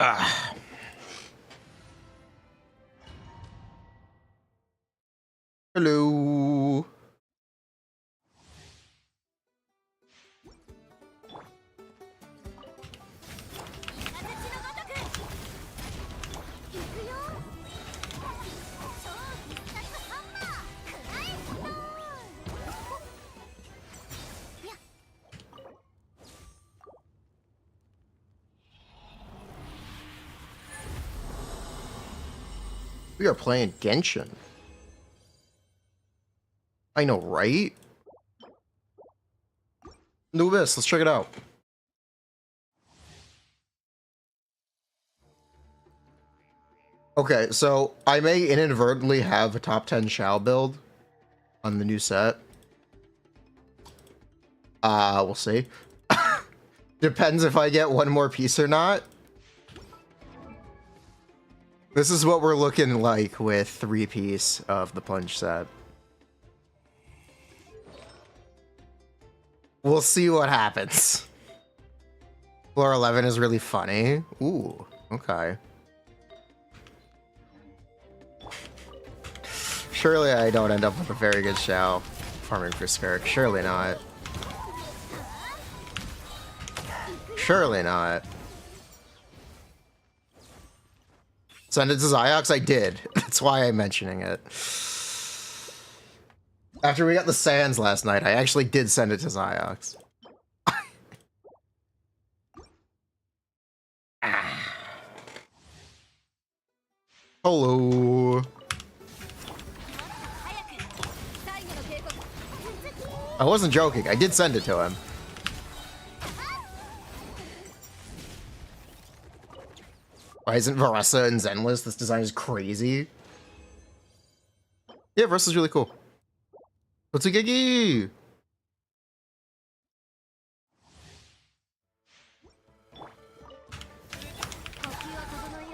Ah. Hello. We are playing Genshin. I know, right? Nubis, let's check it out. Okay, so I may inadvertently have a top 10 Shao build on the new set. We'll see. Depends if I get one more piece or not. This is what we're looking like with 3-piece of the plunge set. We'll see what happens. Floor 11 is really funny. Ooh, okay. Surely I don't end up with a very good Shao farming for Skirk. Surely not. Surely not. Send it to Ziox? I did. That's why I'm mentioning it. After we got the Sands last night, I actually did send it to Ziox. Hello. I wasn't joking. I did send it to him. Why isn't Varessa and Zenless? This design is crazy. Yeah, Varessa's really cool. What's a giggy?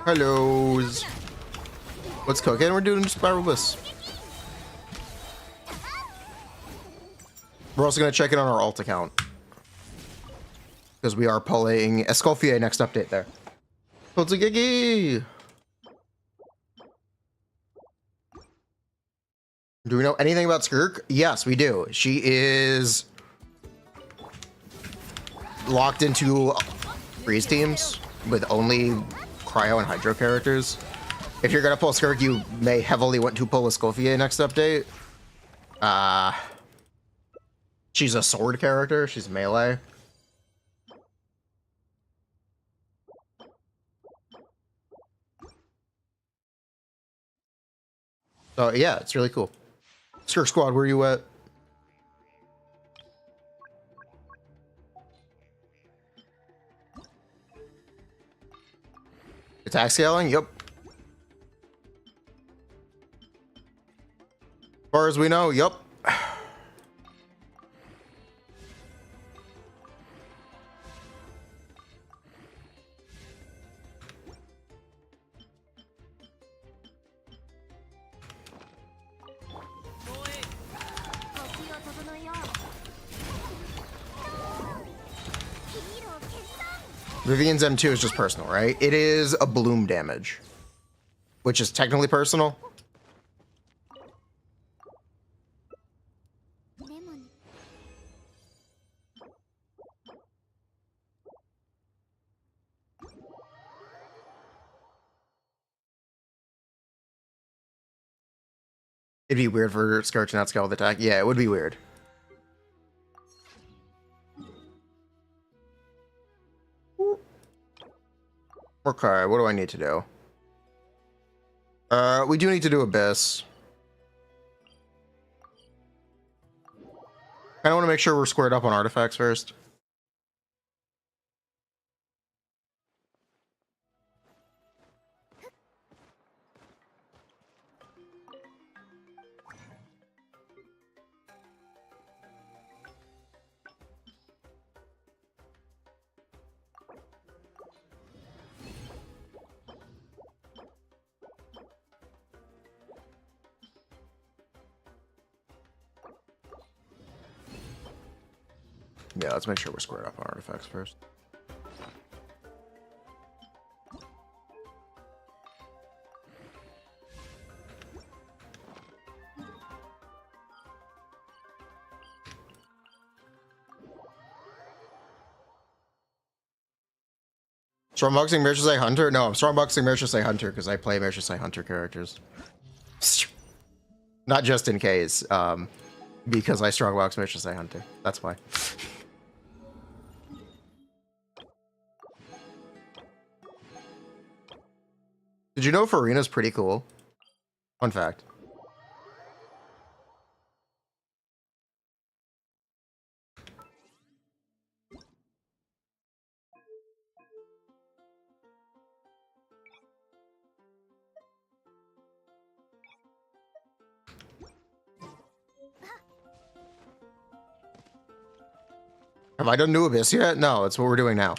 Hellos. What's cooking? We're doing Spiral Bliss. We're also going to check in on our alt account. Because we are pulling Escoffier next update there. What's a giggy? Do we know anything about Skirk? Yes, we do. She is locked into freeze teams with only Cryo and Hydro characters. If you're gonna pull Skirk, you may heavily want to pull Escoffier next update. She's a sword character. She's melee. So yeah, it's really cool. Skirk Squad, where are you at? Attack scaling? Yep. As far as we know, yep. Vivian's M2 is just personal, right? It is a bloom damage, which is technically personal. It'd be weird for Skirk to not scale with attack. Yeah, it would be weird. Okay, what do I need to do? We do need to do Abyss. I want to make sure we're squared up on artifacts first. Yeah, let's make sure we're squared up on artifacts first. Strongboxing Mirror Hunter? No, I'm strongboxing Mirror Hunter because I play Mirror Hunter characters. Not just in case, because I strongbox Mirror Hunter. That's why. Did you know Furina's pretty cool? Fun fact. Have I done New Abyss yet? No, it's what we're doing now.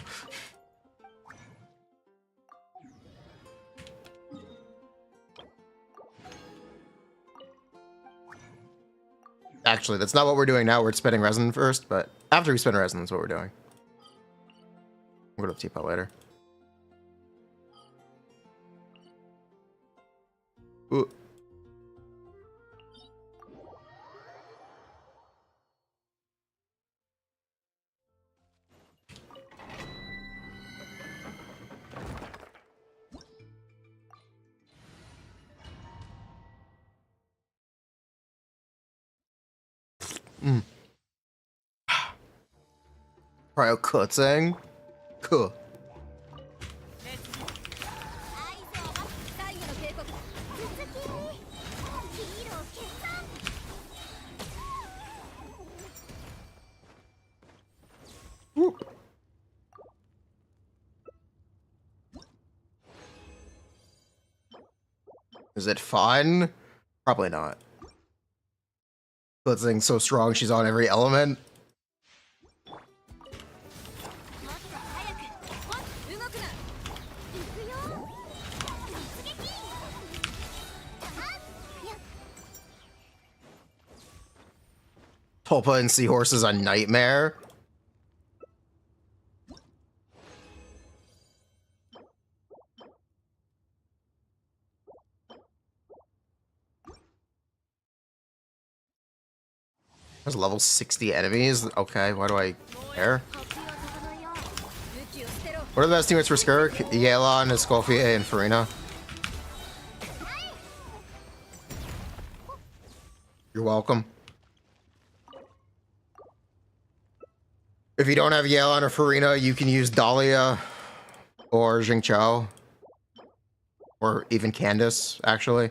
Actually, that's not what we're doing now. We're spinning resin first, but after we spin resin, that's what we're doing. We're going to teapot later. Ooh. Cryo-cutting? Cool. Is it fun? Probably not. Blitzing's so strong, she's on every element. Tulpa and Seahorse is a nightmare. There's level 60 enemies? Okay, why do I care? What are the best teammates for Skirk? Yelan, Escoffier, and Furina. You're welcome. If you don't have Yelan or Furina, you can use Dahlia or Jingqiao. Or even Candace, actually.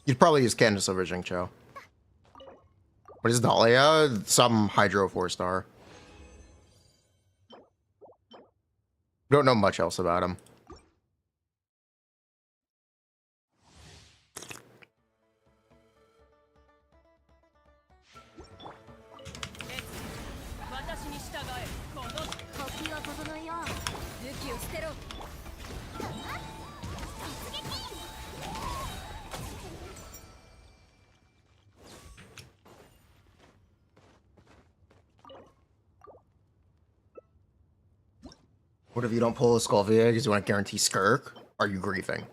You'd probably use Candace over Jingqiao. What is Dahlia? Some Hydro 4-star. Don't know much else about him. What if you don't pull a Escoffier because you want to guarantee Skirk? Are you grieving?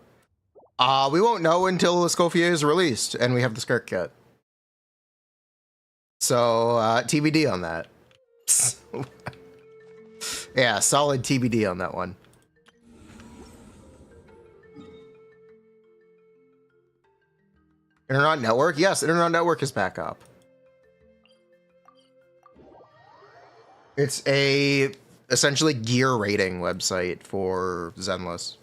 We won't know until Escoffier is released and we have the Skirk kit. So, TBD on that. Yeah, solid TBD on that one. Internet Network? Yes, Internet Network is back up. It's a essentially gear rating website for Zenless.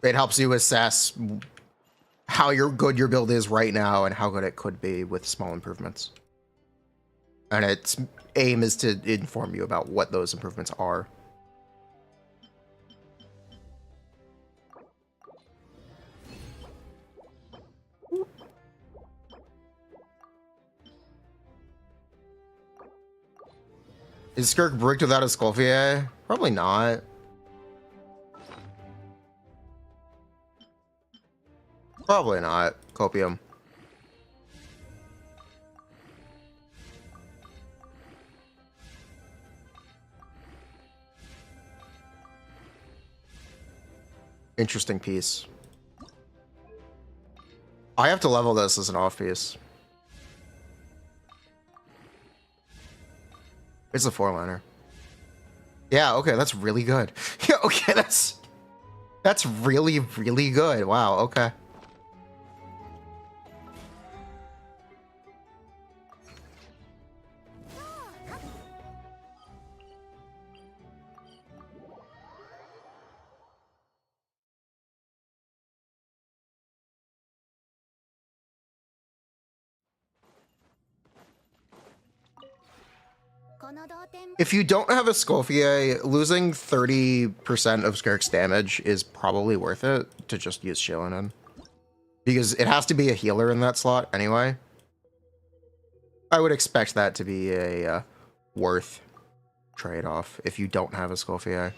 It helps you assess how good your build is right now and how good it could be with small improvements. And its aim is to inform you about what those improvements are. Is Skirk bricked without a Escoffier? Probably not. Probably not. Copium. Interesting piece. I have to level this as an off piece. It's a 4-liner. Yeah, okay, that's really good. Yeah, okay, that's really, really good. Wow, okay. If you don't have a Scoffier, losing 30% of Skirk's damage is probably worth it to just use Shilinen. Because it has to be a healer in that slot anyway. I would expect that to be a worth trade-off if you don't have a Scoffier.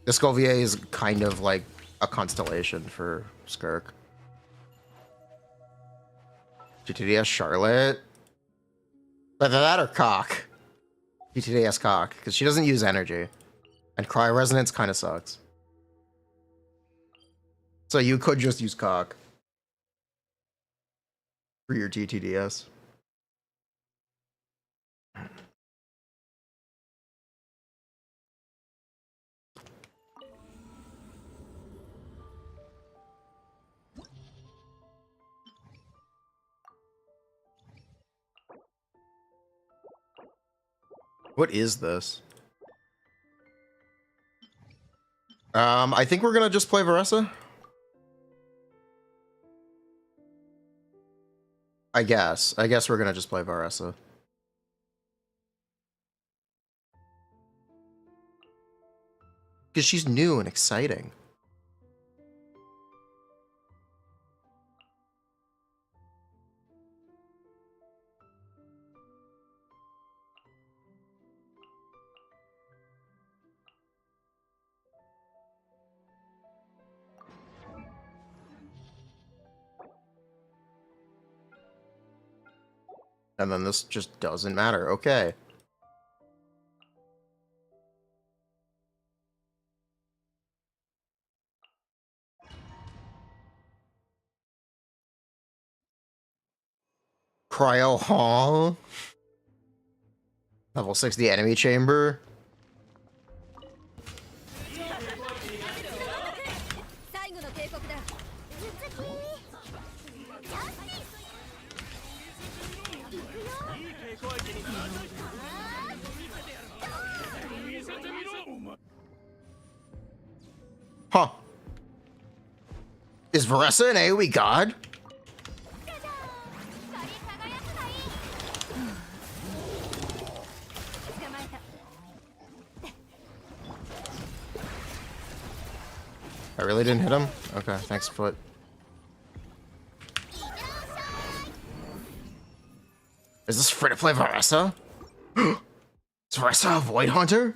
The Scoffier is kind of like a constellation for Skirk. GTDS Charlotte? Whether that or Cock. GTDS Cock, because she doesn't use energy. And Cryo Resonance kind of sucks. So you could just use Cock for your GTDS. What is this? I think we're gonna just play Varessa. I guess we're gonna just play Varessa. Because she's new and exciting. And then this just doesn't matter. Okay. Cryo Hall. Level 60 enemy chamber. Huh. Is Varessa an AoE god? I really didn't hit him? Okay, thanks, Foot. Is this free to play Varessa? Is Varessa a Void Hunter?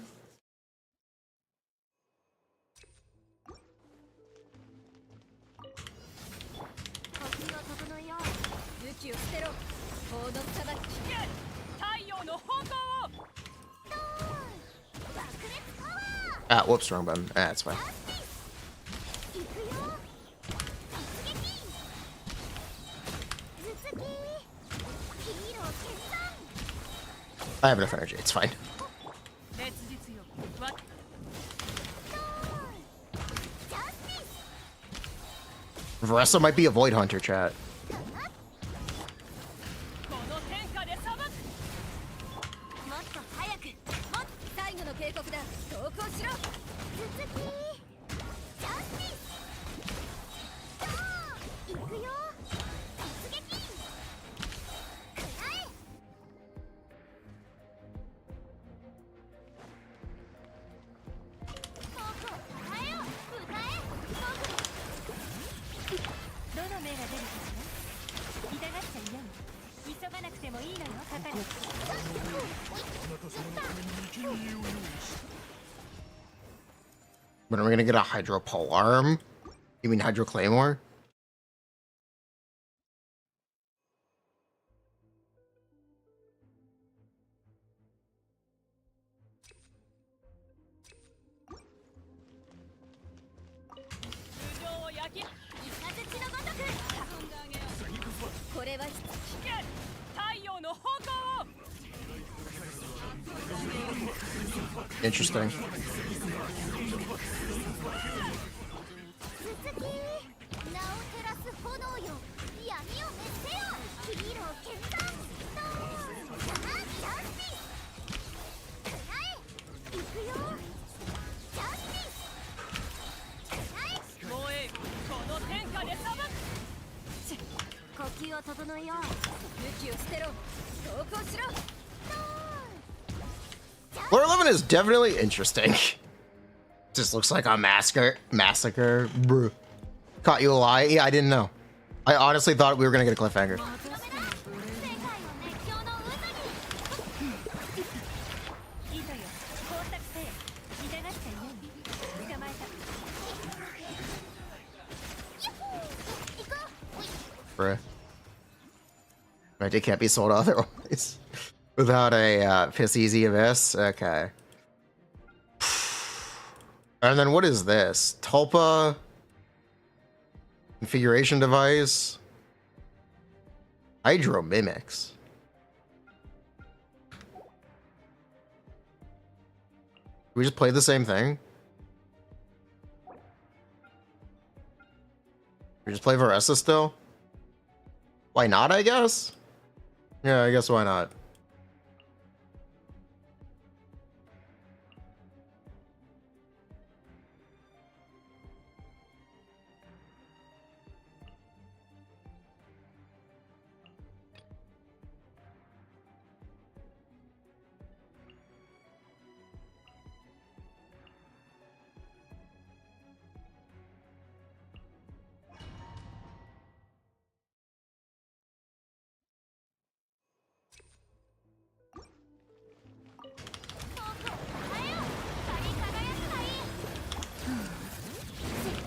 Ah, whoops, wrong button. Ah, it's fine. I have enough energy, it's fine. Varessa might be a Void Hunter, chat. When are we gonna get a Hydro Pole Arm? You mean Hydro Claymore? Interesting. Floor 11 is definitely interesting. Just looks like a massacre. Bruh. Caught you a lie? Yeah, I didn't know. I honestly thought we were gonna get a cliffhanger. Bruh. Right, it can't be sold otherwise. Without a piss easy abyss? Okay. And then what is this? Tulpa? Configuration device? Hydro mimics. We just played the same thing? We just play Varessa still? Why not, I guess? Yeah, I guess why not?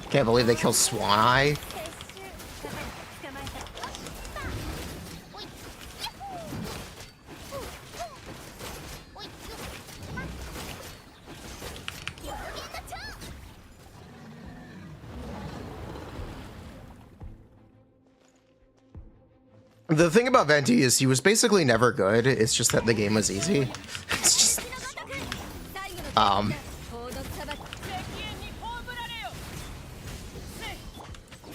Can't believe they killed Swan Eye. The thing about Venti is he was basically never good. It's just that the game was easy. It's just,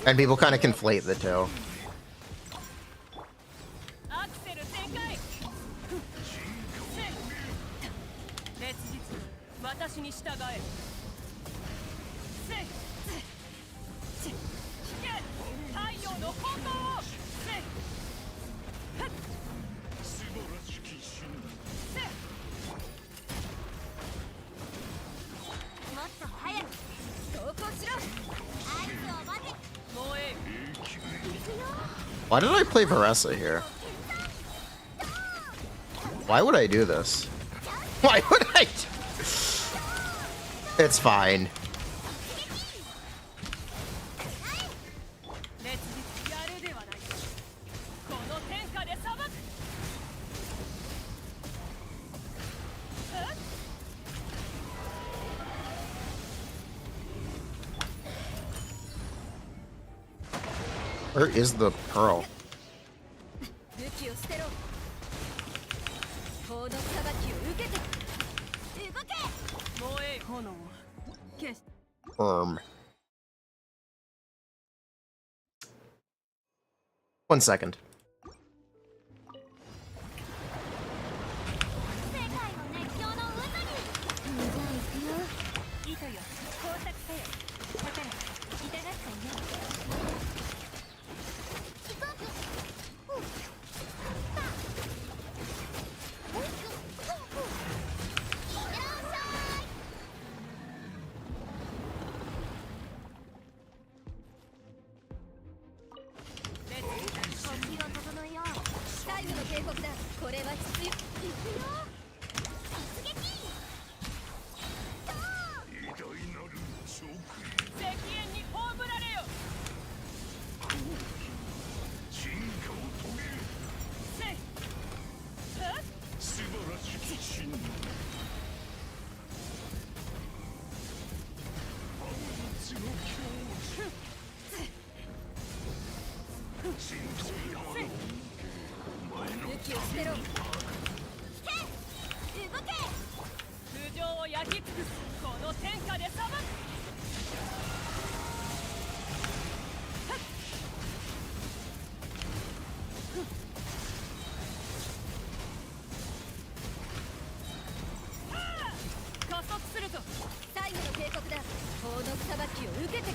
and people kind of conflate the two. Why did I play Varessa here? Why would I do this? Why would I? It's fine. Where is the pearl? One second.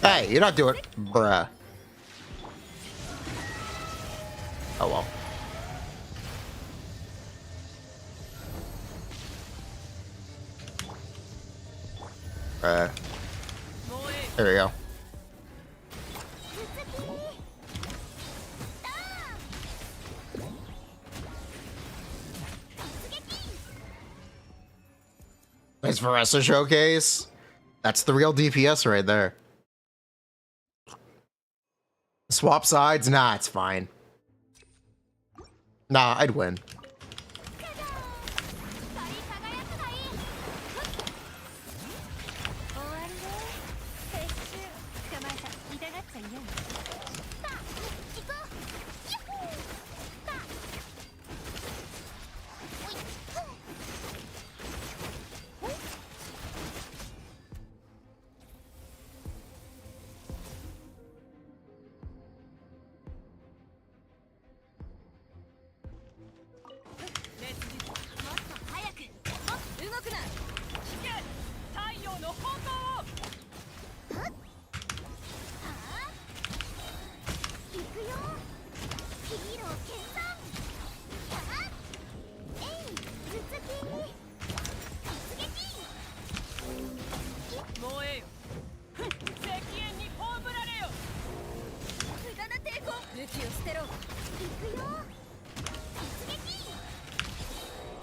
Hey, you're not doing it, bruh. Oh well. There we go. Nice Varessa showcase. That's the real DPS right there. Swap sides? Nah, it's fine. Nah, I'd win.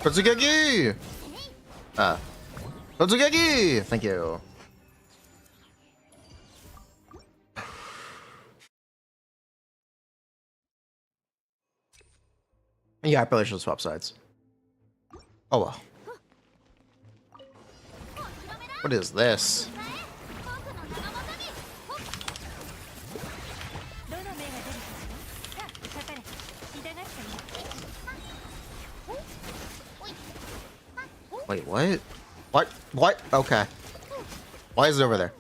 Totsugeki! Totsugeki! Thank you. Yeah, I probably should swap sides. Oh well. What is this? Wait, what? What? What? Okay. Why is it over there?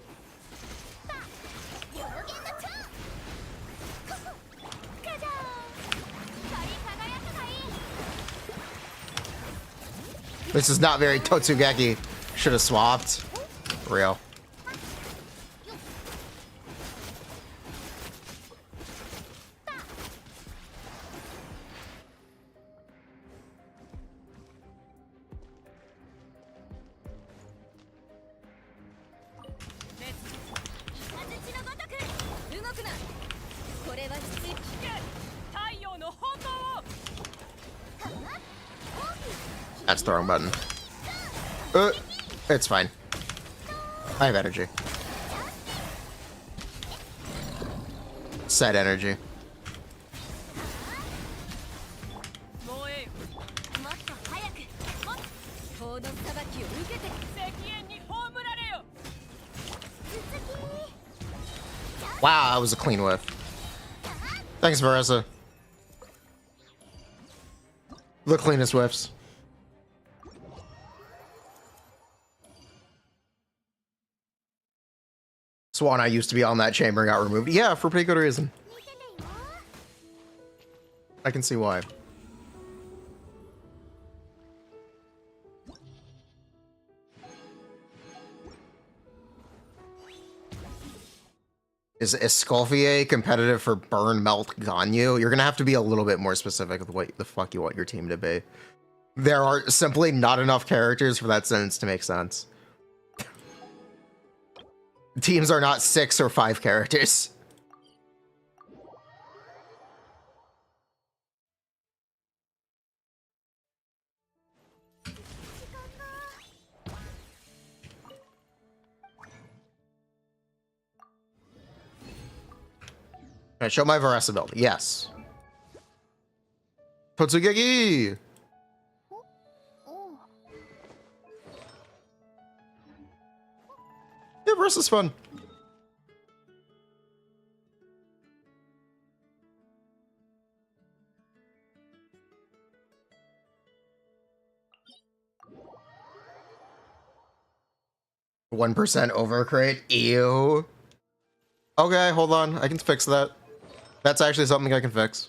This is not very Totsugeki. Should have swapped. For real. That's the wrong button. It's fine. I have energy. Set energy. Wow, that was a clean whiff. Thanks, Varessa. The cleanest whiffs. Swan, I used to be on that chamber and got removed. Yeah, for pretty good reason. I can see why. Is Escoffier competitive for Burn, Melt, Ganyu? You're gonna have to be a little bit more specific with what the fuck you want your team to be. There are simply not enough characters for that sentence to make sense. Teams are not 6 or 5 characters. Can I show my Varessa build? Yes. Totsugeki! Yeah, Varessa's fun. 1% overcrate? Ew. Okay, hold on. I can fix that. That's actually something I can fix.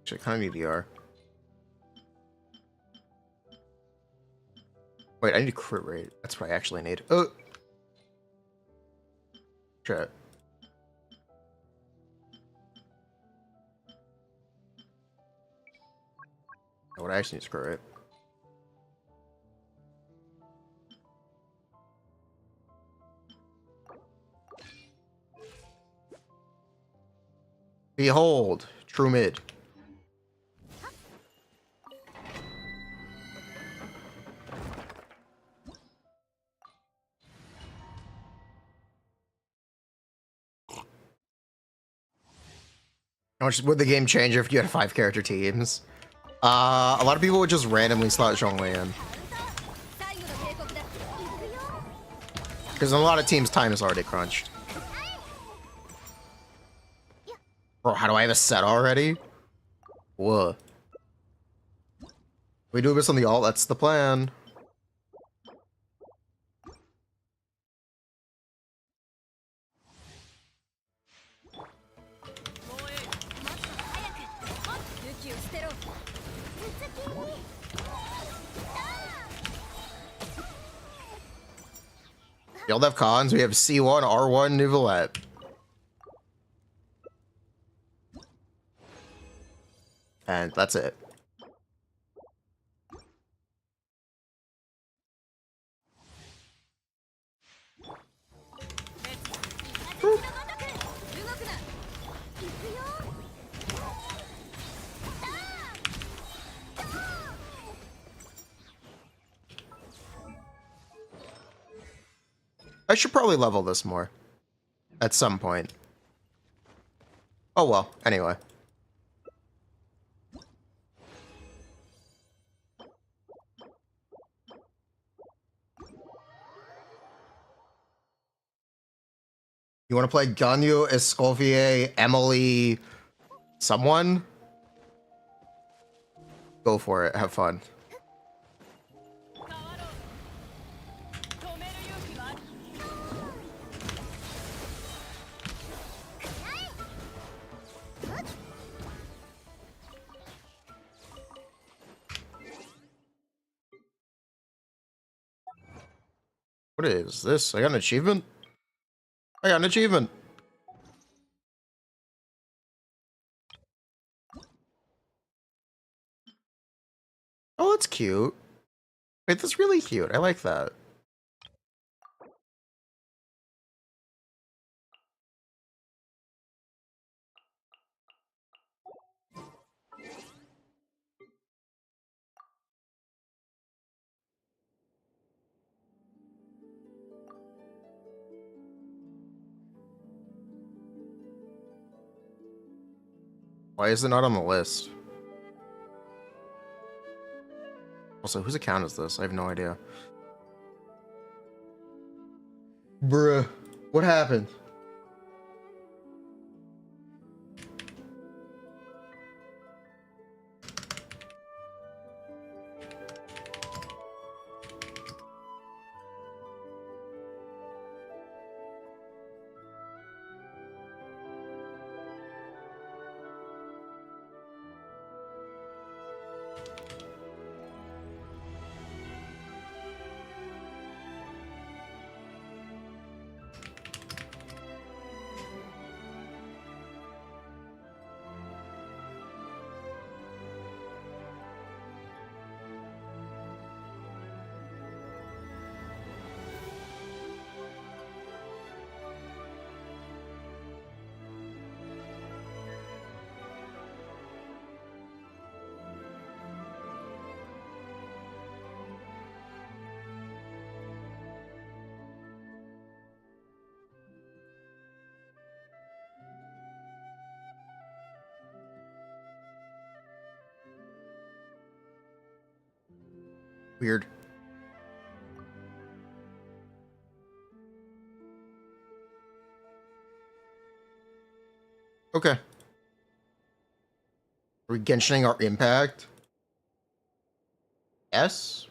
Actually, I kind of need ER. Wait, I need a crit rate. That's what I actually need. Oh! Shit. What I actually need is crit rate. Behold, true mid. How much would the game change if you had 5-character teams? A lot of people would just randomly slot Zhongli in. Because in a lot of teams, time is already crunched. Bro, how do I have a set already? Whoa. We do this on the alt, that's the plan. We all have cons. We have C1, R1, Nouvellette. And that's it. I should probably level this more. At some point. Oh well, anyway. You want to play Ganyu, Escoffier, Emily, someone? Go for it, have fun. What is this? I got an achievement? I got an achievement. Oh, that's cute. Wait, that's really cute. I like that. Why is it not on the list? Also, whose account is this? I have no idea. Bruh, what happened? Weird. Okay. Are we Genshining our impact? Yes.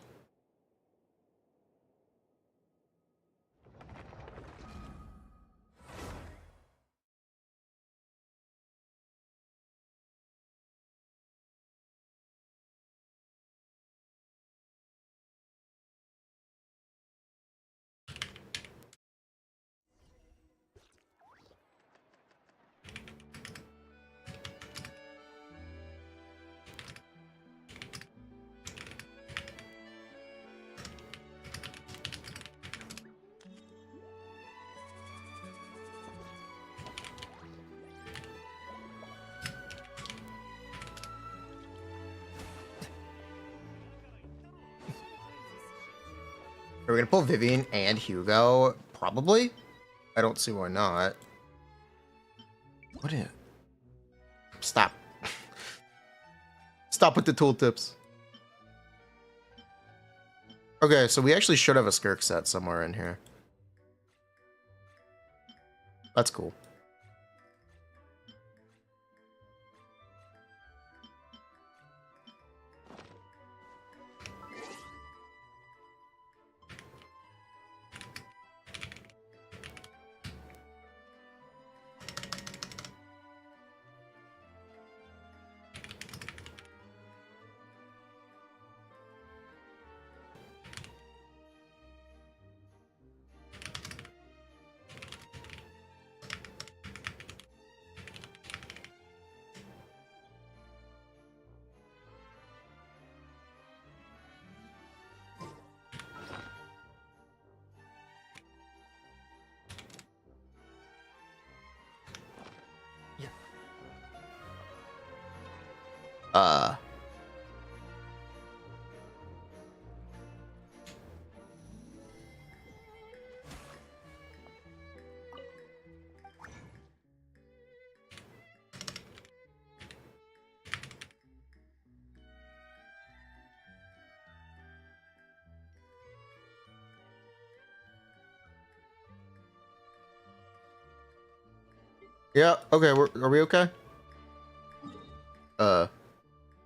Are we gonna pull Vivian and Hugo? Probably. I don't see why not. What is it? Stop. Stop with the tooltips. Okay, so we actually should have a Skirk set somewhere in here. That's cool. Uh. Yeah, okay, are we okay?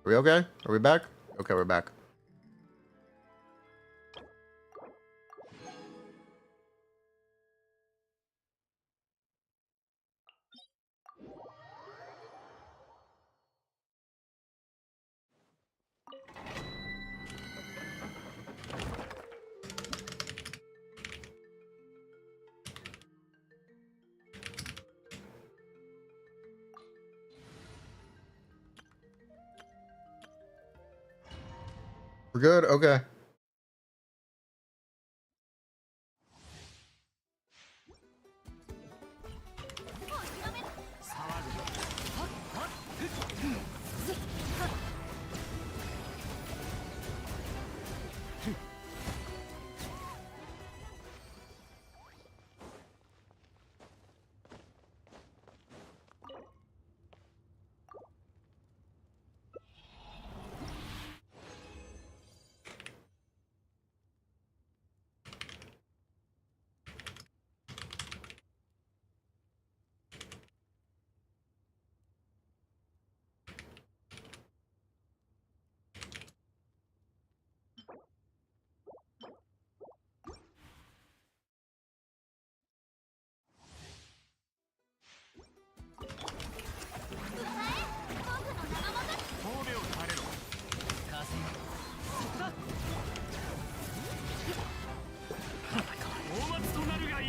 Are we okay? Are we back? Okay, we're back. We're good? Okay.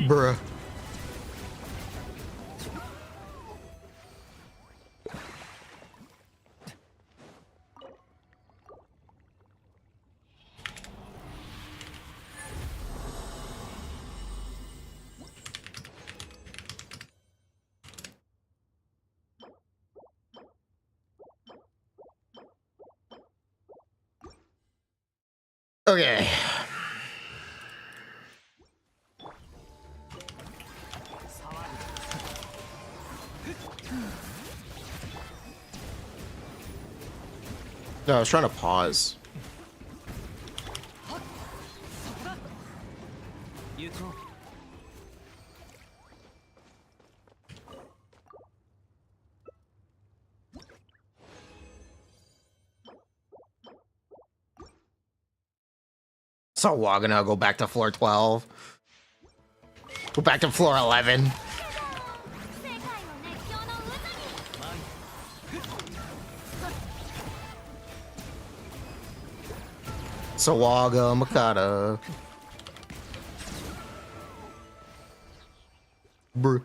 Bruh. Okay. No, I was trying to pause. So we're gonna go back to floor 12. Go back to floor 11. Sawaga Makata. Brr.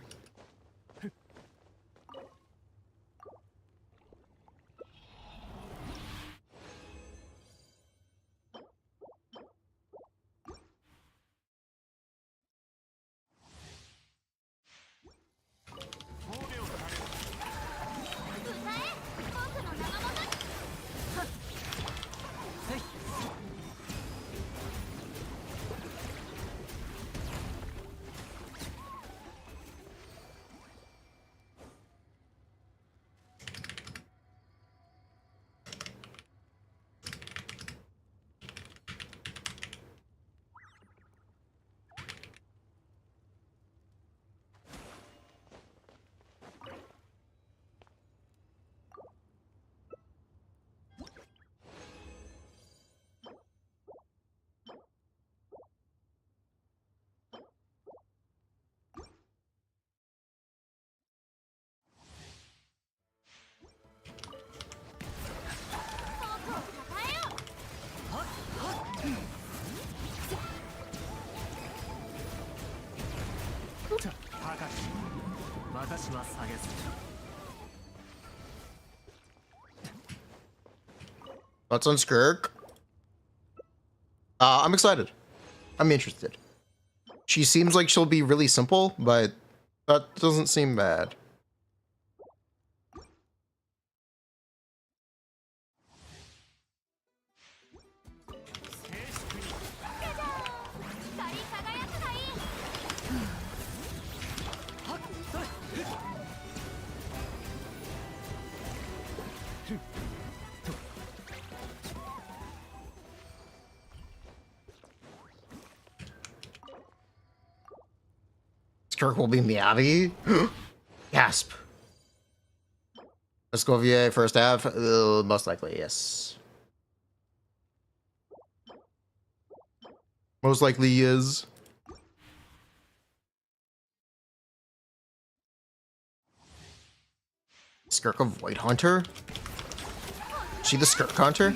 Thoughts on Skirk? I'm excited. I'm interested. She seems like she'll be really simple, but that doesn't seem bad. Skirk will be Miyabi? Gasp. Let's go VA first half. Most likely, yes. Most likely is. Skirk of White Hunter? Is she the Skirk Hunter?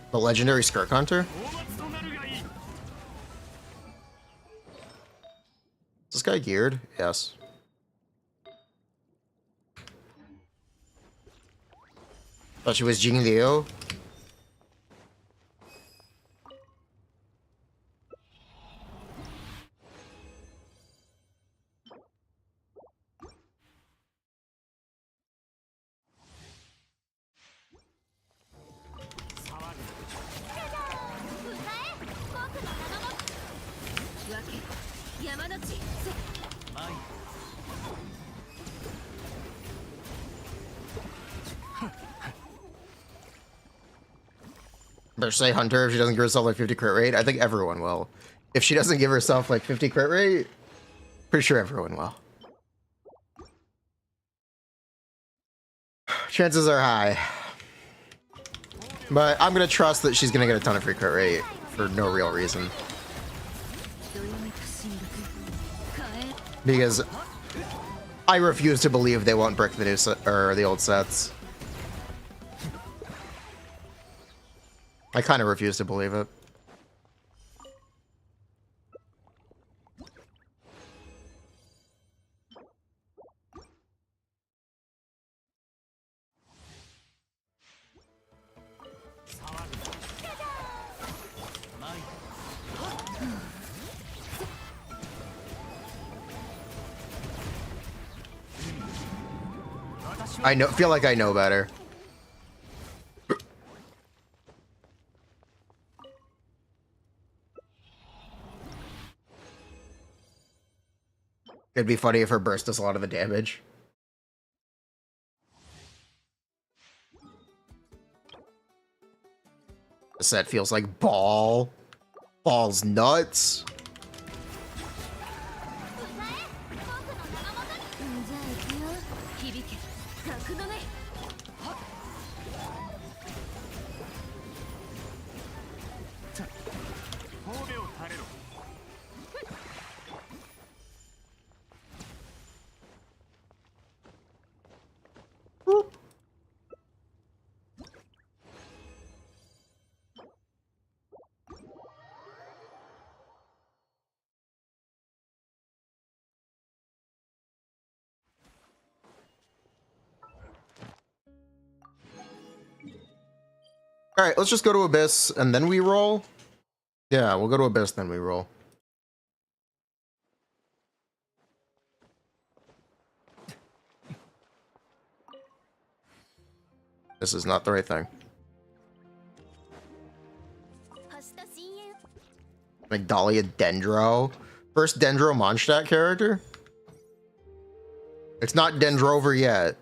The legendary Skirk Hunter? Is this guy geared? Yes. Thought she was Jing Liu. Better say Hunter if she doesn't give herself like 50 crit rate. I think everyone will. If she doesn't give herself like 50 crit rate, pretty sure everyone will. Chances are high. But I'm gonna trust that she's gonna get a ton of free crit rate for no real reason. Because I refuse to believe they won't brick the new set or the old sets. I kind of refuse to believe it. Feel like I know better. It'd be funny if her burst does a lot of the damage. The set feels like ball. Ball's nuts. All right, let's just go to Abyss and then we roll. Yeah, we'll go to Abyss, then we roll. This is not the right thing. Magdalia Dendro. First Dendro Mondstadt character? It's not Dendrover yet.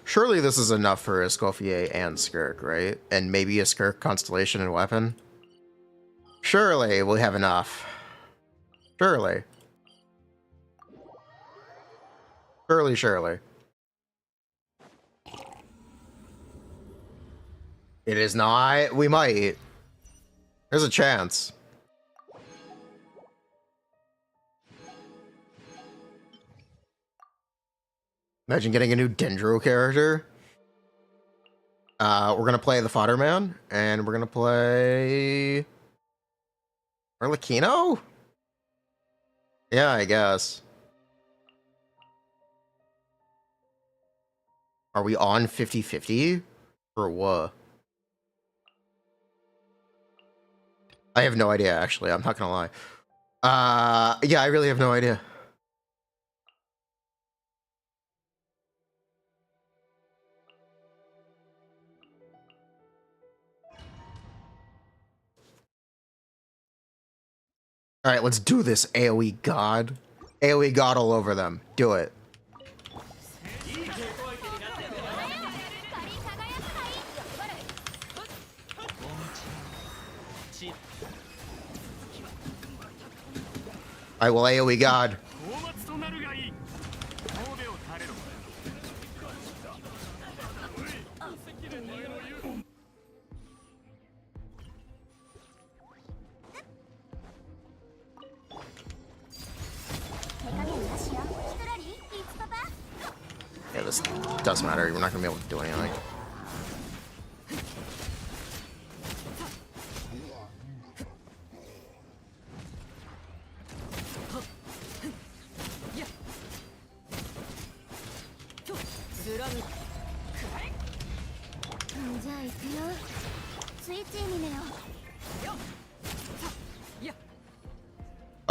Surely this is enough for Escoffier and Skirk, right? And maybe a Skirk Constellation and Weapon? Surely we'll have enough. Surely. Surely. It is not. We might. There's a chance. Imagine getting a new Dendro character. We're gonna play the Fodder Man, and we're gonna play Arlecchino? Yeah, I guess. Are we on 50-50? Or what? I have no idea, actually. I'm not gonna lie. Yeah, I really have no idea. All right, let's do this, AoE God. AoE God all over them. Do it. All right, well, AoE God. Yeah, this doesn't matter. We're not gonna be able to do anything.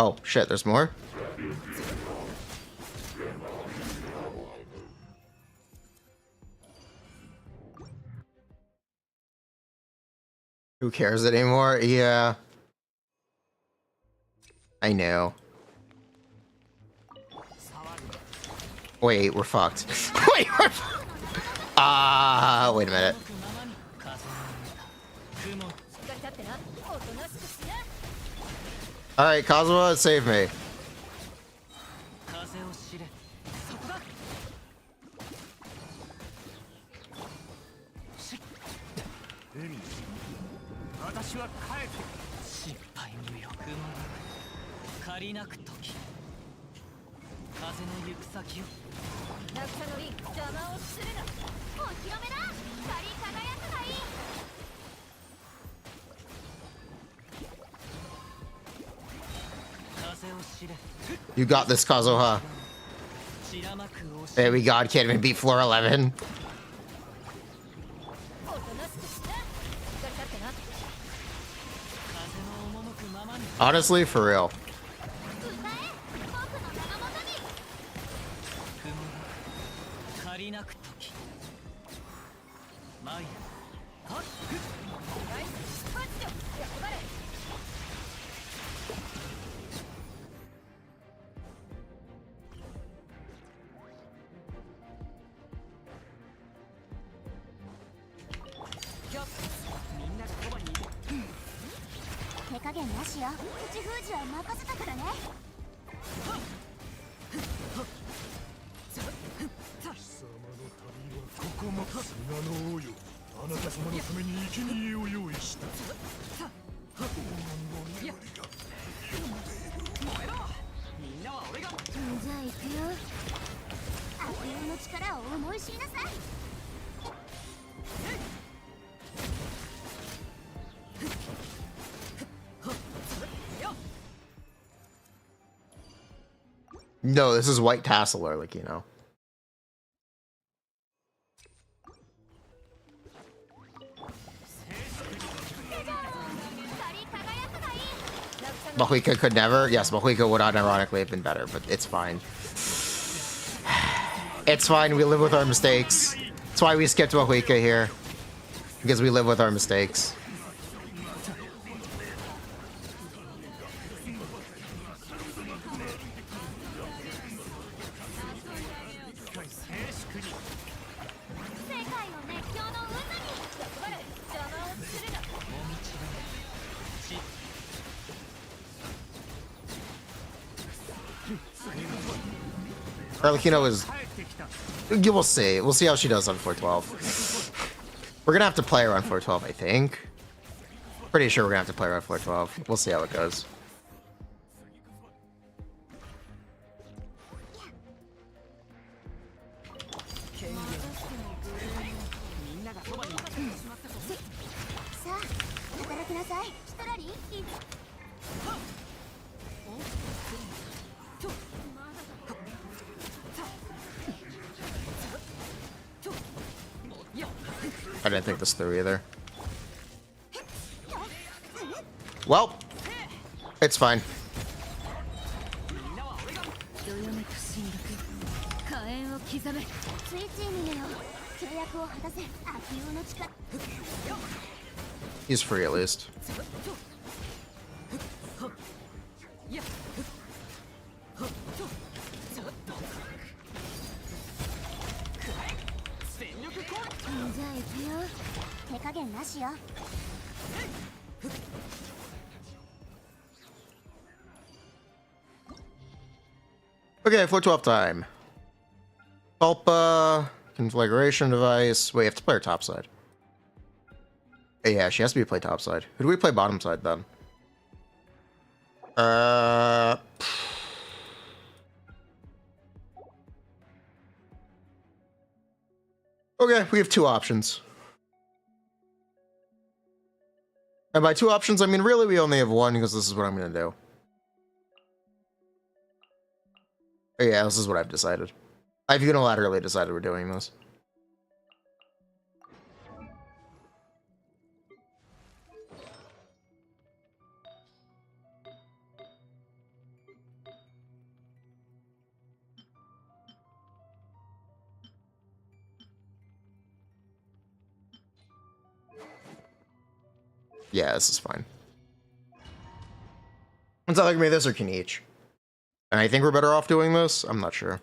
Oh, shit, there's more? Who cares anymore? Yeah. I know. Wait, we're fucked. Wait, we're wait a minute. Alright, Kazuha, save me. You got this, Kazuha. Baby God can't even beat floor 11. Honestly, for real. No, this is White Tasseler, like, you know. Mahuika could never. Yes, Mahuika would unironically have been better, but it's fine. It's fine. We live with our mistakes. That's why we skipped Mahuika here. Because we live with our mistakes. Arlecchino is... You will see. We'll see how she does on 412. We're gonna have to play her on 412, I think. Pretty sure we're gonna have to play her on 412. We'll see how it goes. I didn't think this through either. Well, it's fine. He's free at least. Okay, 412 time. Tulpa, configuration device. Wait, you have to play her topside. Yeah, she has to be played topside. Who do we play bottom side then? Okay, we have two options. And by two options, I mean really we only have one because this is what I'm going to do. Yeah, this is what I've decided. I've unilaterally decided we're doing this. Yeah, this is fine. It's not like me this or Kenichi. And I think we're better off doing this? I'm not sure.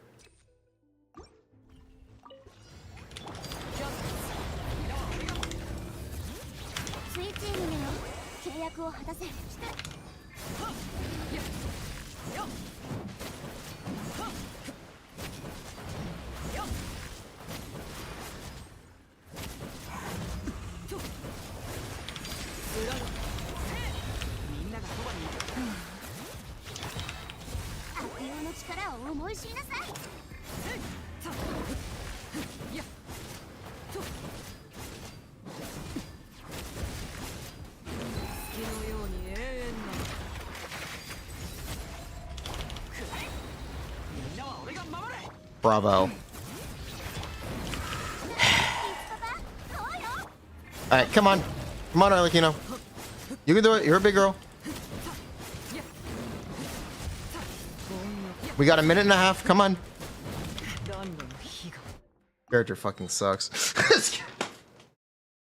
Bravo. Alright, come on. Come on, Arlecchino. You can do it. You're a big girl. We got a minute and a half. Come on. Character fucking sucks.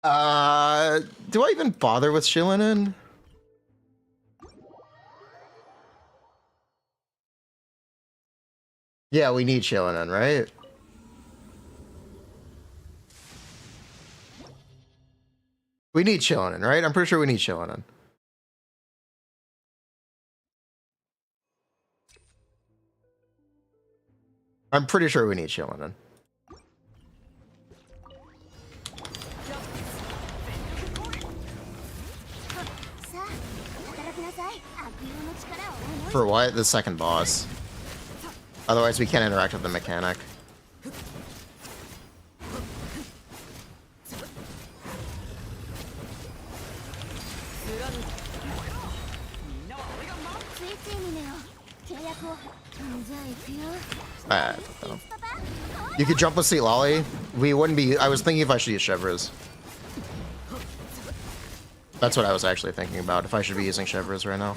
Do I even bother with Shilinen? Yeah, we need Shilinen, right? We need Shilinen, right? I'm pretty sure we need Shilinen. I'm pretty sure we need Shillinan. For what? The second boss. Otherwise, we can't interact with the mechanic. You could jump with Seat Lolly. We wouldn't be. I was thinking if I should use Chevres. That's what I was actually thinking about. If I should be using Chevres right now.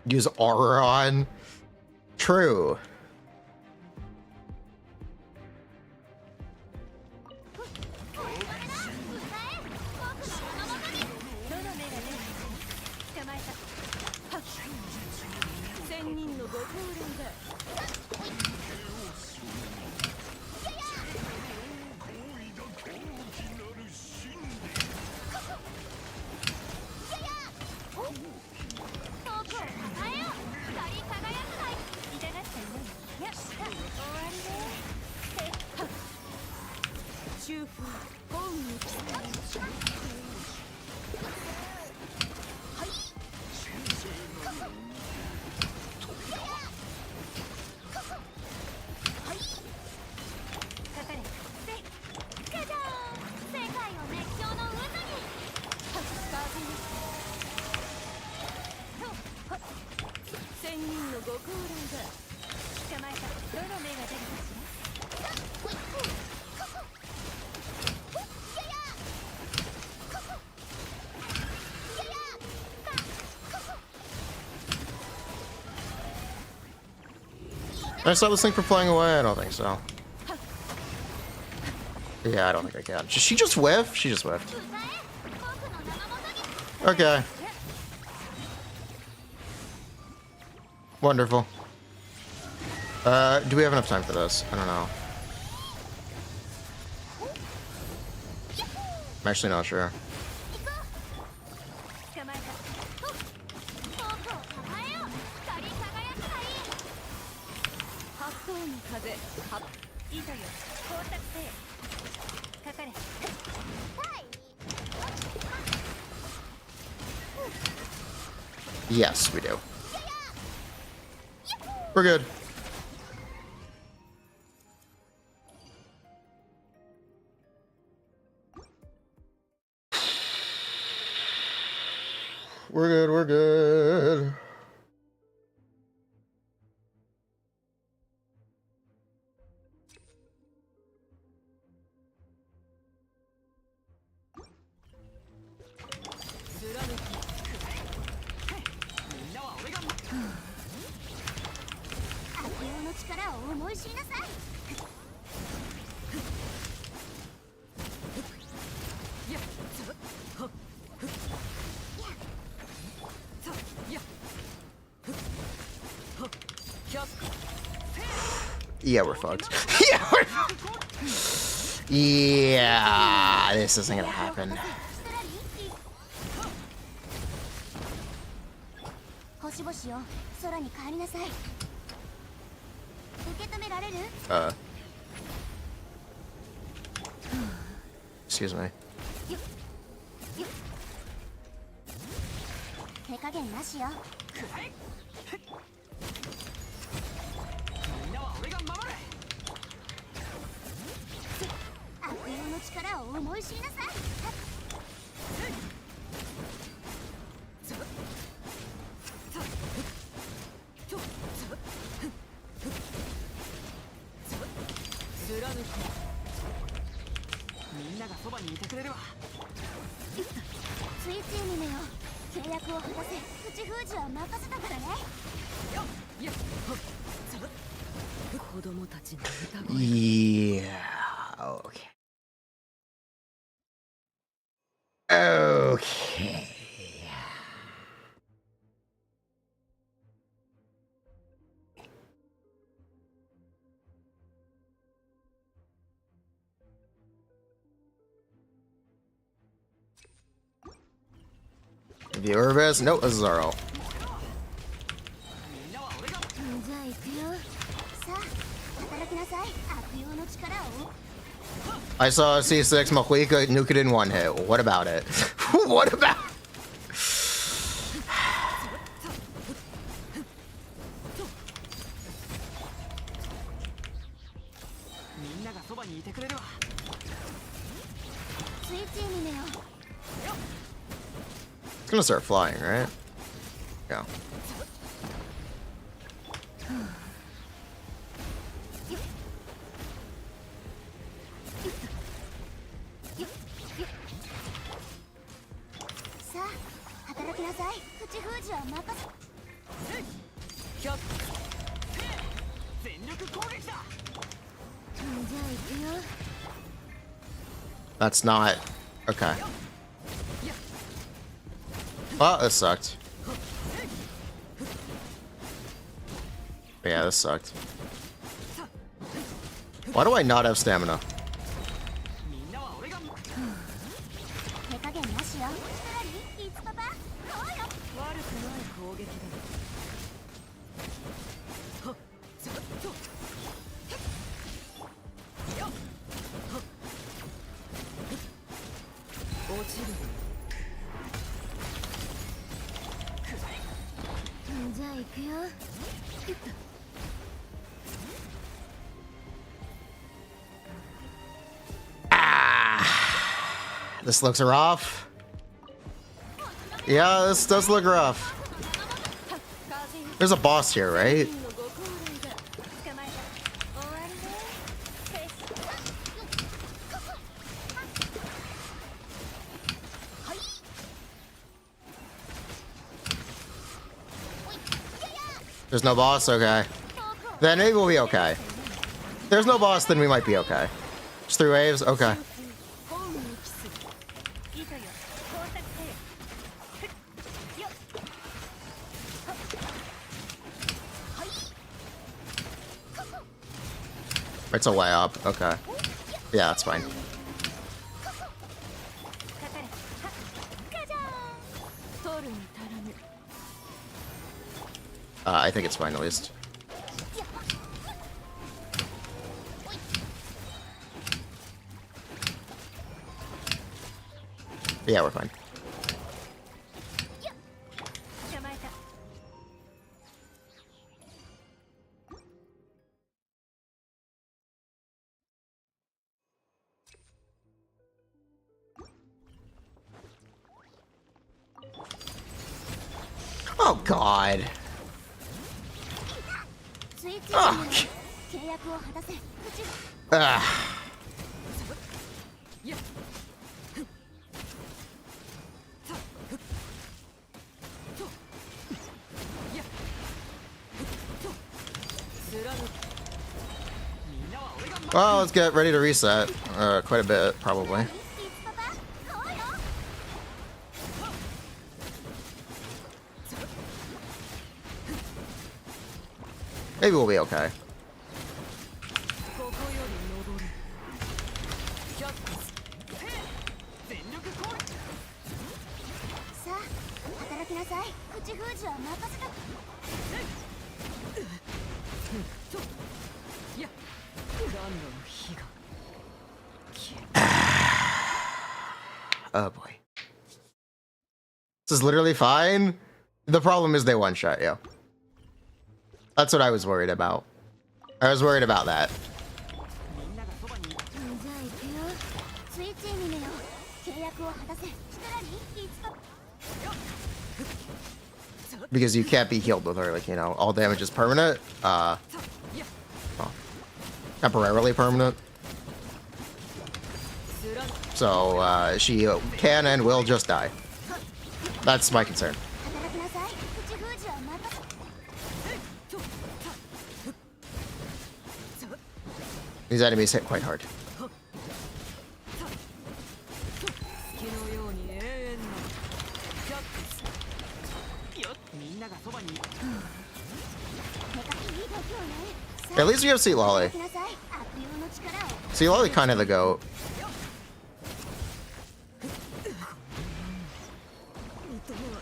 Use aura on. True. Can I stop this thing from flying away? I don't think so. Yeah, I don't think I can. Did she just whiff? She just whiffed. Okay. Wonderful. Do we have enough time for this? I don't know. I'm actually not sure. Yes, we do. We're good. We're good, we're good. Yeah, we're fucked. Yeah, we're fucked. Yeah, this isn't gonna happen. Excuse me. Yeah, Okay. Okay. The Urbis? Nope, this is Zoro. I saw C6 Mahuika nuke it in one hit. What about it? What about It's gonna start flying, right? Yeah. That's not okay. Oh, this sucked. Yeah, this sucked. Why do I not have stamina? This looks rough. Yeah, this does look rough. There's a boss here, right? There's no boss? Okay. Then maybe we'll be okay. If there's no boss, then we might be okay. Just 3 waves? Okay. It's a way up. Okay. Yeah, that's fine. I think it's fine at least. Yeah, we're fine. Oh, God. Oh. Well, let's get ready to reset. Quite a bit, probably. Maybe we'll be okay. Oh boy. This is literally fine. The problem is they one-shot you. That's what I was worried about. I was worried about that. Because you can't be healed with her, like, you know, all damage is permanent. Well, temporarily permanent. So, she can and will just die. That's my concern. These enemies hit quite hard. At least we have Sea Lolly. Sea Lolly kind of the goat.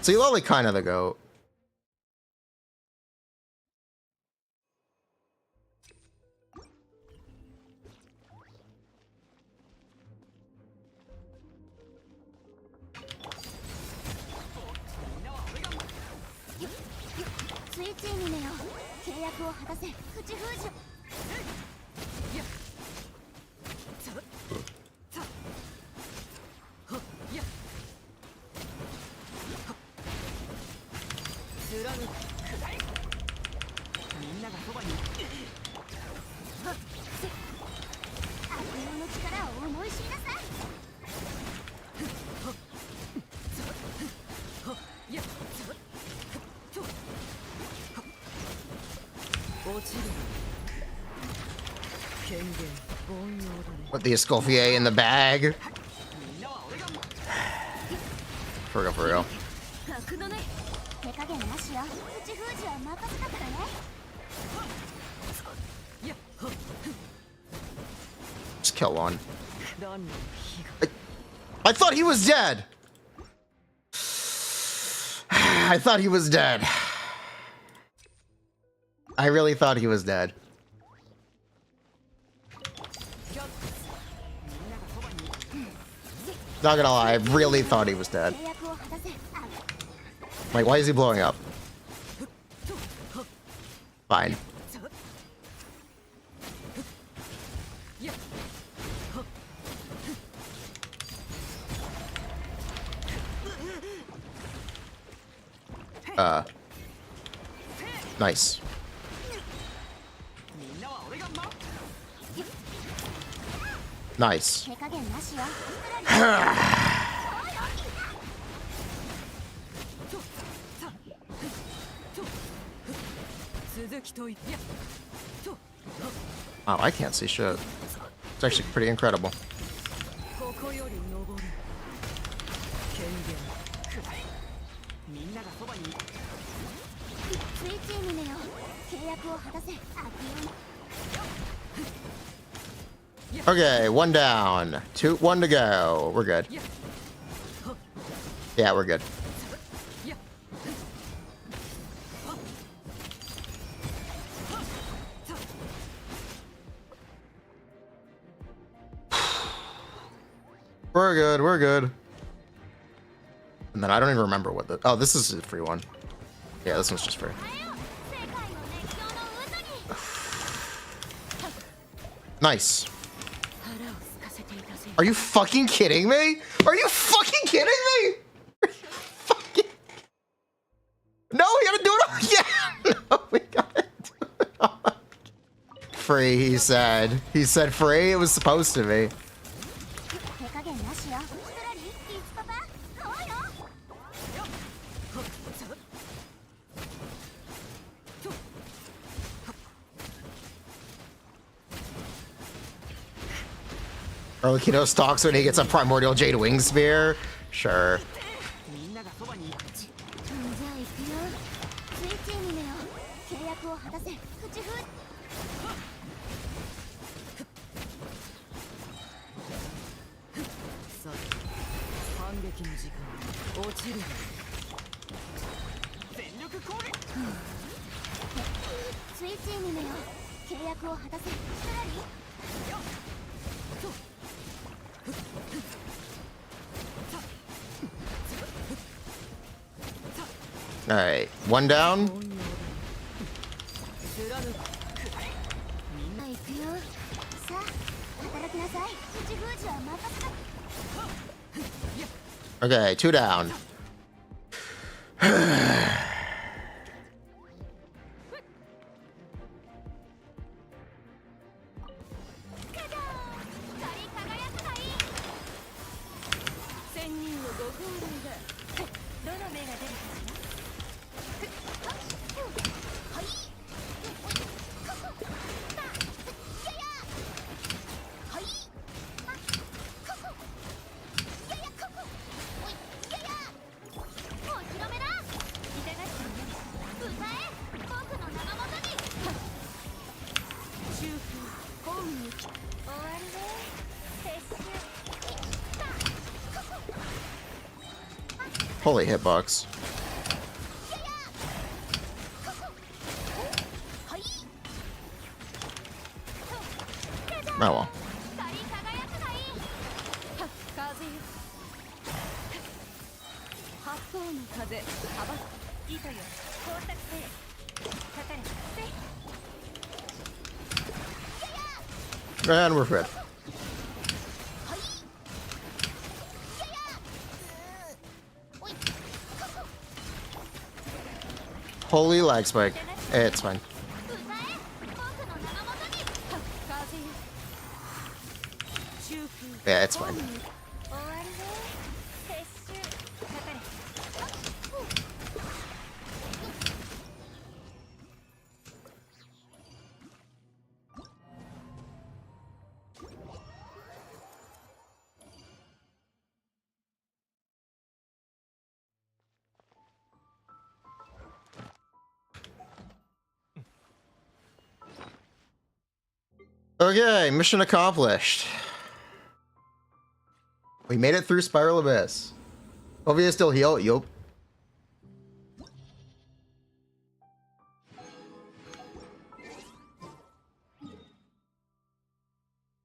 Sea Lolly kind of the goat. Put the Escoffier in the bag. For real, for real. Just kill one. I thought he was dead. I thought he was dead. I really thought he was dead. Not gonna lie, I really thought he was dead. Like, why is he blowing up? Fine. Nice. Nice. Oh, I can't see shit. It's actually pretty incredible. Okay, one down. One to go. We're good. Yeah, we're good. We're good, we're good. And then I don't even remember what the... Oh, this is a free one. Yeah, this one's just free. Nice. Are you fucking kidding me? Are you fucking kidding me? Are you fucking... No, we gotta do it again! No, we gotta do it all again. Free, he said. He said free, it was supposed to be. Orlikito stalks when he gets a primordial jade wing spear. Sure. All right, one down. Okay, two down. Holy hitbox. Oh well. And we're good. Holy lag spike. It's fine. Yeah, it's fine. Okay, mission accomplished. We made it through Spiral Abyss. Hopefully it's still heal. Yup.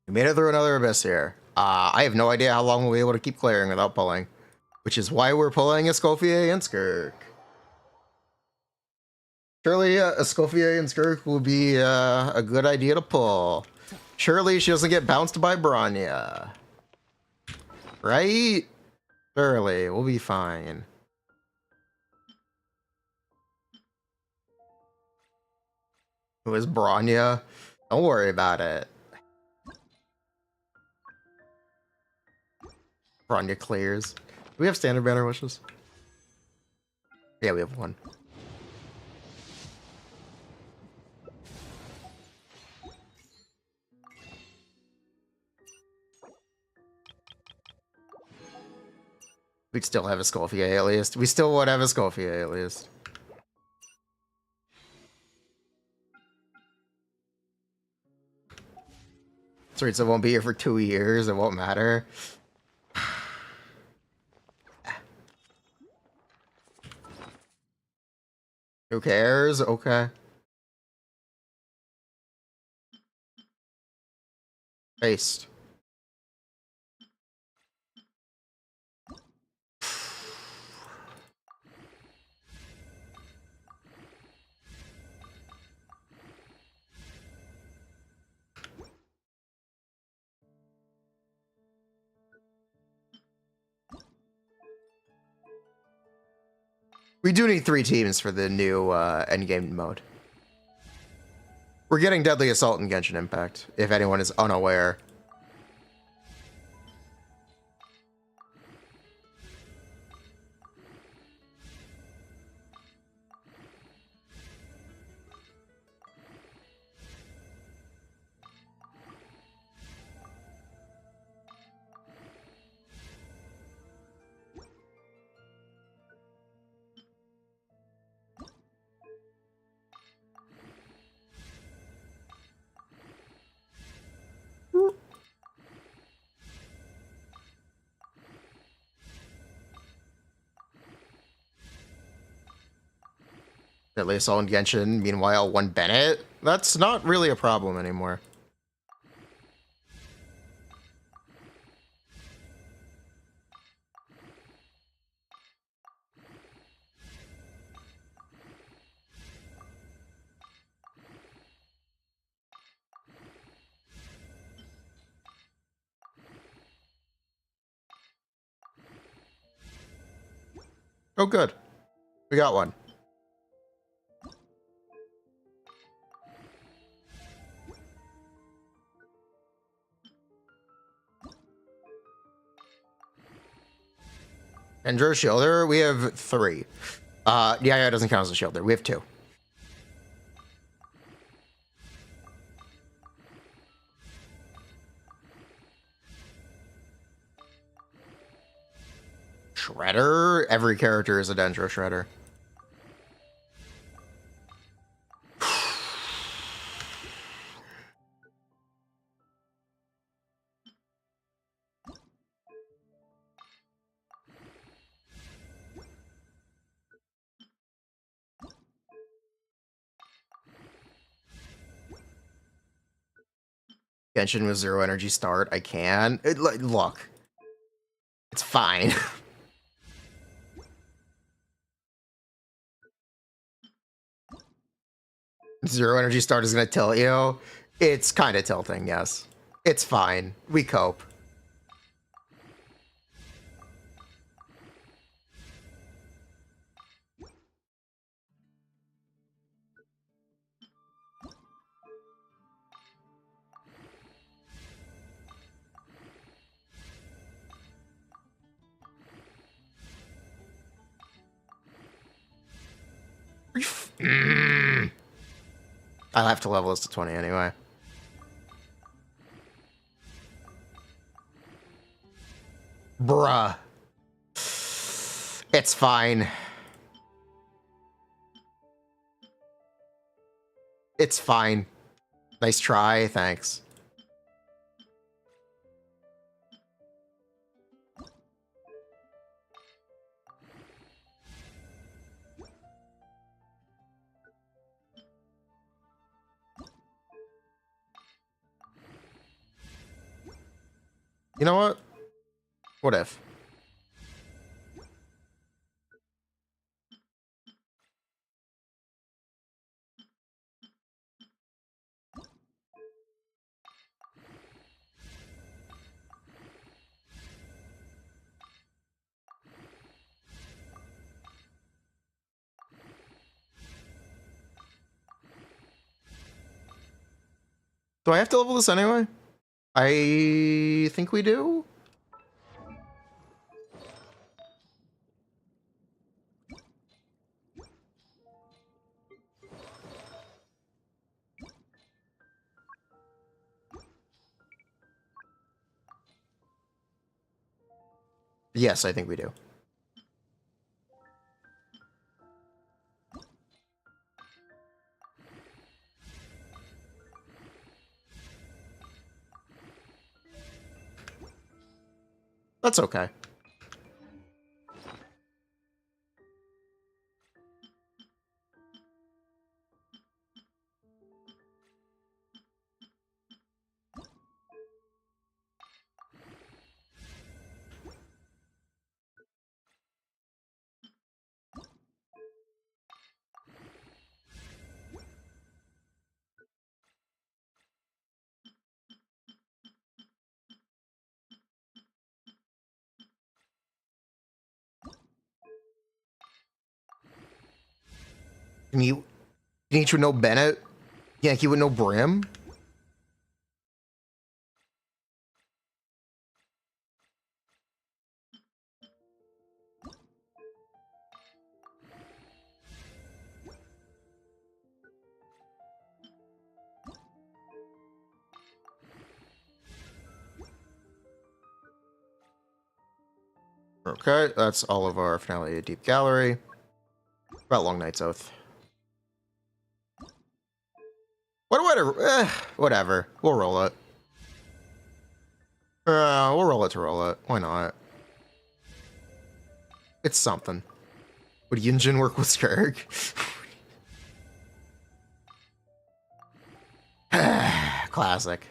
We made it through another abyss here. I have no idea how long we'll be able to keep clearing without pulling, which is why we're pulling Escoffier and Skirk. Surely Escoffier and Skirk will be a good idea to pull. Surely she doesn't get bounced by Bronya. Right? Surely, we'll be fine. It was Bronya. Don't worry about it. Bronya clears. Do we have standard banner wishes? Yeah, we have one. We'd still have a Escoffier at least. We still would have a Escoffier at least. Sorry, so it won't be here for 2 years. It won't matter. Who cares? Okay. Paste. We do need 3 teams for the new endgame mode. We're getting Deadly Assault in Genshin Impact, if anyone is unaware. Deadly Assault in Genshin, meanwhile, 1 Bennett? That's not really a problem anymore. Oh, good. We got one. Endro Shielder, we have 3. Yeah, it doesn't count as a shielder. We have 2. Shredder? Every character is a Dendro Shredder. Genshin with 0 energy start. I can. Look. It's fine. 0 energy start is gonna tilt you. It's kind of tilting, yes. It's fine. We cope. I'll have to level this to 20 anyway. Bruh. It's fine. It's fine. Nice try, thanks. You know what? What if? Do I have to level this anyway? I think we do. Yes, I think we do. That's okay. Can you need you know Bennett? Yankee with no brim? Okay, that's all of our finale deep gallery. About Long Night's Oath. Whatever. We'll roll it. We'll roll it to roll it. Why not? It's something. Would Yunjin work with Skirk? Classic.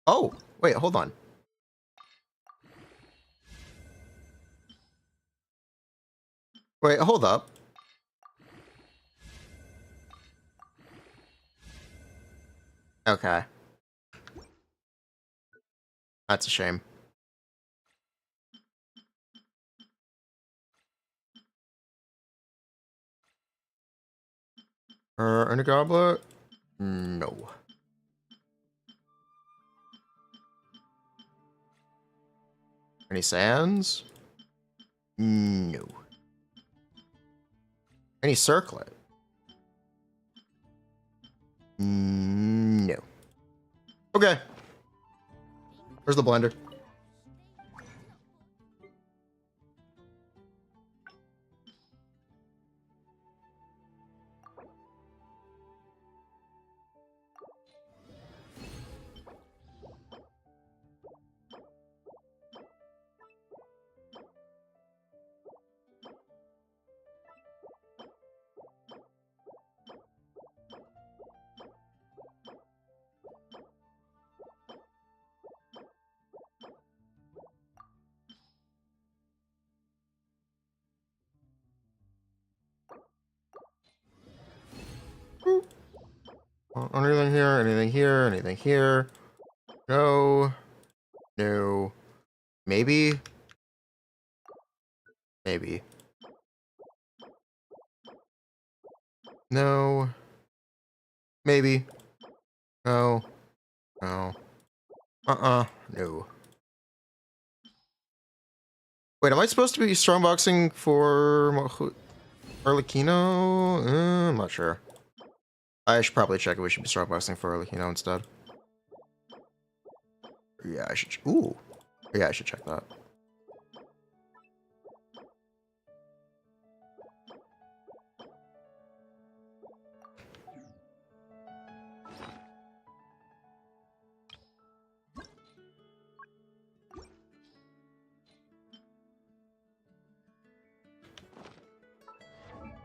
Oh, wait, hold on. Wait, hold up. Okay. That's a shame. And a goblet? No. Any sands? No. Any circlet? No. Okay. Where's the blender? anything here, anything here, anything here. No. No. Maybe. Maybe. No. Maybe. No. No. No. Wait, am I supposed to be strongboxing for Arlecchino? I'm not sure. I should probably check if we should be strongboxing for Arlecchino instead. Yeah, I should. Ooh. Yeah, I should check that.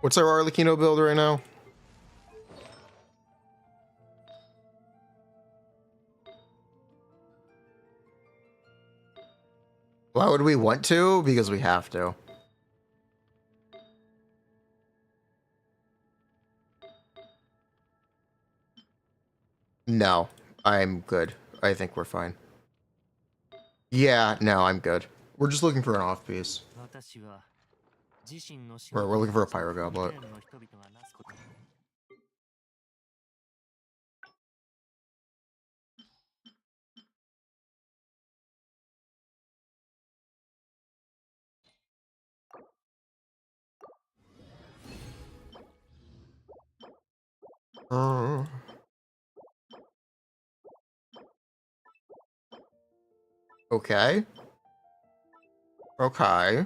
What's our Arlecchino build right now? Why would we want to? Because we have to. No, I'm good. I think we're fine. Yeah, no, I'm good. We're just looking for an off piece. We're looking for a pyro goblet. Okay. Okay.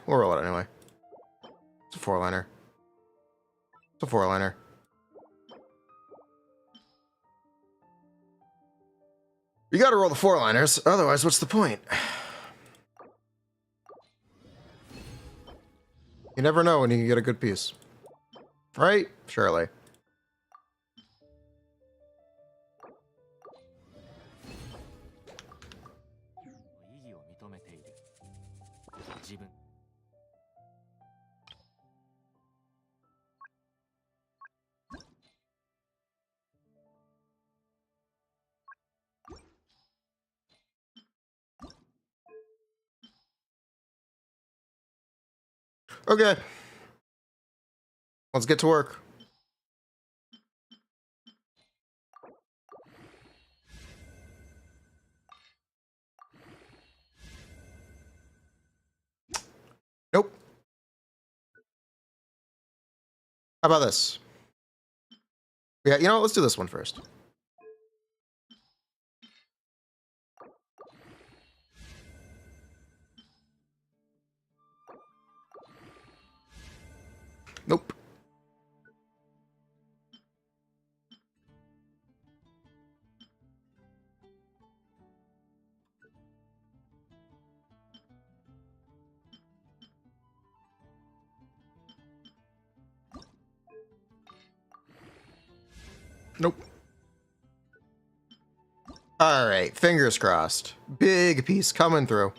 We'll roll it anyway. It's a 4-liner. It's a 4-liner. You gotta roll the 4-liners, otherwise what's the point? You never know when you can get a good piece. Right? Surely. Okay. Let's get to work. Nope. How about this? Yeah, you know what? Let's do this one first. Nope. Nope. Alright, fingers crossed. Big piece coming through.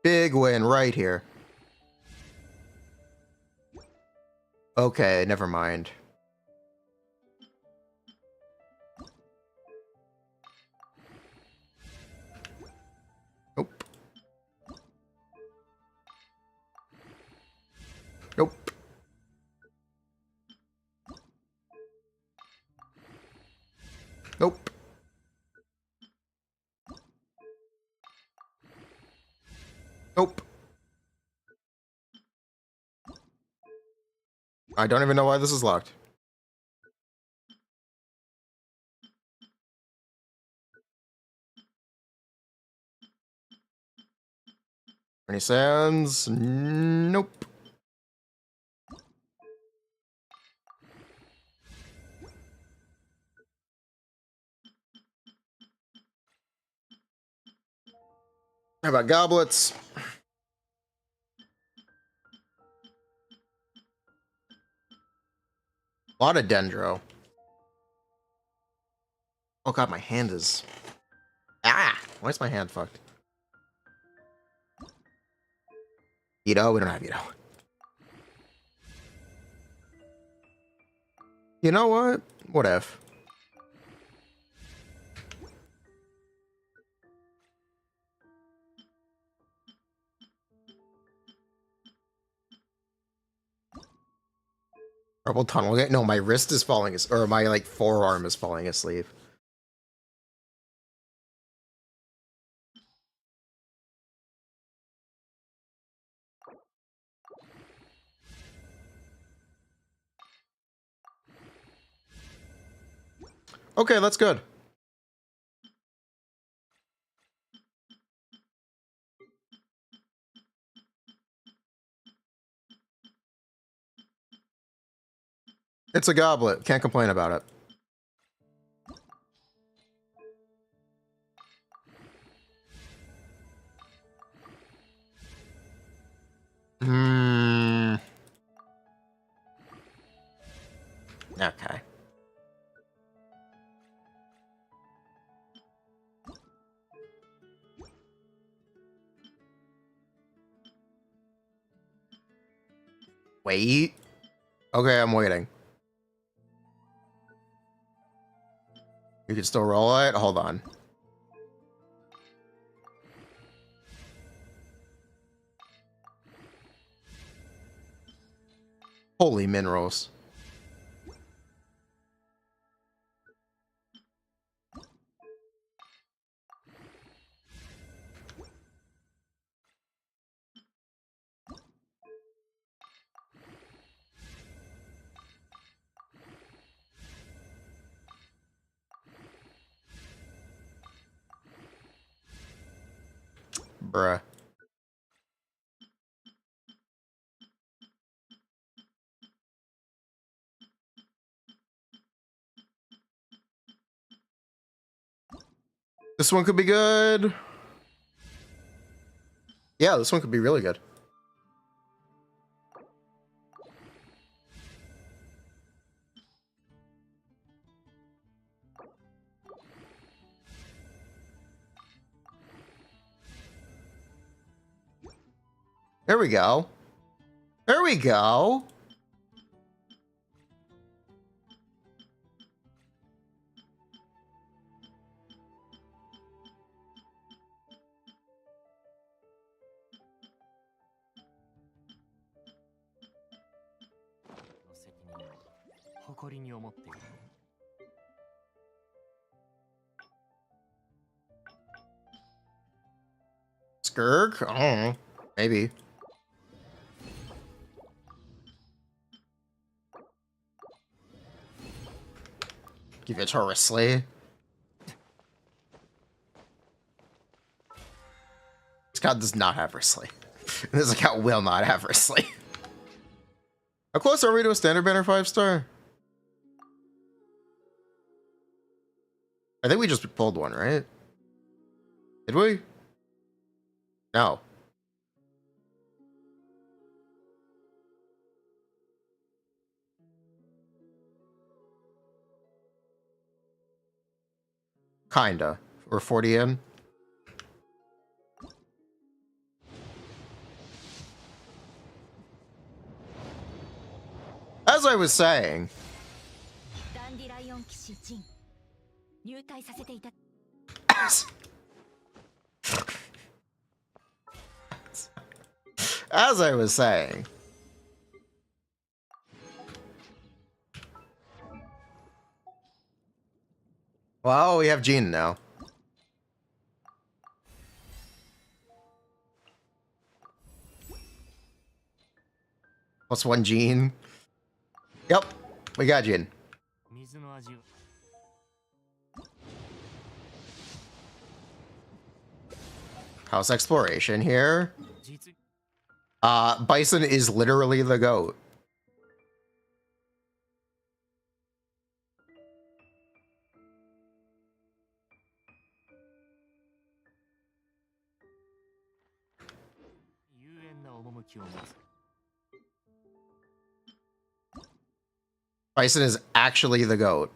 Big win right here. Okay, never mind. Nope. Nope. Nope. Nope. I don't even know why this is locked. Any sands? Nope. How about goblets? A lot of dendro. Oh god, my hand is... Ah! Why is my hand fucked? Veto? We don't have veto. You know what? What if? Carpal tunnel. No, my wrist is falling, or my like forearm is falling asleep. Okay, that's good. It's a goblet. Can't complain about it. Okay. Wait. Okay, I'm waiting. You can still roll it? Hold on. Holy minerals. Bruh. This one could be good. Yeah, this one could be really good. There we go. There we go. Skirk? I don't know. Maybe. Give it Torrisley. This account does not have Risley. This account will not have Risley. How close are we to a standard banner 5-star? I think we just pulled one, right? Did we? No. Kinda. We're 40 in. As I was saying. As I was saying. Well, we have Jean now. +1 Jean. Yep, we got Jean. House exploration here. Bison is literally the GOAT. Bison is actually the GOAT.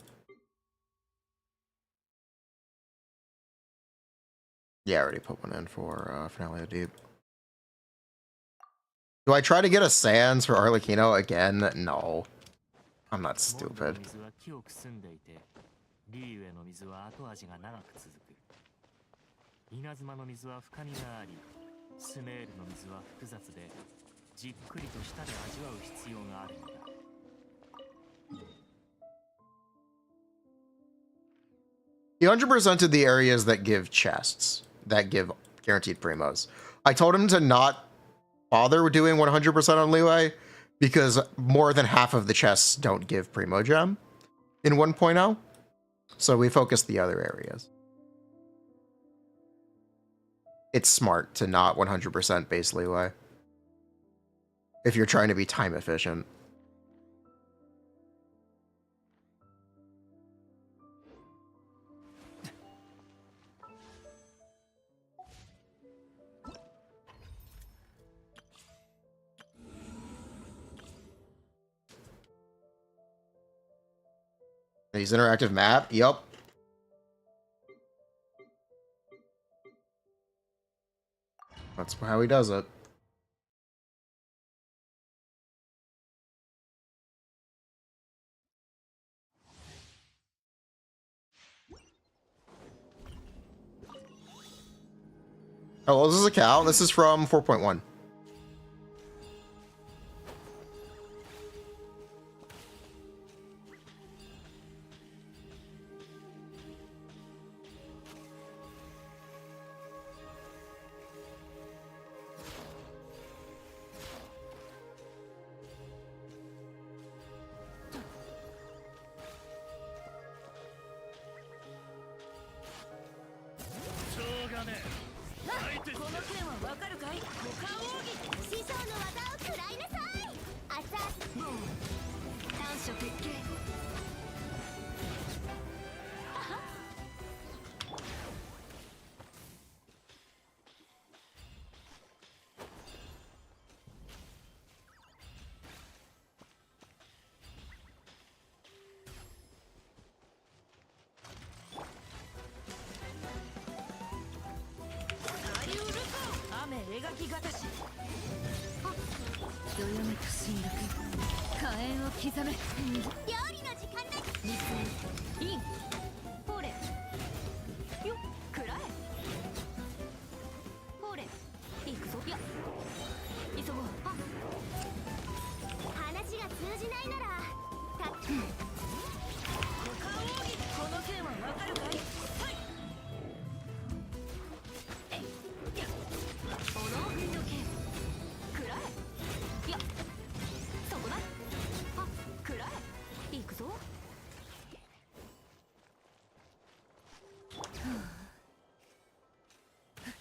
Yeah, I already put one in for Finale of Deep. Do I try to get a Sans for Arlecchino again? No. I'm not stupid. スメールの水は複雑でじっくりと舌で味わう必要があるのだ。He 100%ed the areas that give chests, that give guaranteed primos. I told him to not bother doing 100% on leeway because more than half of the chests don't give primo gem in 1.0. So we focused the other areas. It's smart to not 100% base leeway if you're trying to be time efficient. These interactive map, yep. That's how he does it. Oh, well, this is a cow. This is from 4.1.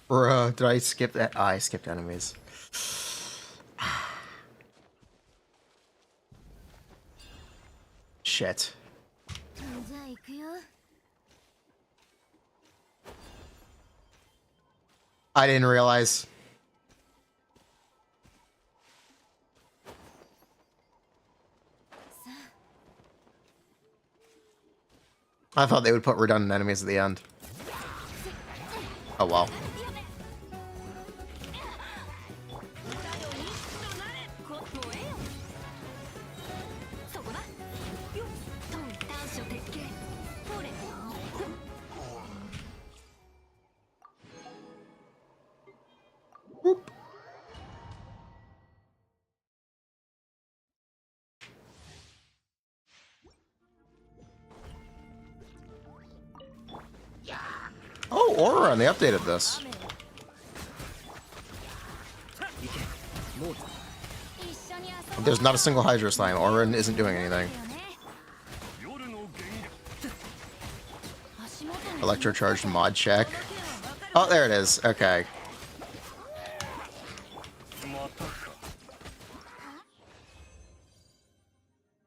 Bruh, did I skip that? Oh, I skipped enemies. Shit. I didn't realize. I thought they would put redundant enemies at the end. Oh well. Whoop. Oh, Aura, they updated this. There's not a single Hydro Slime. Auron isn't doing anything. Electrocharged mod check. Oh, there it is. Okay.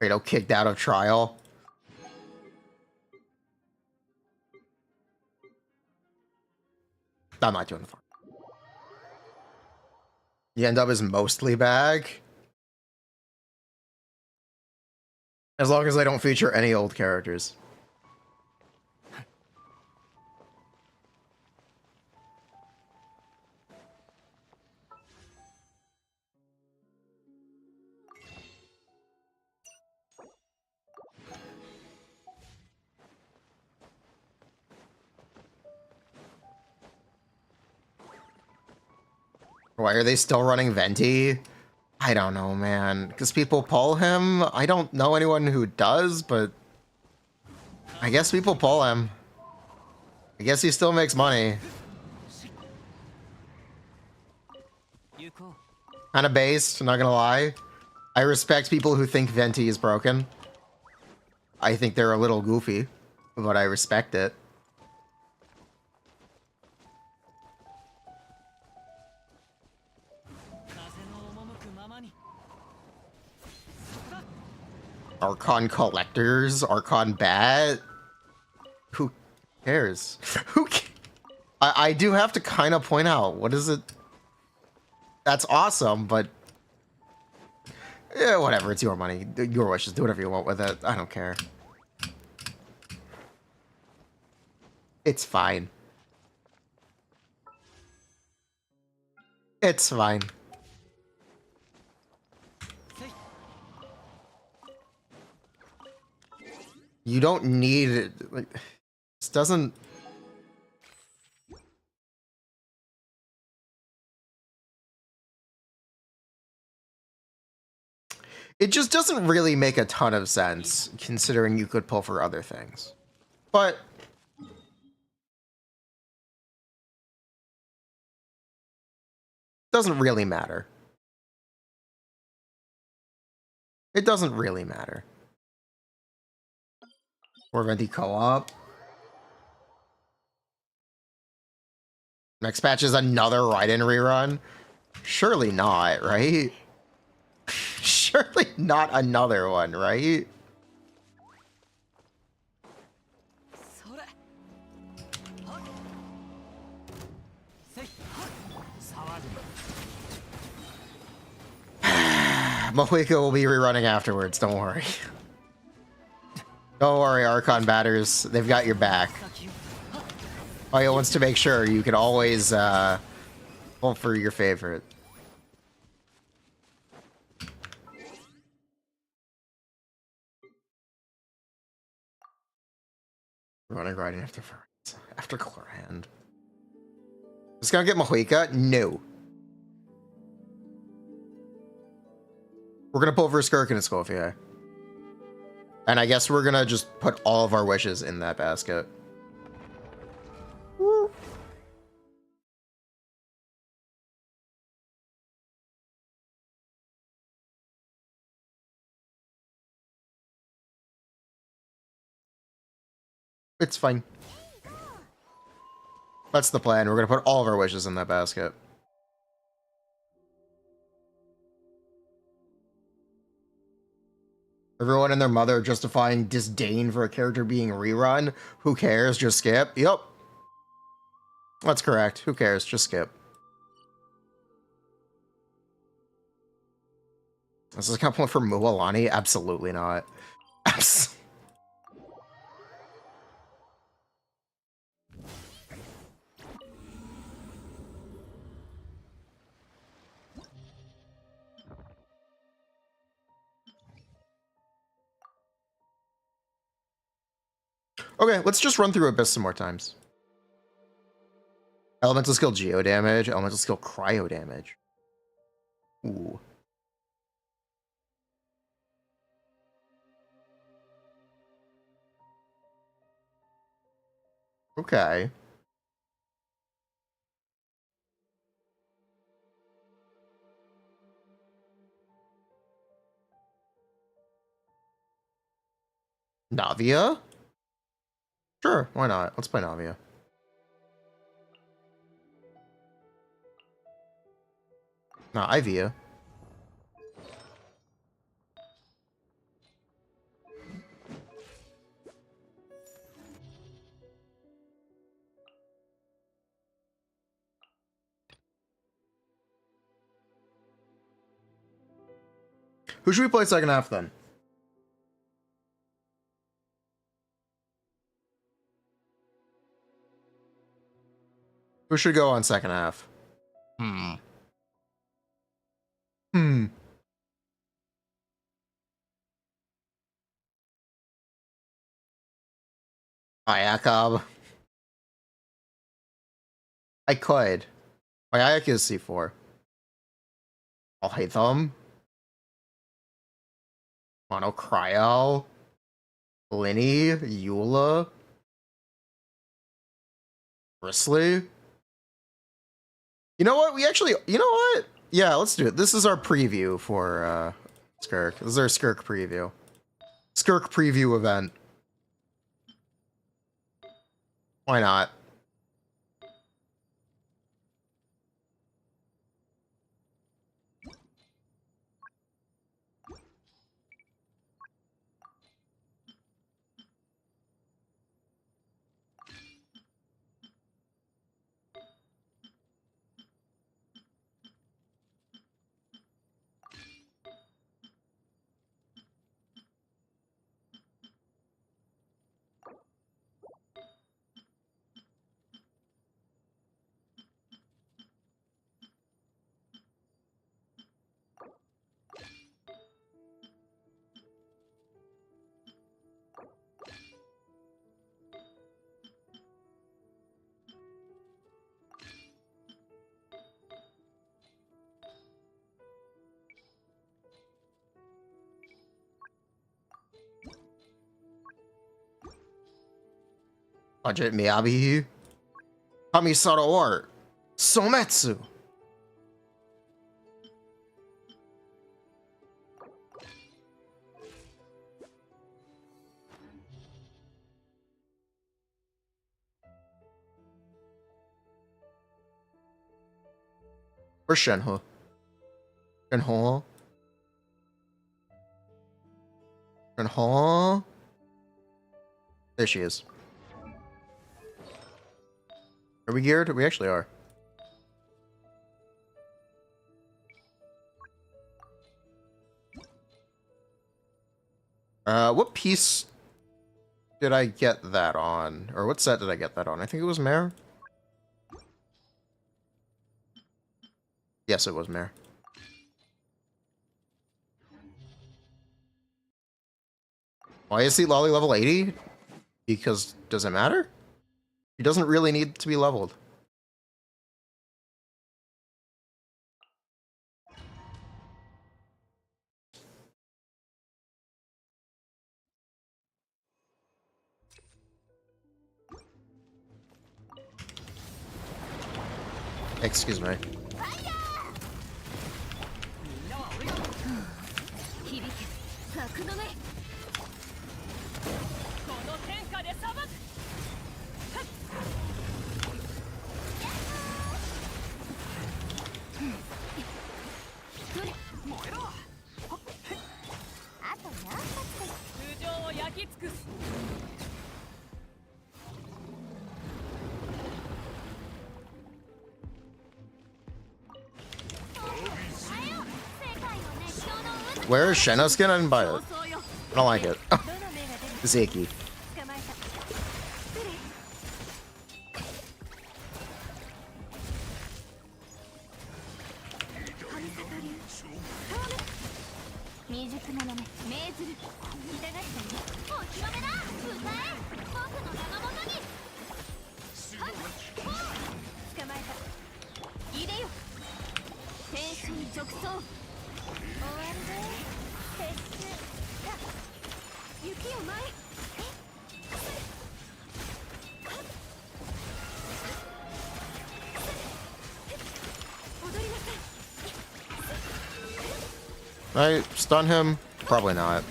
Kratos kicked out of trial. I'm not doing the farm. The end up is mostly bag. As long as they don't feature any old characters. Why are they still running Venti? I don't know, man. Because people pull him? I don't know anyone who does, but I guess people pull him. I guess he still makes money. Kind of based, not gonna lie. I respect people who think Venti is broken. I think they're a little goofy, but I respect it. Archon collectors, Archon bat. Who cares? Who cares? I do have to kind of point out, what is it? That's awesome, but yeah, whatever. It's your money, your wishes. Do whatever you want with it. I don't care. It's fine. It's fine. You don't need it. Like, this doesn't. It just doesn't really make a ton of sense, considering you could pull for other things. But doesn't really matter. It doesn't really matter. Or Venti co-op. Next patch is another Raiden rerun? Surely not, right? Surely not another one, right? Mohuika will be rerunning afterwards, don't worry. Don't worry, Archon batters. They've got your back. Oya wants to make sure you can always pull for your favorite. Running right after Chlorhand. Just gonna get Mohuika? No. We're gonna pull for Skirk and Escoffier. And I guess we're gonna just put all of our wishes in that basket. Woo. It's fine. That's the plan. We're gonna put all of our wishes in that basket. Everyone and their mother justifying disdain for a character being rerun. Who cares? Just skip. Yep. That's correct. Who cares? Just skip. This is a compliment for Mualani? Absolutely not. Okay, let's just run through Abyss some more times. Elemental skill Geo damage, elemental skill Cryo damage. Ooh. Okay. Navia? Sure, why not? Let's play Navia. No, Ivia. Who should we play second half then? Who should go on second half? Ayakab. I could. My Ayak is C4. I'll hate them. Mono Cryo. Linny. Eula. Bristly. You know what? You know what? Yeah, let's do it. This is our preview for Skirk. This is our Skirk preview. Skirk preview event. Why not? Budget Miyabi. Kamisara Art. Sometsu. Where's Shenhe? Shenhe? Shenhe? There she is. Are we geared? We actually are. What piece did I get that on? Or what set did I get that on? I think it was Mare. Yes, it was Mare. Why is he Lolly level 80? Because does it matter? He doesn't really need to be leveled. Excuse me. Where is Shenhe's skin? I didn't buy it. I don't like it. Zeki. I stun him? Probably not.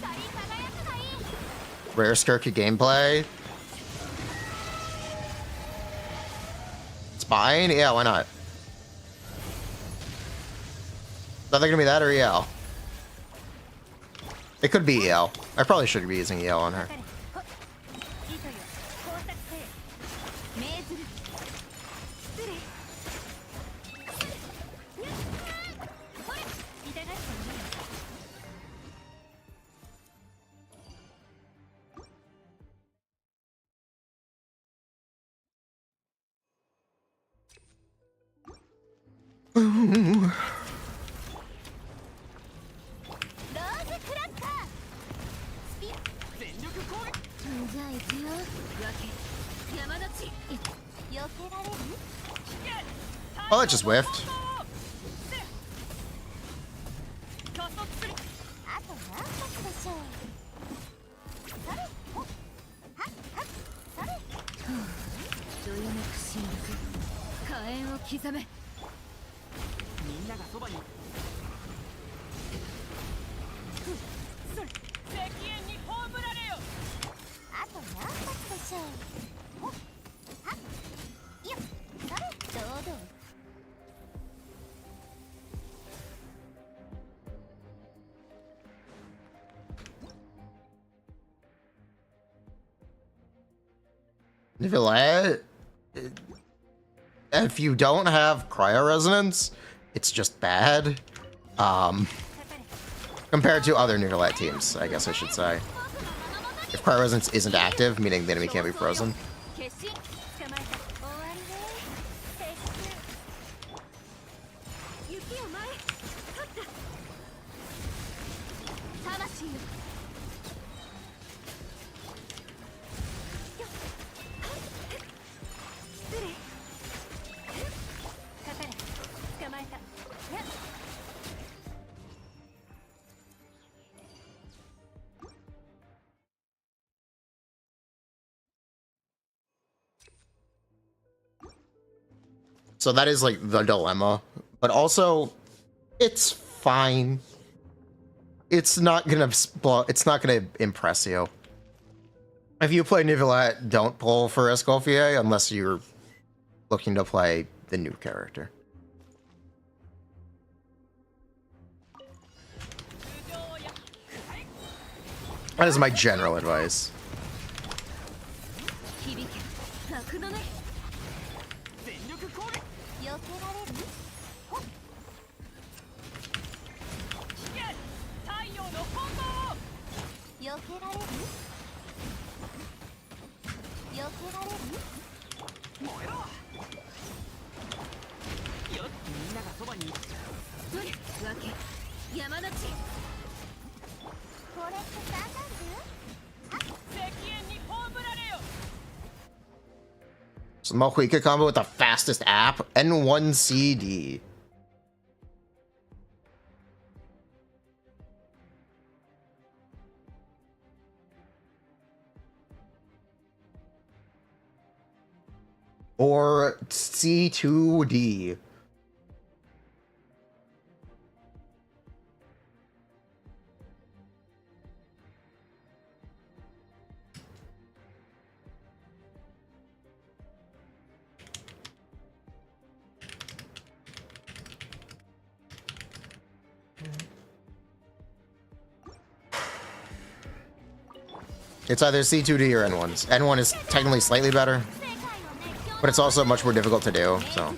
Rare Skirky gameplay? Spine? Yeah, why not? Is either gonna be that or EL? It could be EL. I probably should be using EL on her. Oh, that just whiffed. Nivelette, if you don't have cryo resonance, it's just bad. Compared to other Nivelette teams, I guess I should say. If cryo resonance isn't active, meaning the enemy can't be frozen. So that is like the dilemma, but also it's fine. It's not gonna impress you. If you play Nivelette, don't pull for Escoffier unless you're looking to play the new character. That is my general advice. So Mohuika combo with the fastest app, N1CD. Or C2D. It's either C2D or N1s. N1 is technically slightly better, but it's also much more difficult to do, so.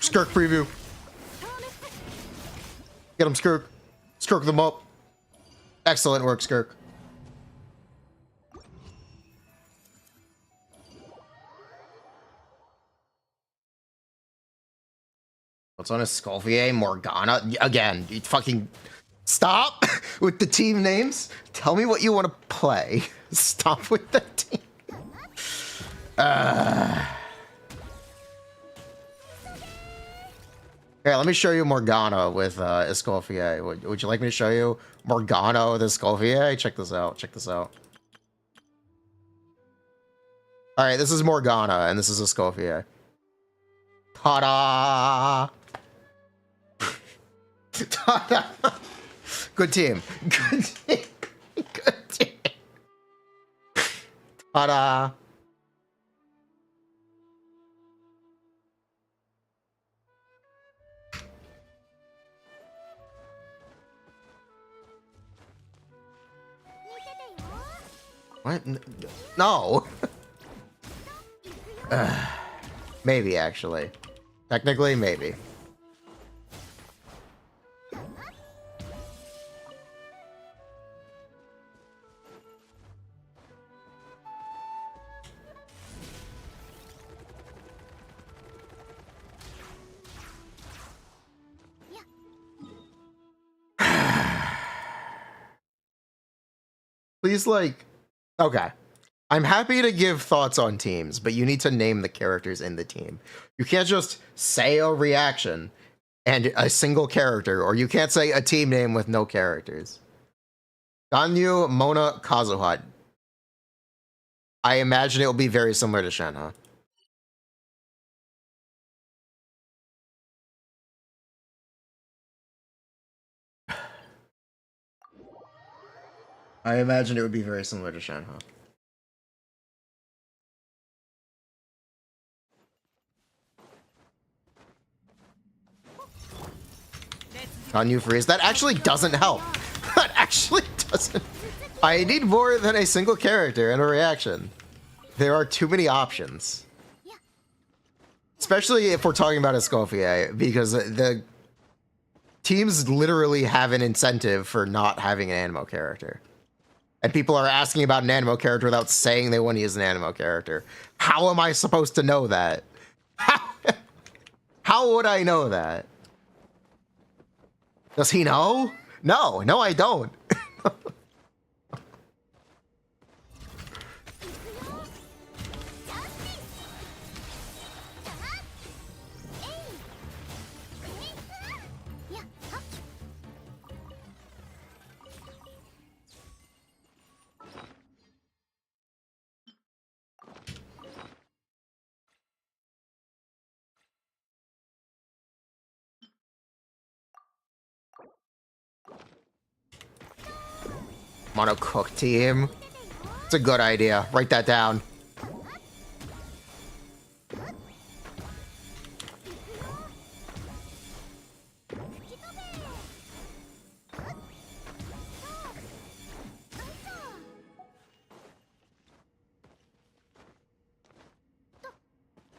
Skirk preview. Get him, Skirk. Skirk them up. Excellent work, Skirk. What's on a Escoffier? Morgana? Again, you fucking stop with the team names. Tell me what you want to play. Stop with the team. Here, let me show you Morgana with Escoffier. Would you like me to show you Morgana with Escoffier? Check this out. Check this out. All right, this is Morgana, and this is Escoffier. Ta-da! Ta-da! Good team. Good team. Good team. Ta-da! What? No. Maybe, actually. Technically, maybe. Please, like, okay. I'm happy to give thoughts on teams, but you need to name the characters in the team. You can't just say a reaction and a single character, or you can't say a team name with no characters. Ganyu, Mona, Kazuha. I imagine it will be very similar to Shenhe. I imagine it would be very similar to Shenhe. Ganyu freeze. That actually doesn't help. That actually doesn't. I need more than a single character and a reaction. There are too many options. Especially if we're talking about Escoffier, because the teams literally have an incentive for not having an animo character. And people are asking about an animo character without saying they want to use an animo character. How am I supposed to know that? How would I know that? Does he know? No, I don't. Mono cook team. It's a good idea. Write that down.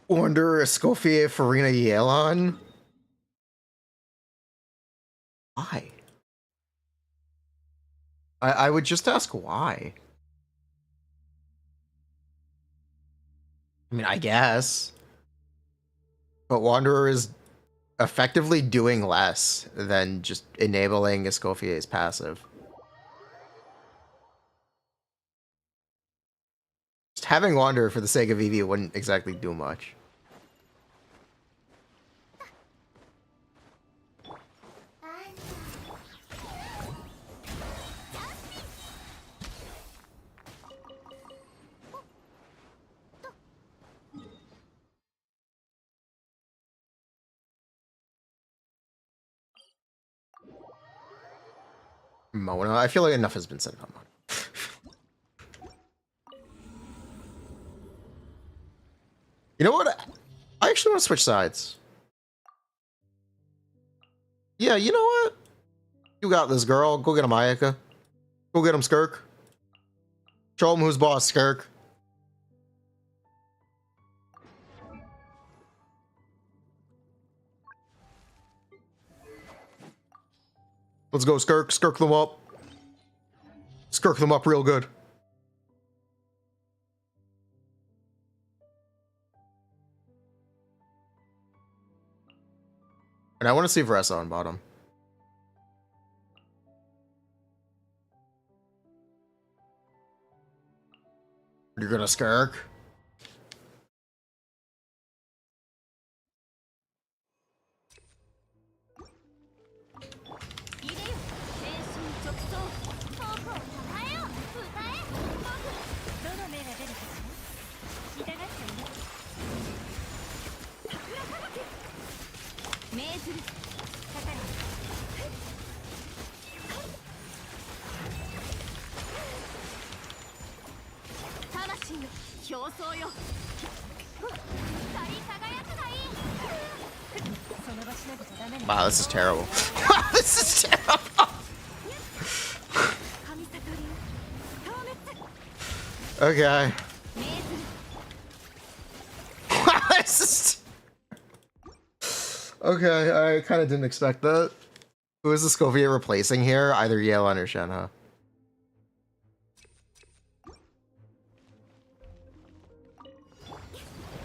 Wonder Escoffier, Furina, Yelan. Why? I would just ask why. I mean, I guess. But Wanderer is effectively doing less than just enabling Escoffier's passive. Just having Wanderer for the sake of EV wouldn't exactly do much. Mona, I feel like enough has been said about Mona. You know what? I actually want to switch sides. Yeah, you know what? You got this, girl. Go get him, Ayaka. Go get him, Skirk. Show him who's boss, Skirk. Let's go, Skirk. Skirk them up. Skirk them up real good. And I want to see Vressa on bottom. You're gonna Skirk? Wow, this is terrible. Wow, this is terrible. Okay. Wow, this is... Okay, I kind of didn't expect that. Who is the Escoffier replacing here? Either Yelan or Shenhe.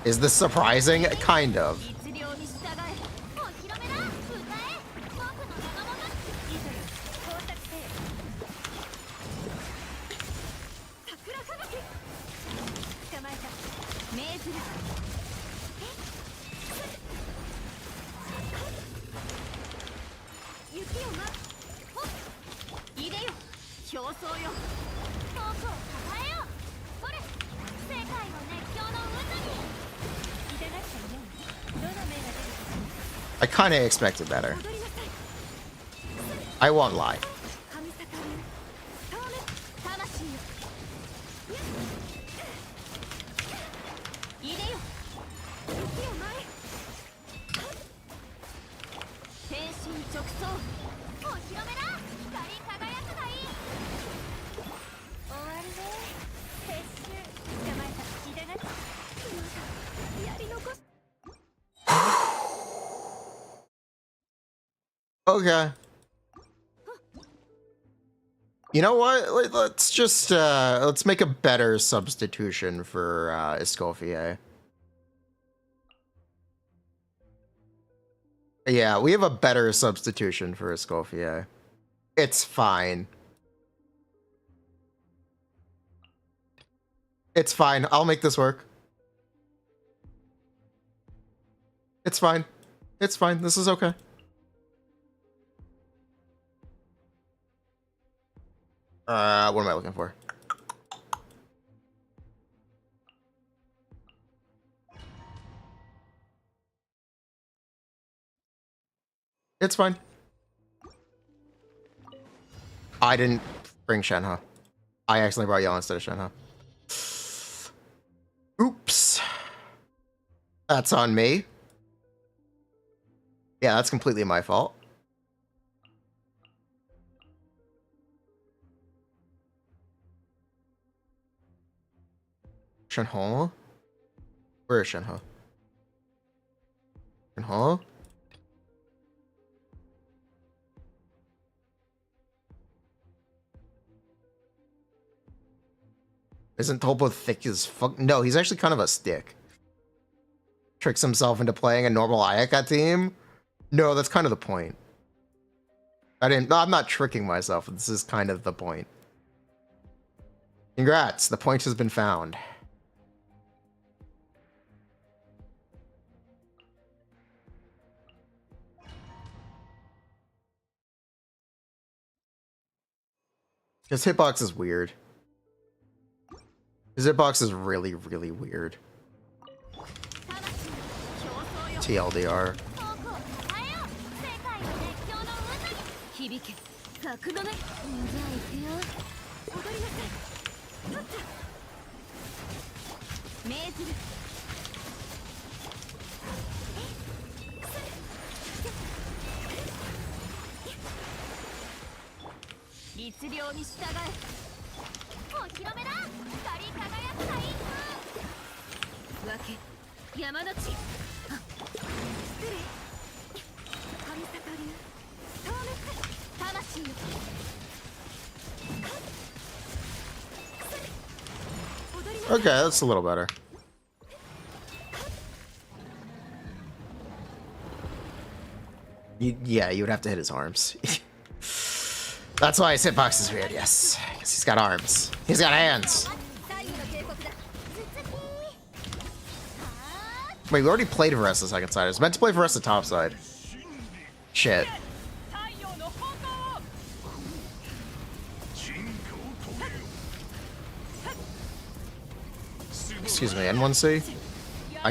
Is this surprising? Kind of. I kind of expected better. I won't lie. Okay. You know what? Let's just let's make a better substitution for Escoffier. Yeah, we have a better substitution for Escoffier. It's fine. It's fine. I'll make this work. It's fine. It's fine. This is okay. What am I looking for? It's fine. I didn't bring Shenhe. I accidentally brought Yell instead of Shenhe. Oops. That's on me. Yeah, that's completely my fault. Shenhe? Where is Shenhe? Shenhe? Isn't Tolpo thick as fuck? No, he's actually kind of a stick. Tricks himself into playing a normal Ayaka team? No, that's kind of the point. No, I'm not tricking myself. This is kind of the point. Congrats, the point has been found. His hitbox is weird. His hitbox is really, really weird. TLDR. Okay, that's a little better. Yeah, you would have to hit his arms. That's why his hitbox is weird, yes. Because he's got arms. He's got hands. Wait, we already played Varesta second side. I was meant to play Varesta top side. Shit. Excuse me, N1C?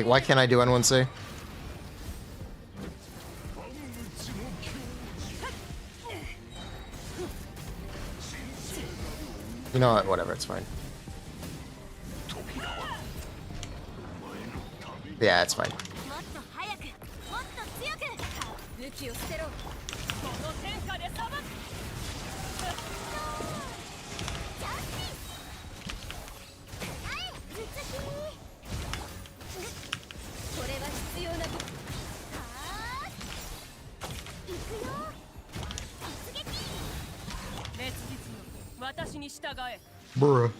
Why can't I do N1C? You know what? Whatever, it's fine. Yeah, it's fine. Bruh.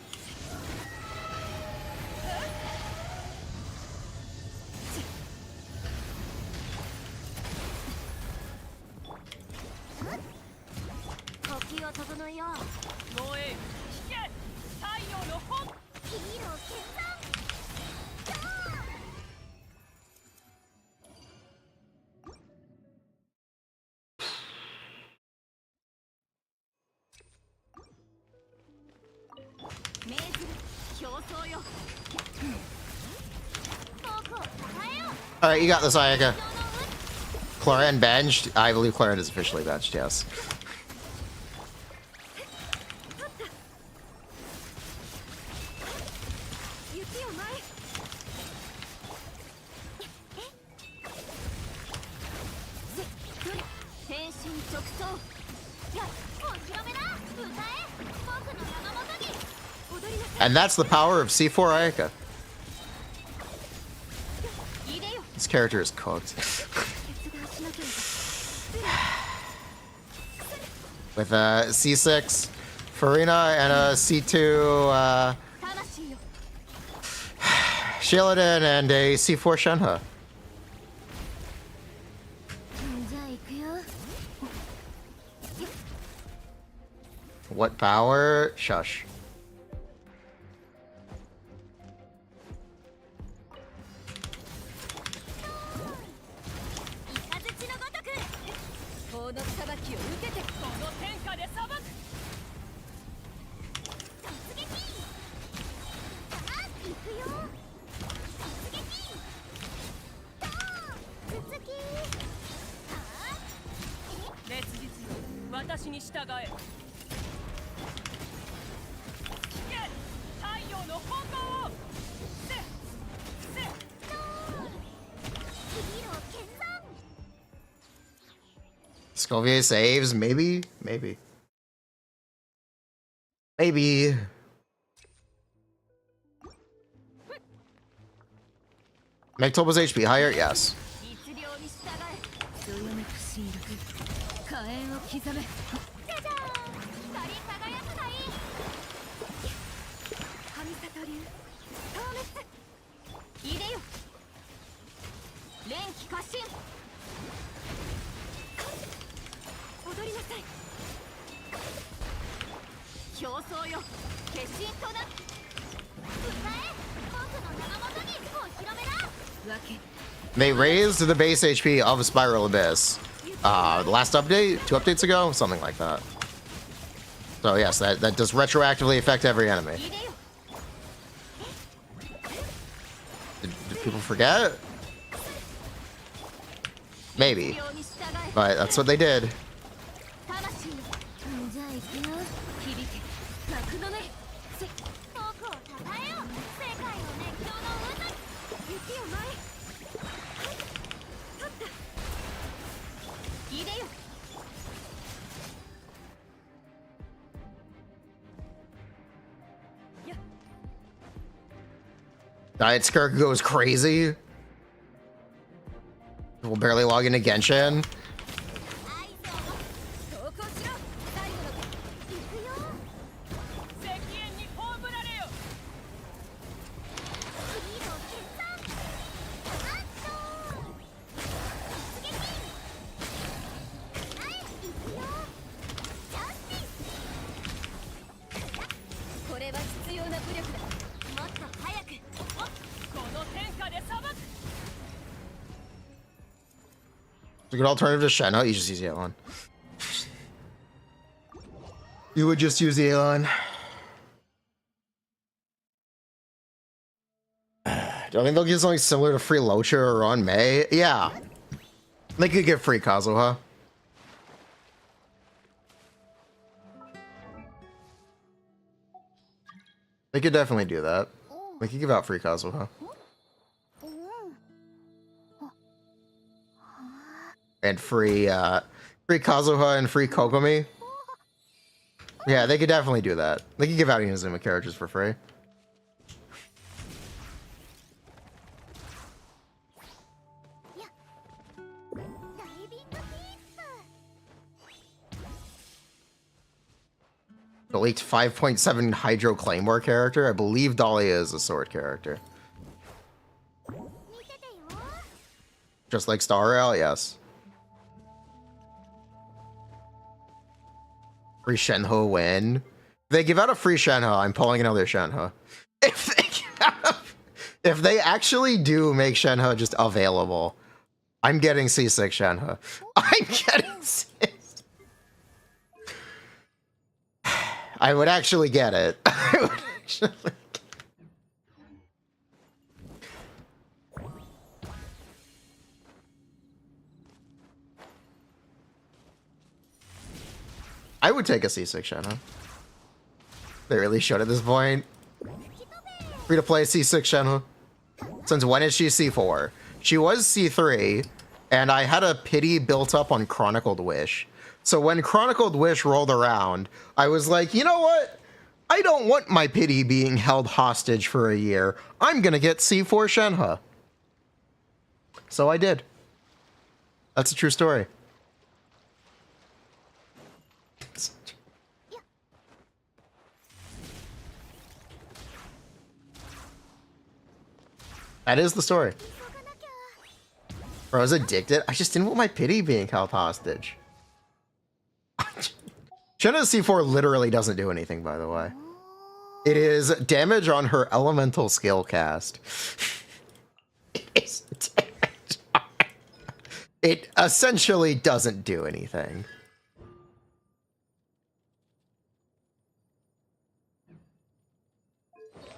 Alright, you got this, Ayaka. Claren benched? I believe Claren is officially benched, yes. And that's the power of C4 Ayaka. This character is cooked. With a C6 Furina and a C2 Shieldon and a C4 Shenhe. What power? Shush. Scovier saves? Maybe? Maybe. Maybe. Make Tobo's HP higher? Yes. They raised the base HP of Spiral Abyss. The last update? 2 updates ago? Something like that. So yes, that does retroactively affect every enemy. Did people forget? Maybe. But that's what they did. Diet Skirk goes crazy. We'll barely log into Genshin. A good alternative to Shenhe, you just use the Aeon. You would just use the Aeon. Do I think they'll give something similar to free Locha or on May? Yeah. They could get free Kazuha. They could definitely do that. They could give out free Kazuha. And free Kazuha and free Kokomi. Yeah, they could definitely do that. They could give out Inazuma characters for free. The leaked 5.7 Hydro Claymore character. I believe Dahlia is a sword character. Just like Star Rail, yes. Free Shenhe win. If they give out a free Shenhe, I'm pulling another Shenhe. If they actually do make Shenhe just available, I'm getting C6 Shenhe. I'm getting 6. I would actually get it. I would actually. I would take a C6 Shenhe. They really should at this point. Free to play C6 Shenhe. Since when is she C4? She was C3, and I had a pity built up on Chronicled Wish. So when Chronicled Wish rolled around, I was like, you know what? I don't want my pity being held hostage for a year. I'm gonna get C4 Shenhe. So I did. That's a true story. That is the story. Bro, I was addicted. I just didn't want my pity being held hostage. Shenhe C4 literally doesn't do anything, by the way. It is damage on her elemental skill cast. It's damage on... It essentially doesn't do anything.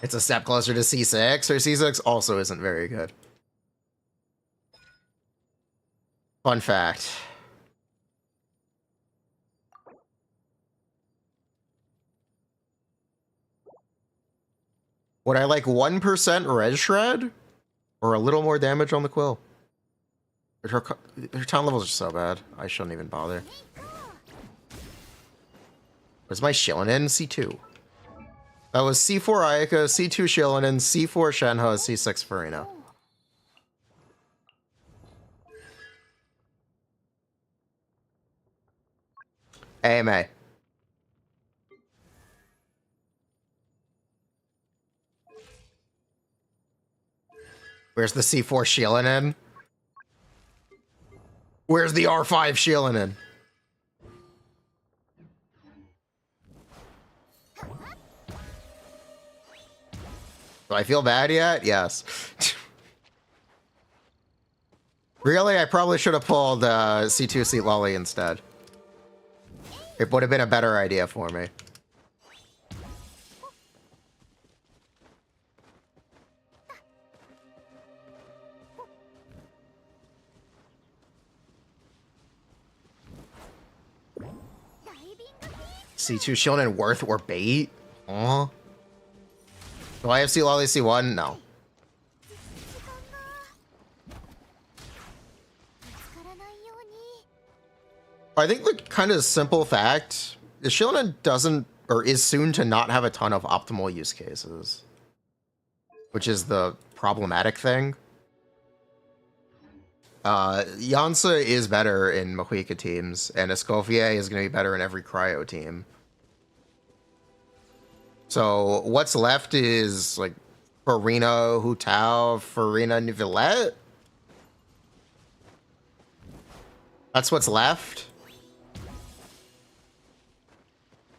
It's a step closer to C6, or C6 also isn't very good. Fun fact. Would I like 1% res shred? Or a little more damage on the quill? Her town levels are so bad. I shouldn't even bother. Where's my Shilinen? C2. That was C4 Ayaka, C2 Shilinen, C4 Shenhe, C6 Furina. AMA. Where's the C4 Shilinen? Where's the R5 Shilinen? Do I feel bad yet? Yes. Really, I probably should have pulled C2 Seat Lolly instead. It would have been a better idea for me. C2 Shilinen worth or bait? Aw. Do I have Seat Lolly C1? No. I think the kind of simple fact is Shilinen doesn't, or is soon to not have a ton of optimal use cases, which is the problematic thing. Yansa is better in Mahuika teams, and Escoffier is going to be better in every cryo team. So what's left is like Furina, Hutao, Furina, Nivillette. That's what's left.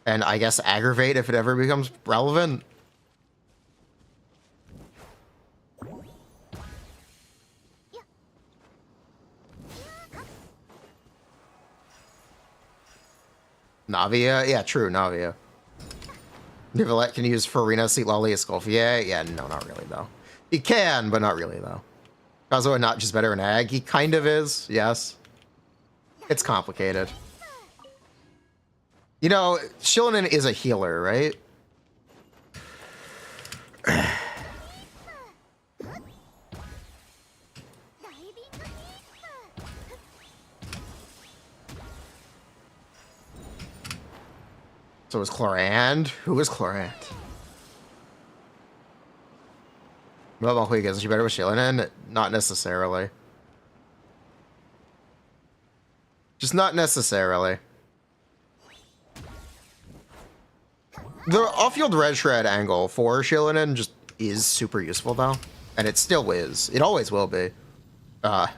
And I guess Aggravate if it ever becomes relevant. Navia? Yeah, true, Navia. Nivillette can use Furina, Seat Lolly, Escoffier? Yeah, no, not really, though. He can, but not really, though. Kazuha not just better in Ag? He kind of is, yes. It's complicated. You know, Shilinen is a healer, right? So is Chlorand? Who is Chlorand? What about Mahuika? Isn't she better with Shilinen? Not necessarily. Just not necessarily. The off-field red shred angle for Shilinen just is super useful, though. And it still is. It always will be. The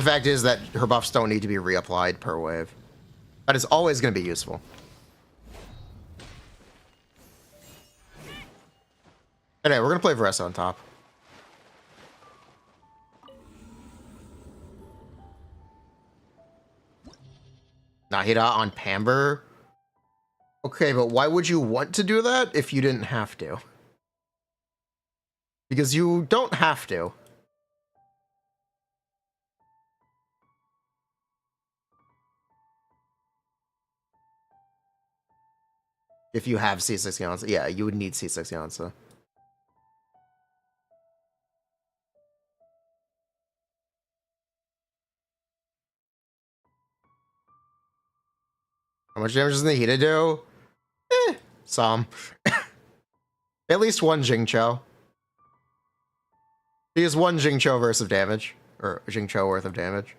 fact is that her buffs don't need to be reapplied per wave. That is always going to be useful. Anyway, we're going to play Varessa on top. Nahida on Pamber? Okay, but why would you want to do that if you didn't have to? Because you don't have to. If you have C6 Yansa. Yeah, you would need C6 Yansa. How much damage does Nahida do? Some. At least one Jingcho. He has one Jingcho worth of damage. Or Jingcho worth of damage.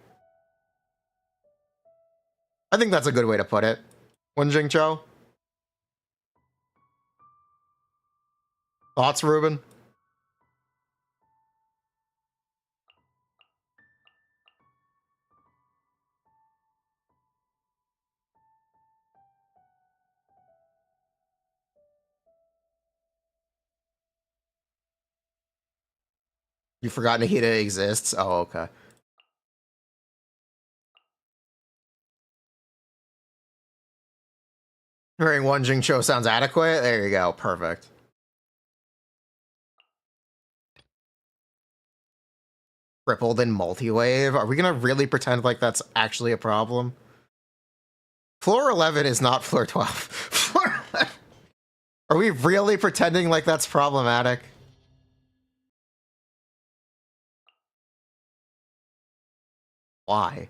I think that's a good way to put it. One Jingcho. Thoughts, Ruben? You forgot Nahida exists? Oh, okay. Hearing one Jingcho sounds adequate? There you go. Perfect. Crippled in multi-wave? Are we gonna really pretend like that's actually a problem? Floor 11 is not floor 12. Floor 11. Are we really pretending like that's problematic? Why?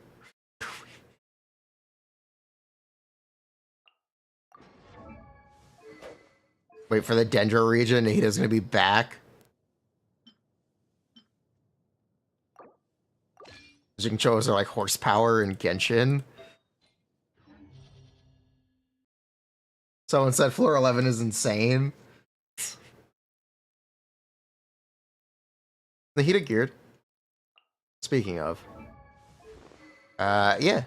Wait for the Dendro region, Nahida's gonna be back. Jingchos are like horsepower in Genshin. Someone said floor 11 is insane. Nahida geared. Speaking of. Yeah.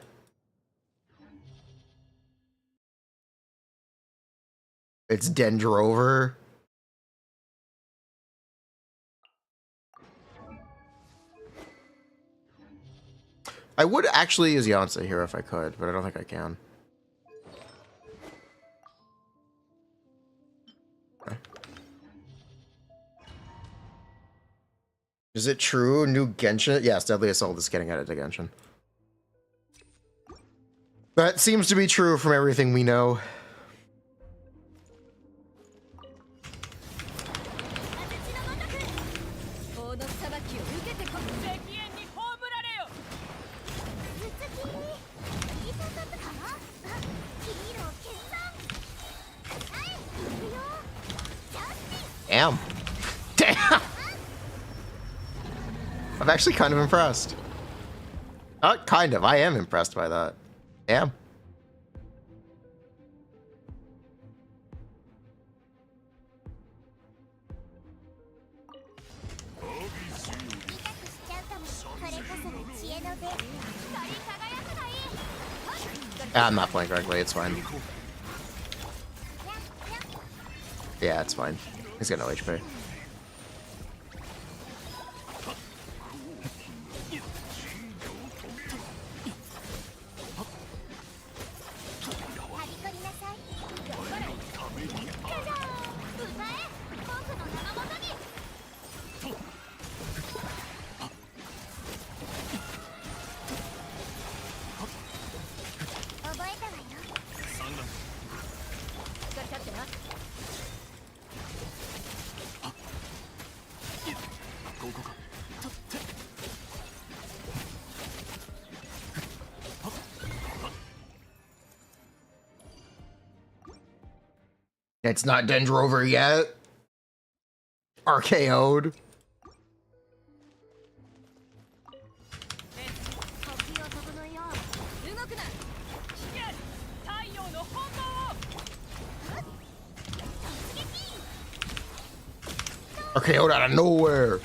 It's Dendrover. I would actually use Yansa here if I could, but I don't think I can. Okay. Is it true? New Genshin? Yes, Deadly Assault is getting added to Genshin. That seems to be true from everything we know. Damn. Damn! I'm actually kind of impressed. Not kind of, I am impressed by that. Damn. I'm not playing correctly, it's fine. Yeah, it's fine. He's got no HP. It's not Dendrover yet. RKO'd. RKO'd out of nowhere.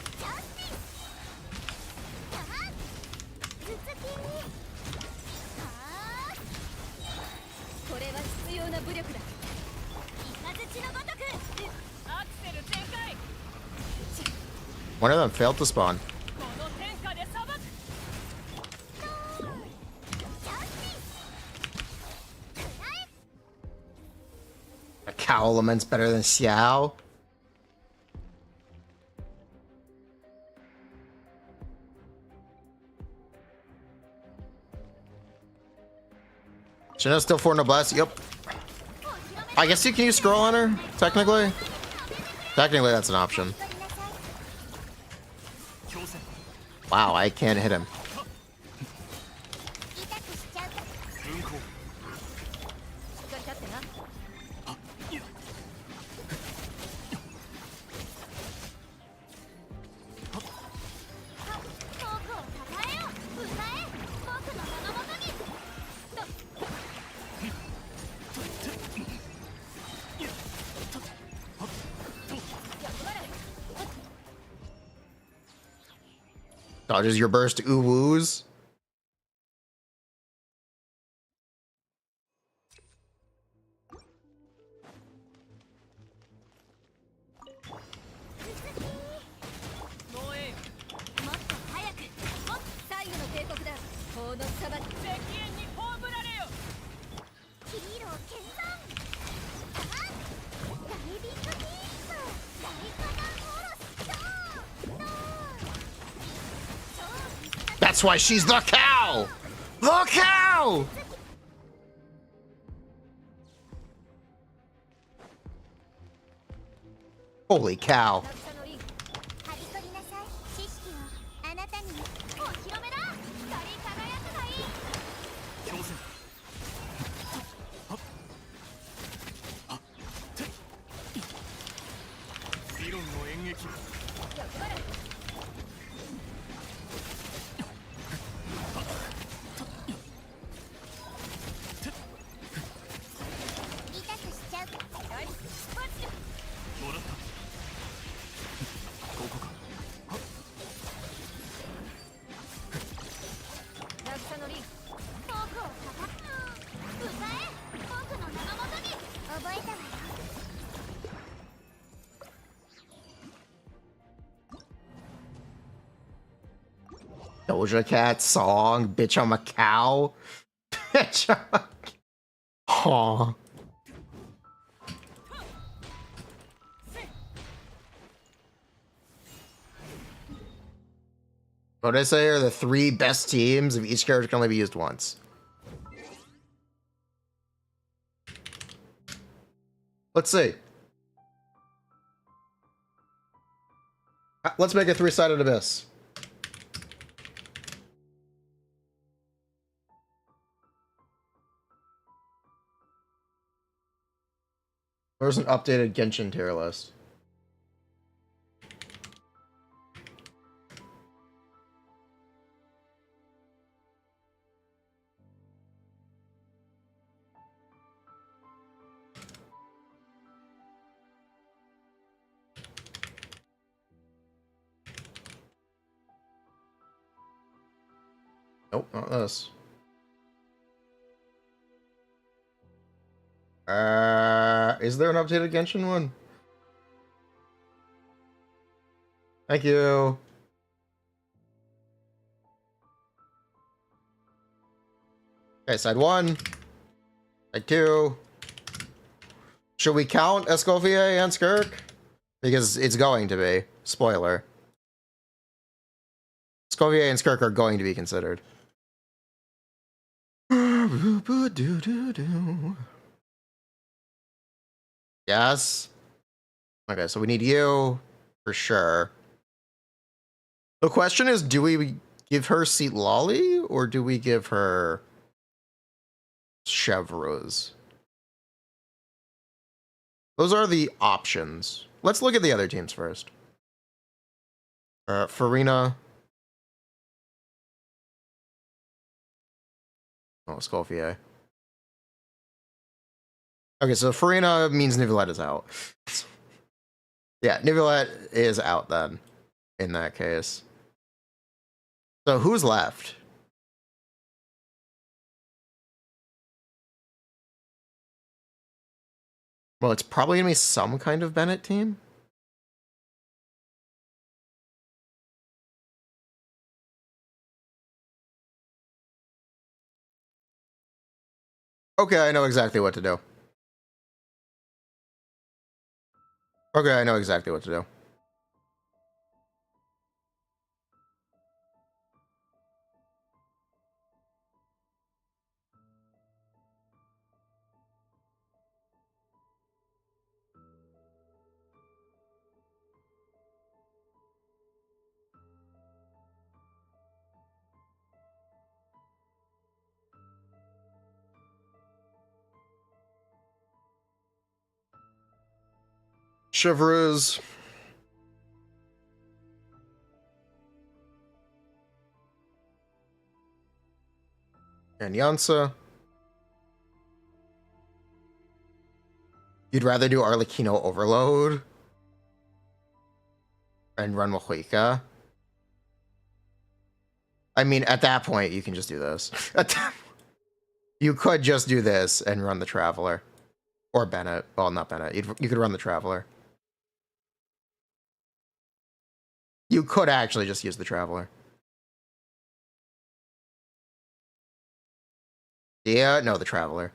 One of them failed to spawn. A cow element's better than Xiao. Shino's still 4 noblesse. Yep. I guess you can use scroll on her, technically. Technically, that's an option. Wow, I can't hit him. Dodges your burst ooh-woos. That's why she's the cow! The cow! Holy cow. Doja Cat song, bitch, I'm a cow. Bitch, I'm a Aw. What did I say are the 3 best teams if each character can only be used once? Let's see. Let's make a 3-sided abyss. Where's an updated Genshin tier list? Nope, not this. Is there an updated Genshin one? Thank you. Okay, side 1. Side 2. Should we count Escoffier and Skirk? Because it's going to be. Spoiler. Escoffier and Skirk are going to be considered. Yes. Okay, so we need you for sure. The question is, do we give her Seat Lolly or do we give her Chevreuse? Those are the options. Let's look at the other teams first. Furina. Oh, Escoffier. Okay, so Furina means Nivelette is out. Yeah, Nivelette is out then, in that case. So who's left? Well, it's probably gonna be some kind of Bennett team. Okay, I know exactly what to do. Okay, I know exactly what to do. Chevreuse. And Yansa. You'd rather do Arlecchino Overload and run Mojica? I mean, at that point, you can just do this. You could just do this and run the Traveler. Or Bennett. Well, not Bennett. You could run the Traveler. You could actually just use the Traveler. Yeah, no, the Traveler.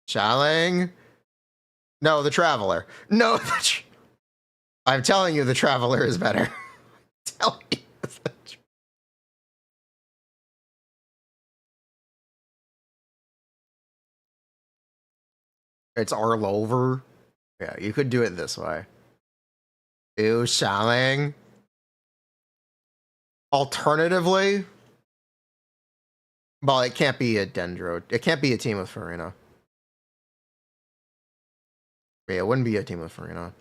Xialing? No, the Traveler. No, I'm telling you, the Traveler is better. I'm telling you. It's Arlover. Yeah, you could do it this way. Ew, Xialing. Alternatively, well, it can't be a Dendro. It can't be a team with Furina. Yeah, it wouldn't be a team with Furina.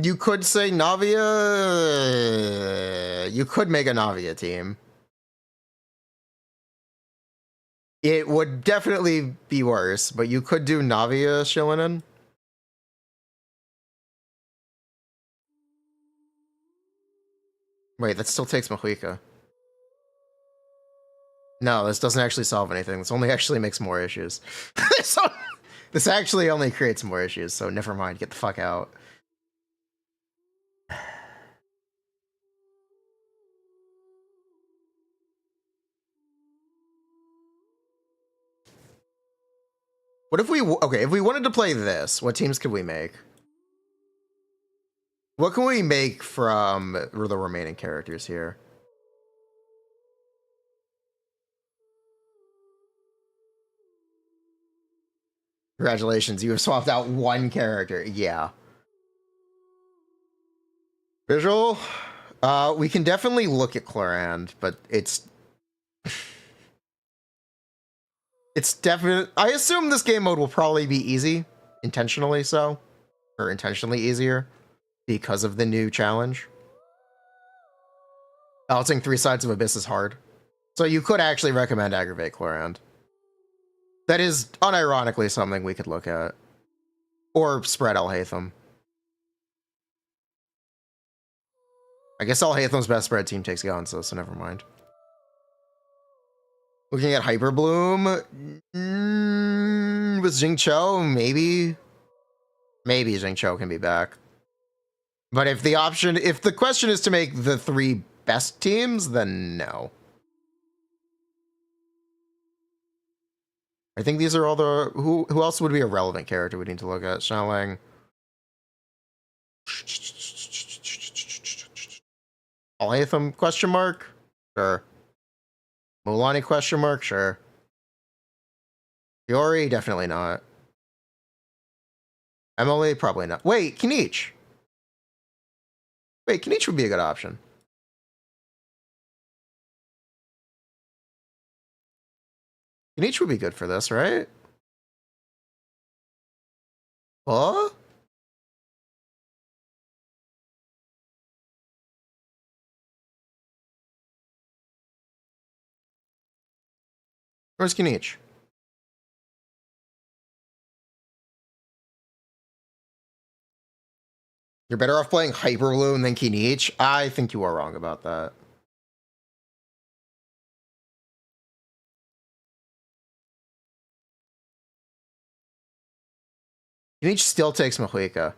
You could say Navia. You could make a Navia team. It would definitely be worse, but you could do Navia Shillinen. Wait, that still takes Mojica. No, this doesn't actually solve anything. This only actually makes more issues. This actually only creates more issues, so never mind. Get the fuck out. What if we... Okay, if we wanted to play this, what teams could we make? What can we make from the remaining characters here? Congratulations, you have swapped out one character. Yeah. Visual? We can definitely look at Clorand, but it's... It's definitely... I assume this game mode will probably be easy. Intentionally so. Or intentionally easier. Because of the new challenge. Balancing 3 sides of Abyss is hard. So you could actually recommend Aggravate Clorand. That is unironically something we could look at. Or spread Alhaitham. I guess Alhaitham's best spread team takes Gansa, so never mind. Looking at Hyper Bloom. With Jingqiu, maybe. Maybe Jingqiu can be back. But if the question is to make the 3 best teams, then no. I think these are all the... Who else would be a relevant character we need to look at? Xiaolang. Alhaitham, question mark? Sure. Mulaney, question mark? Sure. Fiori, definitely not. Emily, probably not. Wait, Kinich. Wait, Kinich would be a good option. Kinich would be good for this, right? Huh? Where's Kinich? You're better off playing Hyper Bloom than Kinich? I think you are wrong about that. Kinich still takes Mojica.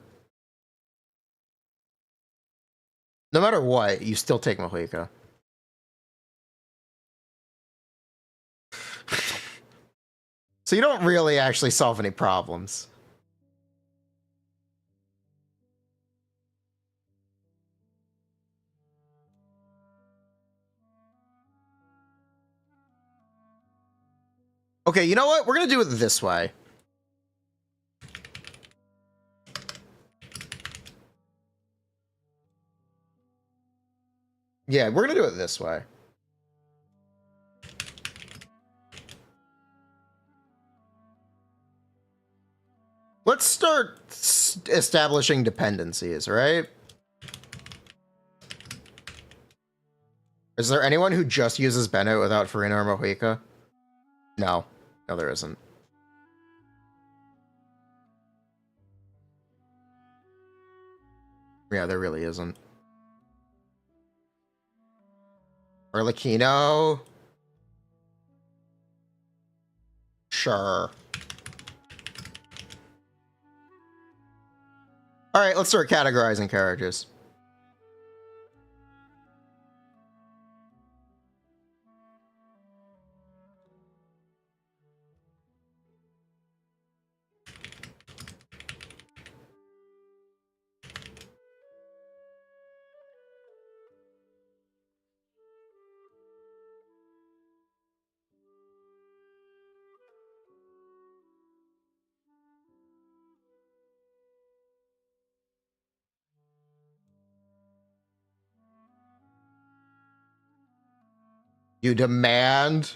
No matter what, you still take Mojica. So you don't really actually solve any problems. Okay, you know what? We're gonna do it this way. Yeah, we're gonna do it this way. Let's start establishing dependencies, right? Is there anyone who just uses Bennett without Furina or Mohica? No. No, there isn't. Yeah, there really isn't. Arlecchino? Sure. Alright, let's start categorizing characters. You demand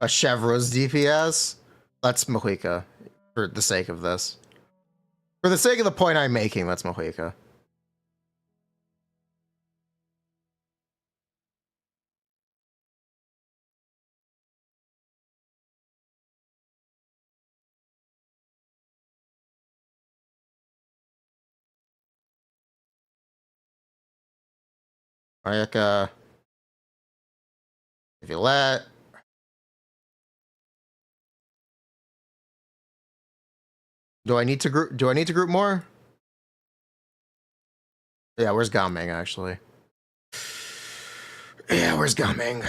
a Chevro's DPS? That's Mohica, for the sake of this. For the sake of the point I'm making, that's Mohica. Mohica. If you let. Do I need to group more? Yeah, where's Gaming actually? Yeah, where's Gaming?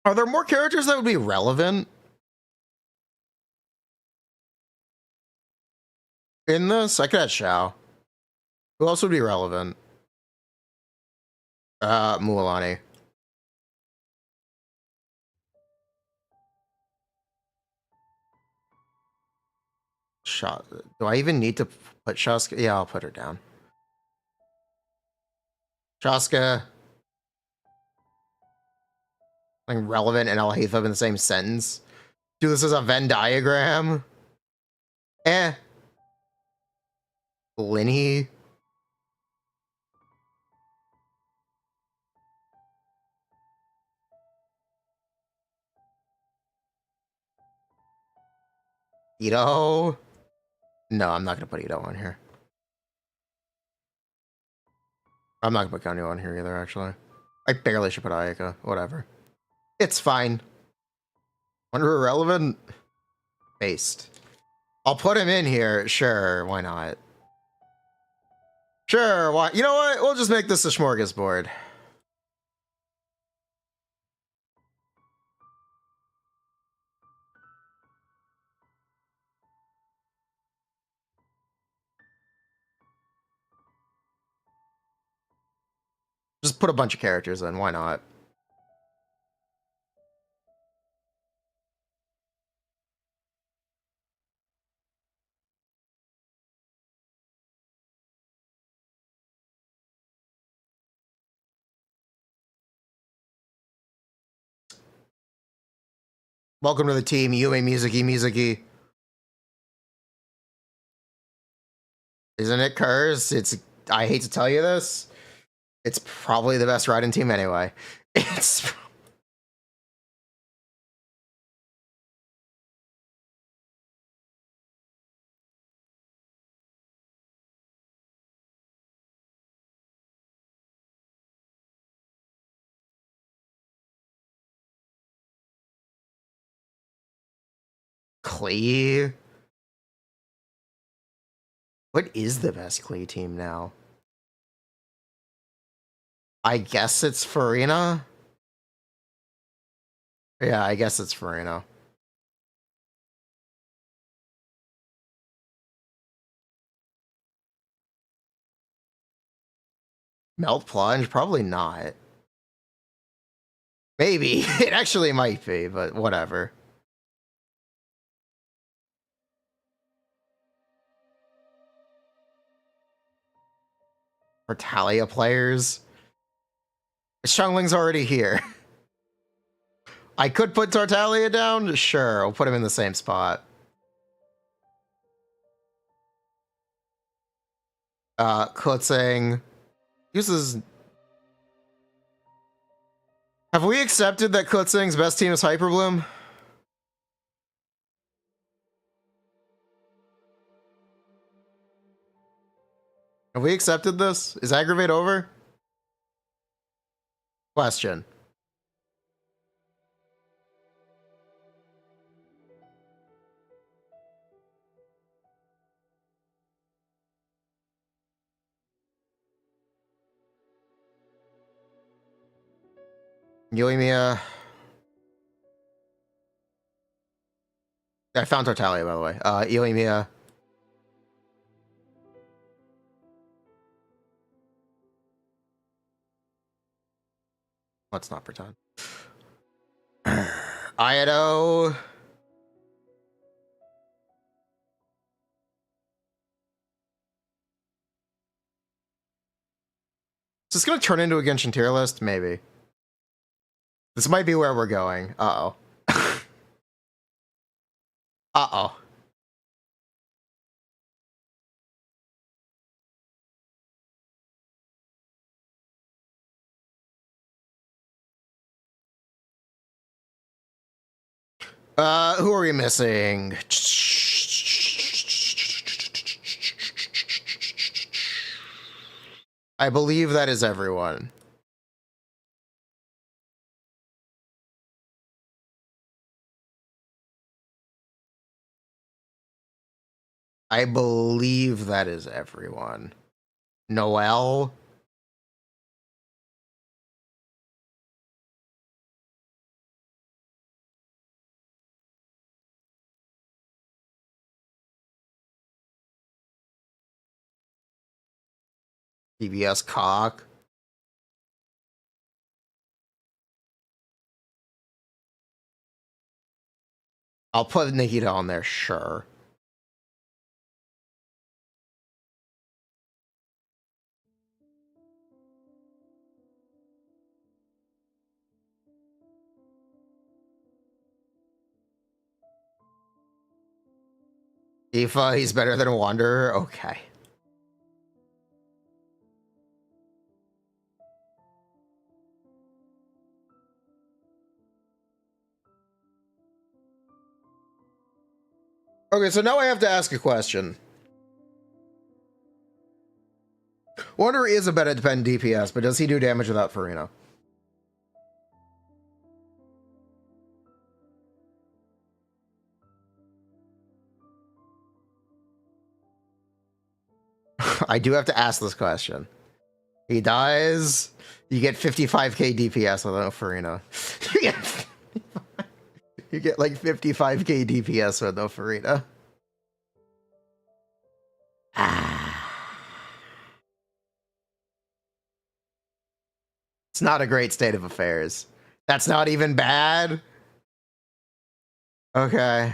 Are there more characters that would be relevant in this? I could add Xiao. Who else would be relevant? Mualani. Shot. Do I even need to put Shaska? Yeah, I'll put her down. Shaska. Like relevant and Alhaithab in the same sentence. Do this as a Venn diagram. Eh. Linny. Ito. No, I'm not gonna put Ito on here. I'm not gonna put Kanyo on here either, actually. I barely should put Ayaka. Whatever. It's fine. Wonder irrelevant? Based. I'll put him in here. Sure, why not? Sure, why? You know what? We'll just make this a smorgasbord. Just put a bunch of characters in. Why not? Welcome to the team, Yume Mizuki. Isn't it Curse? It's. I hate to tell you this. It's probably the best riding team anyway. It's. Klee? What is the best Klee team now? I guess it's Furina? Yeah, I guess it's Furina. Melt Plunge? Probably not. Maybe. It actually might be, but whatever. Talia players. Xiangling's already here. I could put Tartaglia down? Sure, I'll put him in the same spot. Kutzing uses... Have we accepted that Kutzing's best team is Hyperbloom? Have we accepted this? Is Aggravate over? Question. Yoimiya. I found Tartaglia, by the way. Yoimiya. Let's not pretend. Ayato. Is this going to turn into a Genshin tier list? Maybe. This might be where we're going. Uh-oh. Uh-oh. Who are we missing? I believe that is everyone. I believe that is everyone. Noelle? PBS cock? I'll put Nikita on there, sure. Tifa, he's better than Wanderer? Okay. Okay, so now I have to ask a question. Wanderer is a better dependent DPS, but does he do damage without Furina? I do have to ask this question. He dies, you get 55k DPS without Furina. You get like 55k DPS with no Furina. It's not a great state of affairs. That's not even bad. Okay.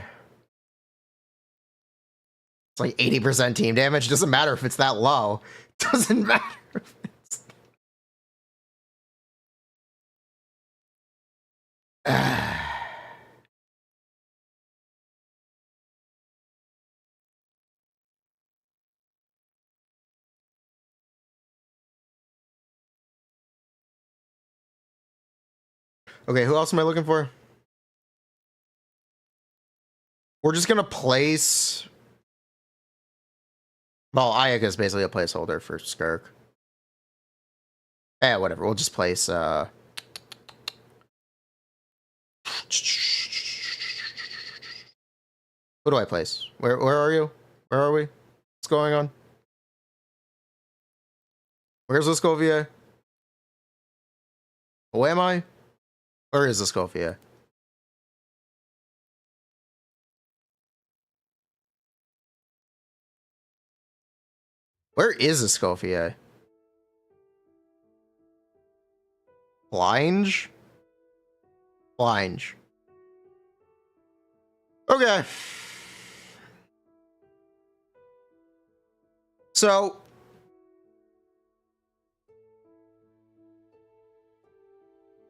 It's like 80% team damage. Doesn't matter if it's that low. Doesn't matter if it's... Okay, who else am I looking for? We're just gonna place... Well, Ayaka is basically a placeholder for Skirk. Whatever. We'll just place... Who do I place? Where are you? Where are we? What's going on? Where's Lascovia? Who am I? Where is Lascovia? Where is Escoffier? Blinge? Blinge. Okay. So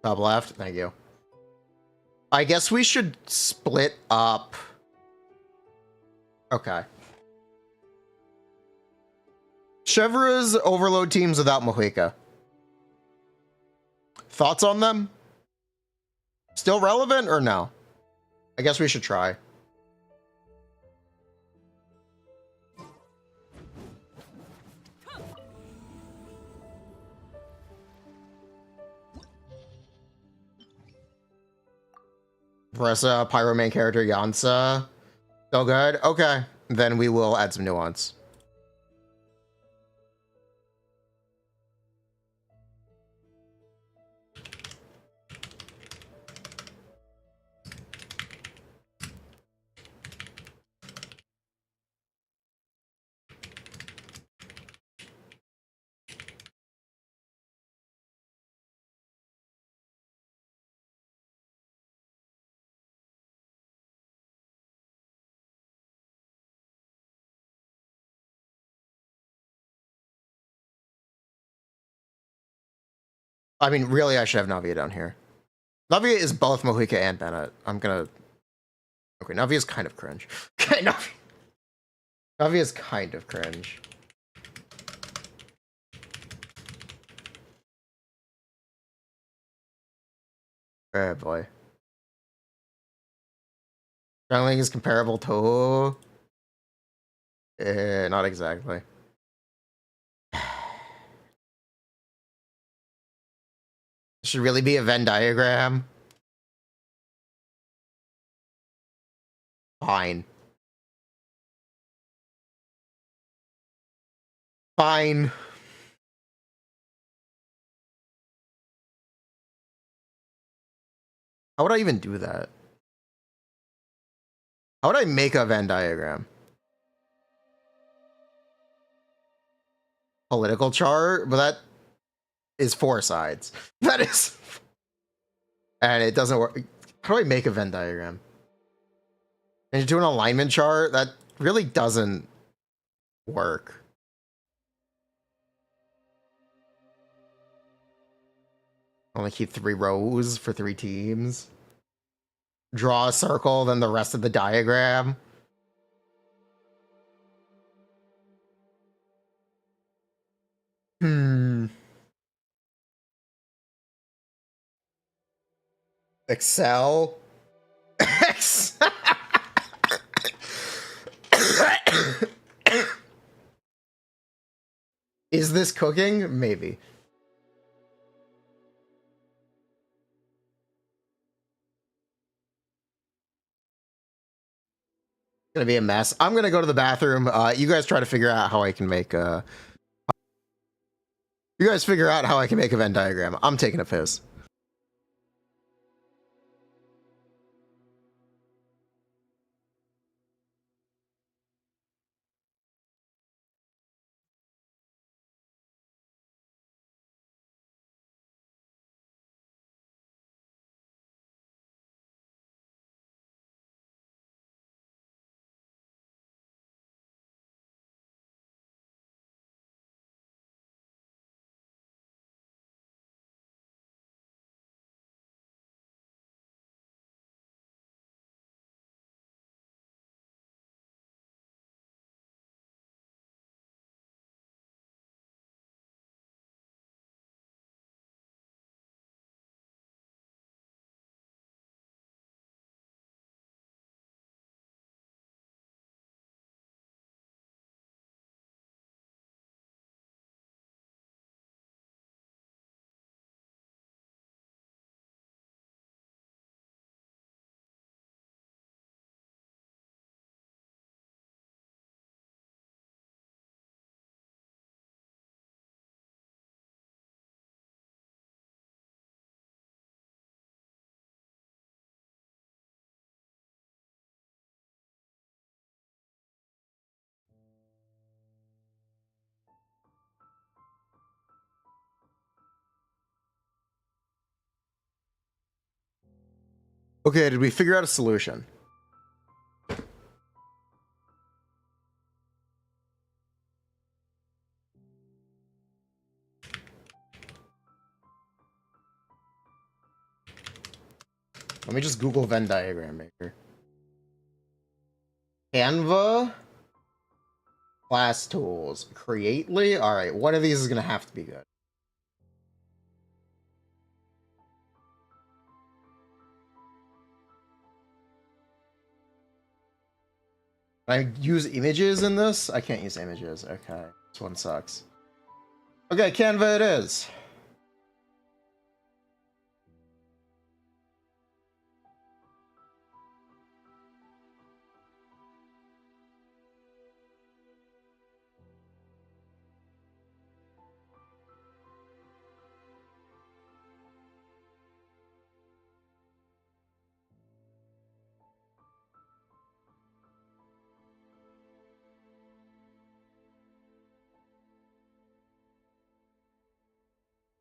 top left, thank you. I guess we should split up. Okay. Chevra's overload teams without Mohica. Thoughts on them? Still relevant or no? I guess we should try. Vressa, Pyro main character, Yansa. Still good? Okay. Then we will add some nuance. I mean, really, I should have Navia down here. Navia is both Mohica and Bennett. I'm gonna... Okay, Navia's kind of cringe. Okay, Navia's kind of cringe. Oh boy. Strongling is comparable to... not exactly. Should really be a Venn diagram. Fine. Fine. How would I even do that? How would I make a Venn diagram? Political chart? But that is 4 sides. That is... And it doesn't work. How do I make a Venn diagram? And you do an alignment chart? That really doesn't work. Only keep 3 rows for 3 teams. Draw a circle, then the rest of the diagram. Excel. Is this cooking? Maybe. Gonna be a mess. I'm gonna go to the bathroom. You guys try to figure out how I can make you guys figure out how I can make a Venn diagram. I'm taking a piss. Okay, did we figure out a solution? Let me just Google Venn diagram maker. Canva. Class tools. Creately? Alright, one of these is going to have to be good. Can I use images in this? I can't use images. Okay, this one sucks. Okay, Canva it is.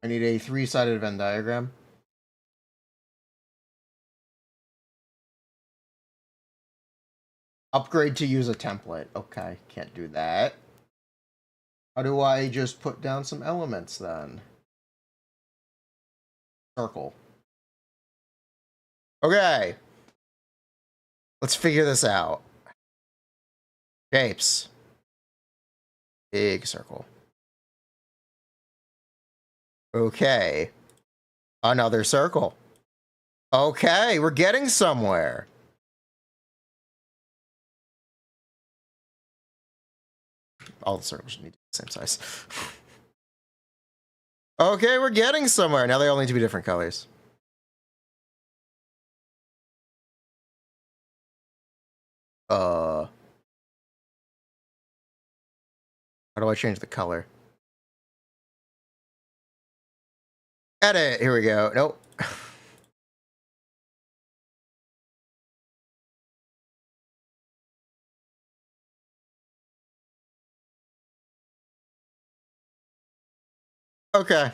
I need a 3-sided Venn diagram. Upgrade to use a template. Okay, can't do that. How do I just put down some elements then? Circle. Okay. Let's figure this out. Shapes. Big circle. Okay. Another circle. Okay, we're getting somewhere. All the circles need to be the same size. Okay, we're getting somewhere. Now they all need to be different colors. How do I change the color? Edit. Here we go. Nope. Okay.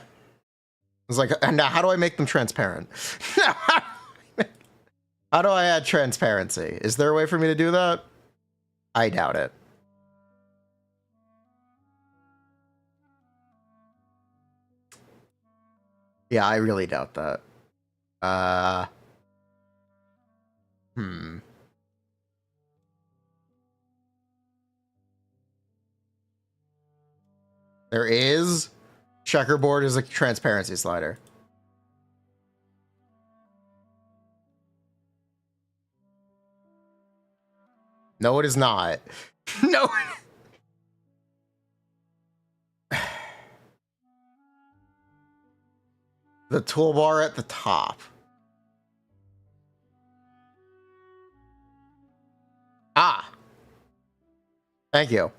It's like, now how do I make them transparent? How do I add transparency? Is there a way for me to do that? I doubt it. Yeah, I really doubt that. There is. Checkerboard is a transparency slider. No, it is not. No. The toolbar at the top. Ah. Thank you.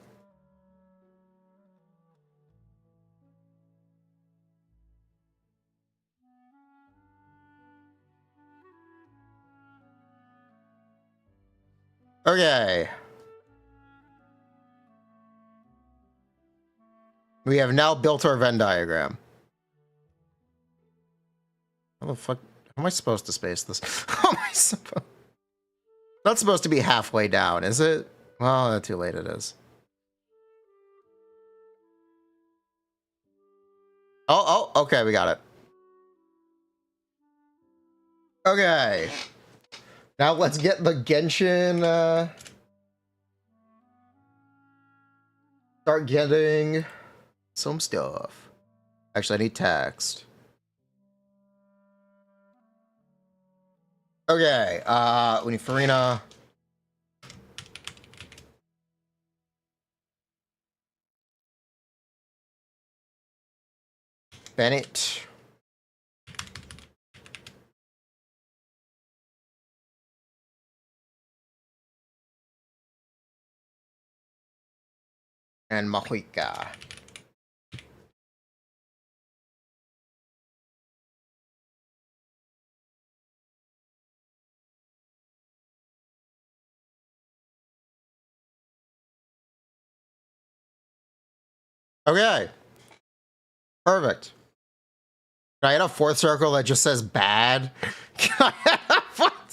Okay. We have now built our Venn diagram. How the fuck? How am I supposed to space this? How am I supposed? Not supposed to be halfway down, is it? Well, too late it is. Oh, okay, we got it. Okay. Now let's get the Genshin, start getting some stuff. Actually, I need text. Okay, we need Furina. Bennett. And Mahuika. Okay. Perfect. Can I get a fourth circle that just says bad? Can I have a fourth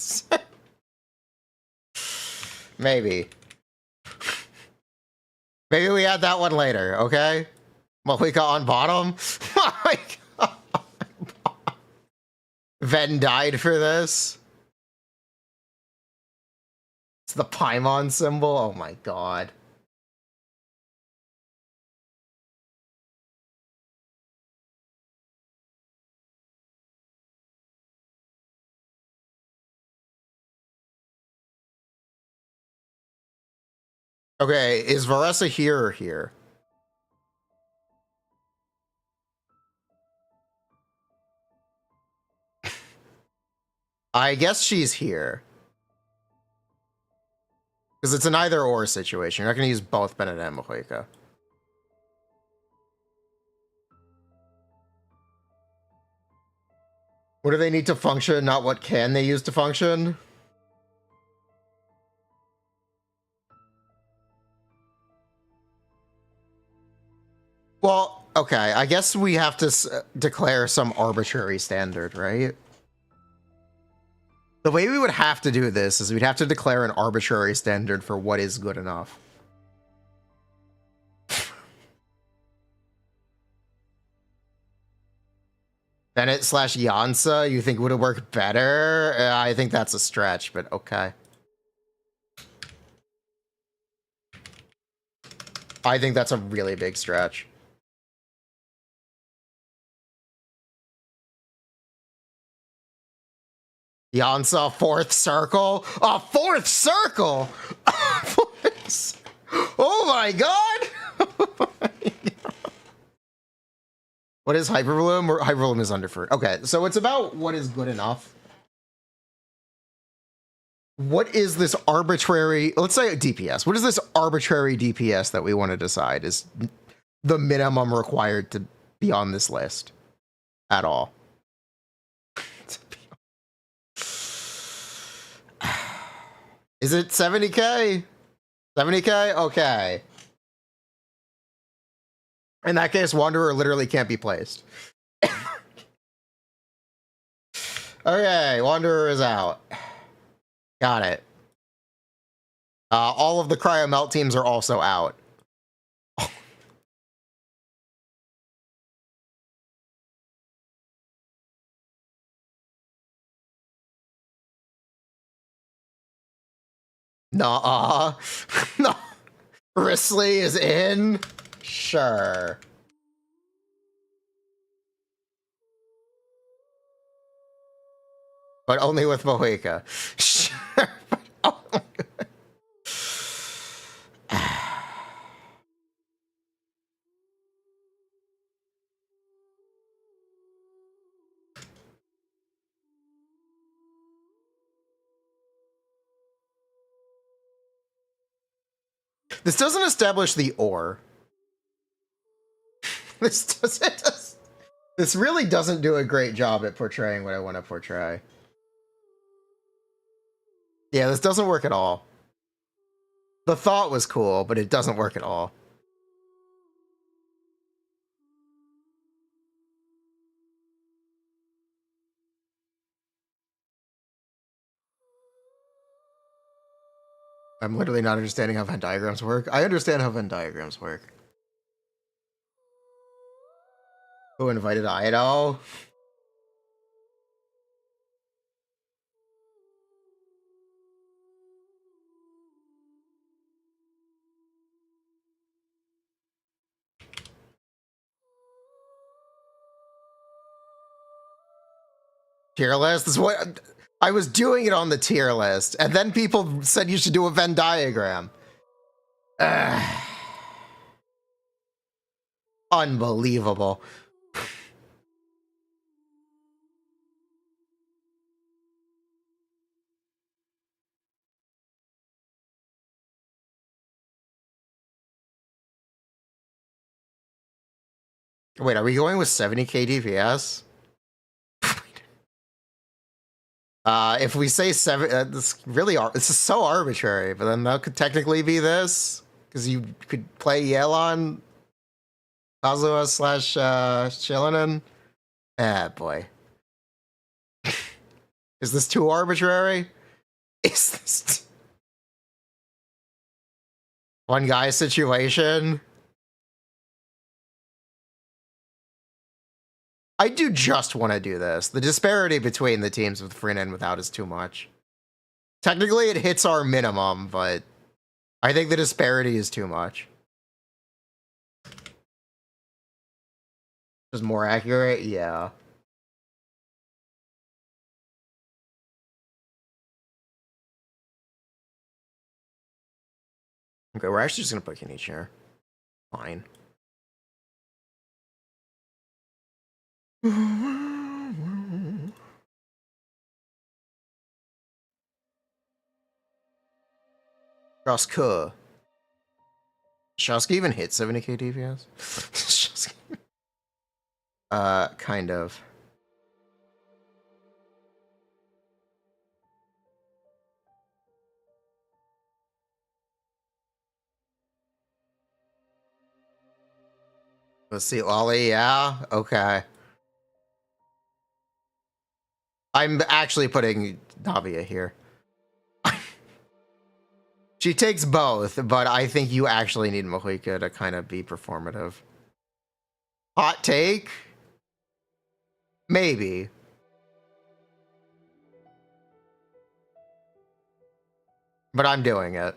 Maybe. Maybe we add that one later, okay? Mahika on bottom? Oh my god. Ven died for this? It's the Paimon symbol? Oh my god. Okay, is Varessa here or here? I guess she's here. Because it's an either-or situation. You're not going to use both Bennett and Mahika. What do they need to function, not what can they use to function? Well, okay, I guess we have to declare some arbitrary standard, right? The way we would have to do this is we'd have to declare an arbitrary standard for what is good enough. Bennett slash Yansa, you think would have worked better? I think that's a stretch, but okay. I think that's a really big stretch. Yansa, fourth circle? A fourth circle? Oh my god! What is Hyperbloom? Or Hyperbloom is Underford. Okay, so it's about what is good enough. What is this arbitrary, let's say DPS. What is this arbitrary DPS that we want to decide is the minimum required to be on this list at all? Is it 70k? 70k? Okay. In that case, Wanderer literally can't be placed. Okay, Wanderer is out. Got it. All of the Cryo Melt teams are also out. Nuh-uh. No. Risley is in? Sure. But only with Mahika. Sure, but only with... This doesn't establish the or. This really doesn't do a great job at portraying what I want to portray. Yeah, this doesn't work at all. The thought was cool, but it doesn't work at all. I'm literally not understanding how Venn diagrams work. I understand how Venn diagrams work. Who invited Ido? Tier list is what I was doing it on the tier list, and then people said you should do a Venn diagram. Unbelievable. Wait, are we going with 70k DPS? If we say 7, this is so arbitrary, but then that could technically be this, because you could play Yelan, Kazuha slash Shilinen. Ah, boy. Is this too arbitrary? Is this one guy situation? I do just want to do this. The disparity between the teams with Furina and without is too much. Technically, it hits our minimum, but I think the disparity is too much. Is more accurate? Yeah. Okay, we're actually just gonna put Kenichi here. Fine. Shaska. Shaska even hit 70k DPS? Kind of. Let's see, Lolly, yeah? Okay. I'm actually putting Navia here. She takes both, but I think you actually need Mahika to kind of be performative. Hot take? Maybe. But I'm doing it.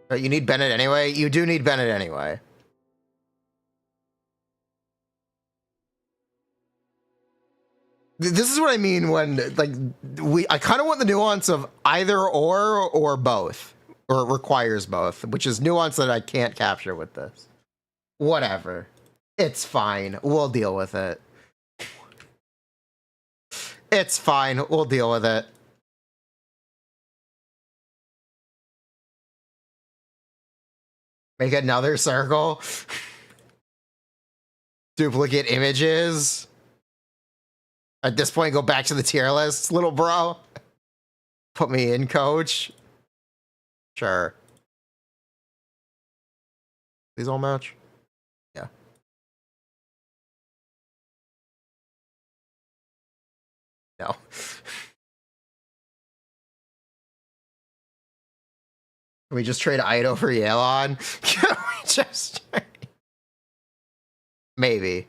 But you need Bennett anyway? You do need Bennett anyway. This is what I mean when, like, I kind of want the nuance of either or both. Or it requires both, which is nuance that I can't capture with this. Whatever. It's fine. We'll deal with it. It's fine. We'll deal with it. Make another circle. Duplicate images. At this point, go back to the tier list, little bro. Put me in, coach. Sure. These all match? Yeah. No. Can we just trade Ido for Yelan? Can we just... Maybe.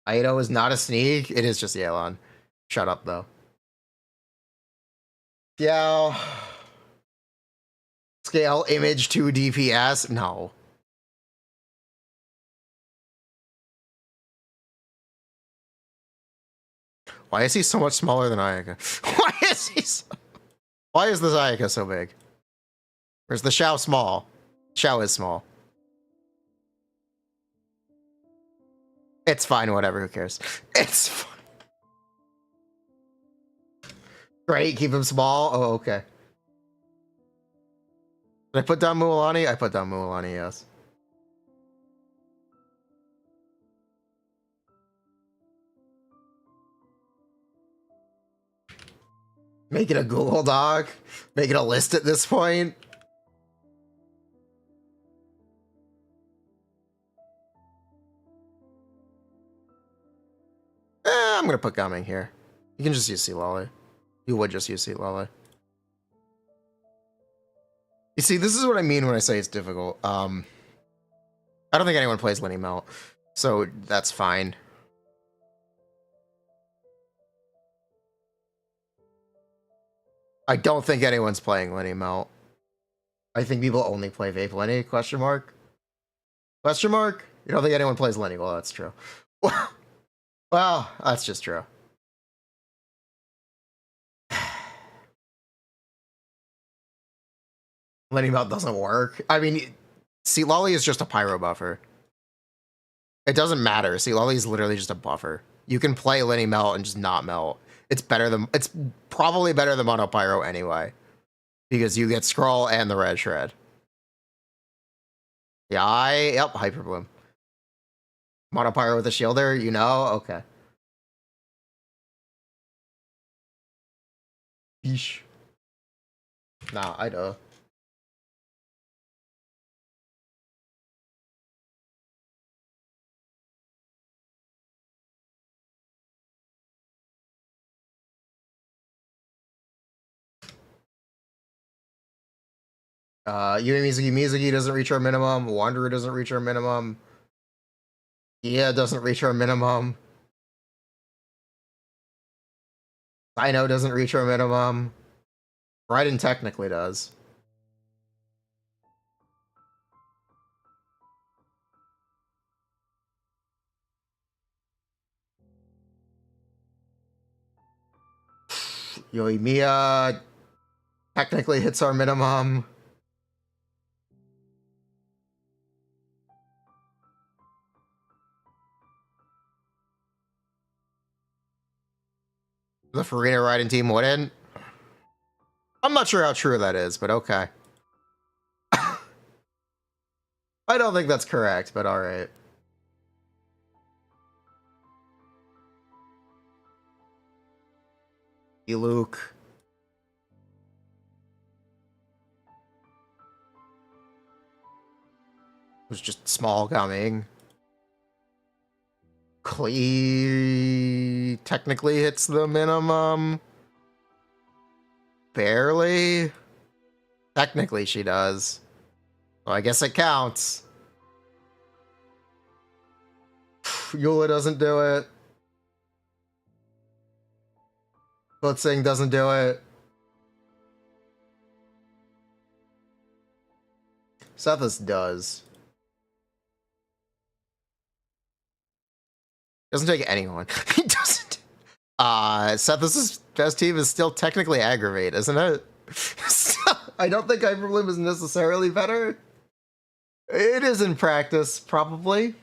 Ido is not a sneak. It is just Yelan. Shut up, though. Yeah. Scale image to DPS? No. Why is he so much smaller than Ayaka? Why is this Ayaka so big? Where's the Xiao small? Xiao is small. It's fine, whatever, who cares? It's fine. Great, keep him small? Oh, okay. Did I put down Mualani? I put down Mualani, yes. Make it a Google Doc? Make it a list at this point? I'm gonna put Gaming here. You can just use Sea Lolly. You would just use Sea Lolly. You see, this is what I mean when I say it's difficult. I don't think anyone plays Lenny Melt, so that's fine. I don't think anyone's playing Lenny Melt. I think people only play Vape Lenny, question mark? Question mark? You don't think anyone plays Lenny? Well, that's true. Well, that's just true. Lenny Melt doesn't work. I mean, Sea Lolly is just a pyro buffer. It doesn't matter. Sea Lolly is literally just a buffer. You can play Lenny Melt and just not melt. It's better than, it's probably better than Mono Pyro anyway. Because you get Scroll and the Red Shred. Yeah, yep, Hyper Bloom. Mono Pyro with a shielder, you know? Okay. Yeesh. Nah, I know. Yumi Mizuki doesn't reach our minimum. Wanderer doesn't reach our minimum. Yeah, doesn't reach our minimum. Sino doesn't reach our minimum. Raiden technically does. Yoimiya technically hits our minimum. The Furina Raiden team wouldn't. I'm not sure how true that is, but okay. I don't think that's correct, but alright. Luke. Was just small coming. Klee technically hits the minimum. Barely. Technically she does. So I guess it counts. Eula doesn't do it. Blitzing doesn't do it. Sethus does. Doesn't take anyone. He doesn't. Sethus's best team is still technically Aggravate, isn't it? I don't think Hyperbloom is necessarily better. It is in practice, probably.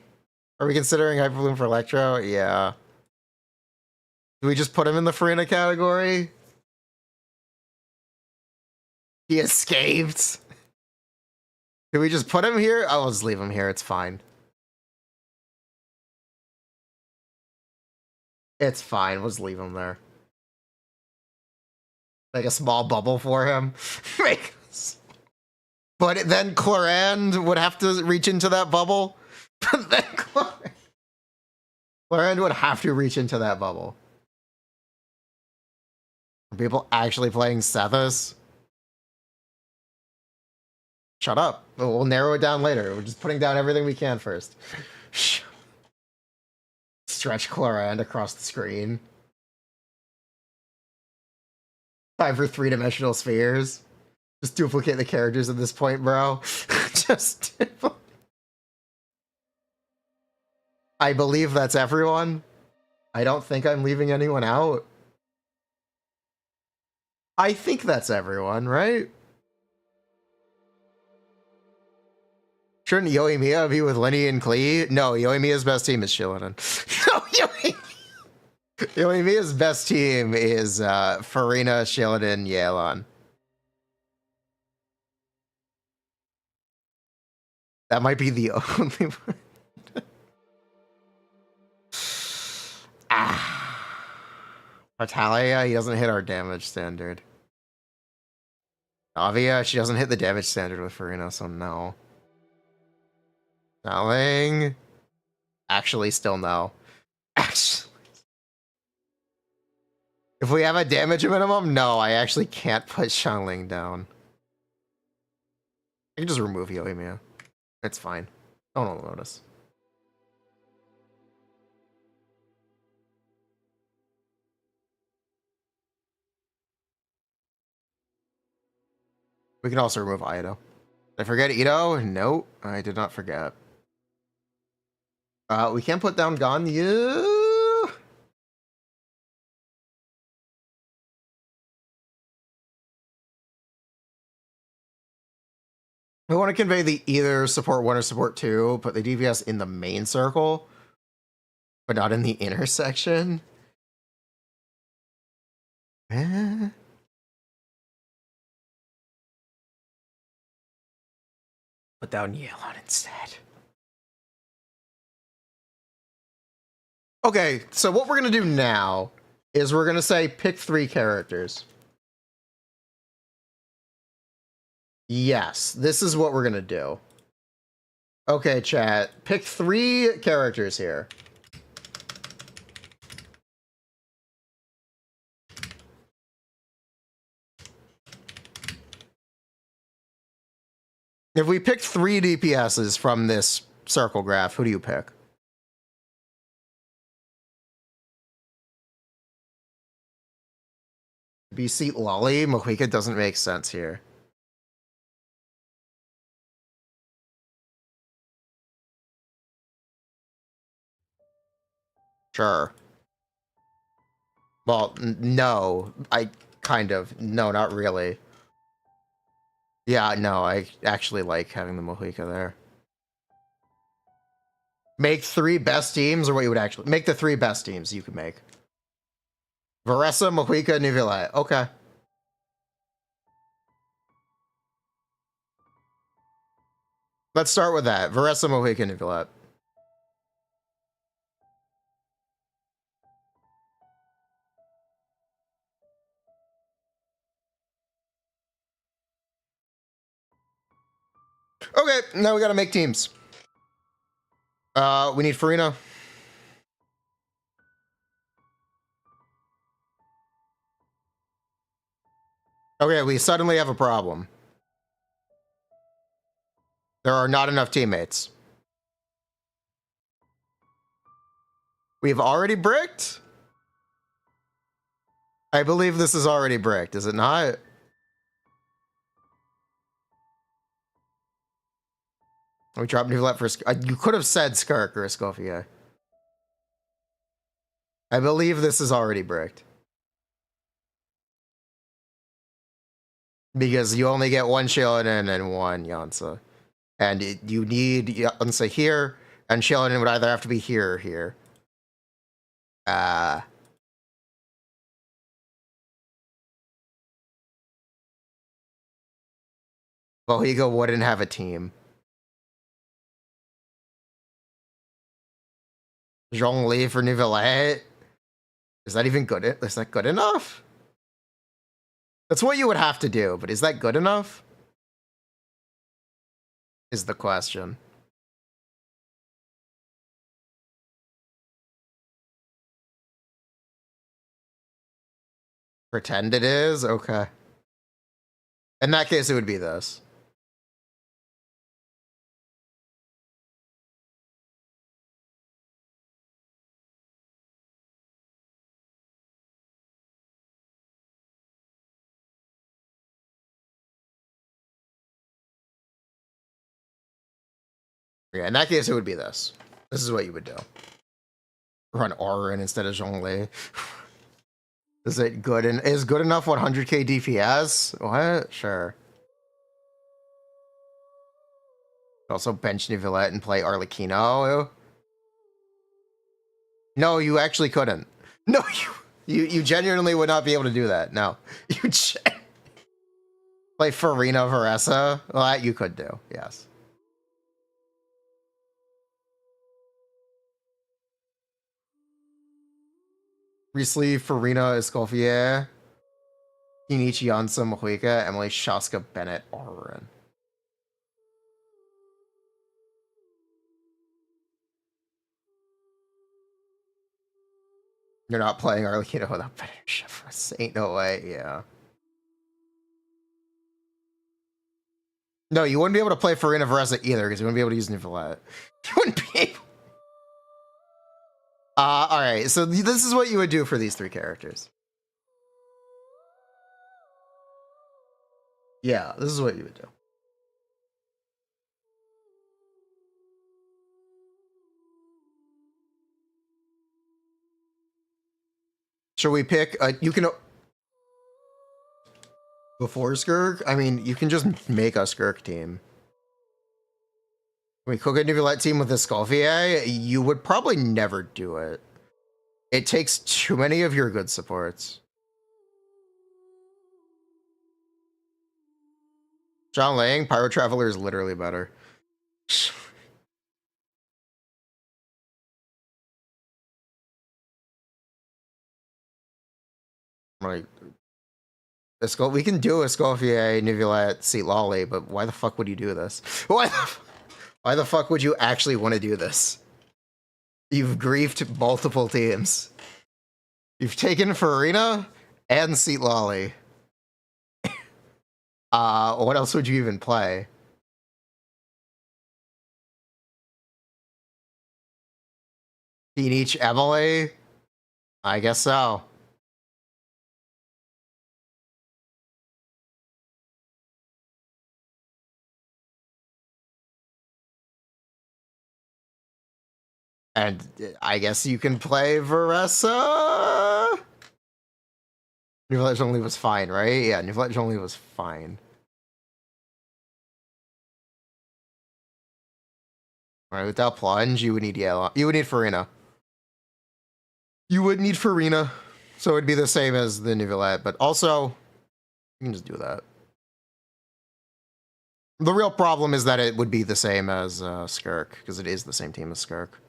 Are we considering Hyperbloom for Electro? Yeah. Do we just put him in the Furina category? He escaped. Do we just put him here? I'll just leave him here. It's fine. It's fine. We'll just leave him there. Make a small bubble for him. But then Clorand would have to reach into that bubble. But then Clorand would have to reach into that bubble. Are people actually playing Sethus? Shut up. We'll narrow it down later. We're just putting down everything we can first. Stretch Clorand across the screen. Time for three-dimensional spheres. Just duplicate the characters at this point, bro. Just... I believe that's everyone. I don't think I'm leaving anyone out. I think that's everyone, right? Shouldn't Yoimiya be with Lenny and Klee? No, Yoimiya's best team is Shillinan. No, Yoimiya's best team is Furina, Shillinan, Yelan. That might be the only one. Natalia, he doesn't hit our damage standard. Navia, she doesn't hit the damage standard with Furina, so no. Snelling? Actually, still no. Actually. If we have a damage minimum, no, I actually can't put Xiangling down. I can just remove Yoimiya. It's fine. Don't notice. We can also remove Ido. Did I forget Ito? No, I did not forget. We can't put down Ganyu. I want to convey the either support 1 or support 2, put the DPS in the main circle, but not in the intersection. Eh? Put down Yelan instead. Okay, so what we're going to do now is we're going to say pick 3 characters. Yes, this is what we're gonna do. Okay, chat. Pick 3 characters here. If we picked 3 DPSs from this circle graph, who do you pick? B-Seat Lolly? Mohika doesn't make sense here. Sure. Well, no. No, not really. Yeah, no, I actually like having the Mohika there. Make 3 best teams, or what you would actually... Make the 3 best teams you could make. Varessa, Mohika, Nivillette. Okay. Let's start with that. Varessa, Mohika, Nivillette. Okay, now we gotta make teams. We need Furina. Okay, we suddenly have a problem. There are not enough teammates. We've already bricked? I believe this is already bricked, is it not? We dropped Nivellette for... you could have said Skirk or Escoffier. I believe this is already bricked. Because you only get 1 Shieldin and 1 Yansa. And you need Yansa here, and Shieldin would either have to be here or here. Mohigo wouldn't have a team. Zhongli for Nivellette? Is that even good? Is that good enough? That's what you would have to do, but is that good enough? Is the question. Pretend it is? Okay. In that case, it would be this. Yeah, in that case, it would be this. This is what you would do. Run Auron instead of Zhongli. Is it good? And is good enough 100k DPS? What? Sure. Also bench Nivellette and play Arlecchino. No, you actually couldn't. No, you genuinely would not be able to do that. No. You play Furina Varessa. Well, that you could do, yes. Resleeve, Furina, Escoffier, Kinichi Yansa, Mohuika, Emily, Shaska, Bennett, Auron. You're not playing Arlecchino without Bennett or Shepherds. Ain't no way, yeah. No, you wouldn't be able to play Furina Varessa either, because you wouldn't be able to use Nivellette. You wouldn't be able... Alright, so this is what you would do for these 3 characters. Yeah, this is what you would do. Should we pick you can before Skirk? I mean, you can just make a Skirk team. We cook a Nivellette team with a Escoffier, you would probably never do it. It takes too many of your good supports. John Lang, Pyro Traveler is literally better. Like, We can do Escoffier, Neuvillette, Seat Lolly, but why the fuck would you do this? Why the fuck would you actually want to do this? You've griefed multiple teams. You've taken Furina and Seat Lolly. What else would you even play? Each Emily? I guess so. And I guess you can play Veressa? New Village Only was fine, right? Yeah, New Village Only was fine. Alright, without Plunge, you would need Yellow. You would need Furina. You would need Furina. So it'd be the same as the Neuvillette, but also, you can just do that. The real problem is that it would be the same as Skirk, because it is the same team as Skirk.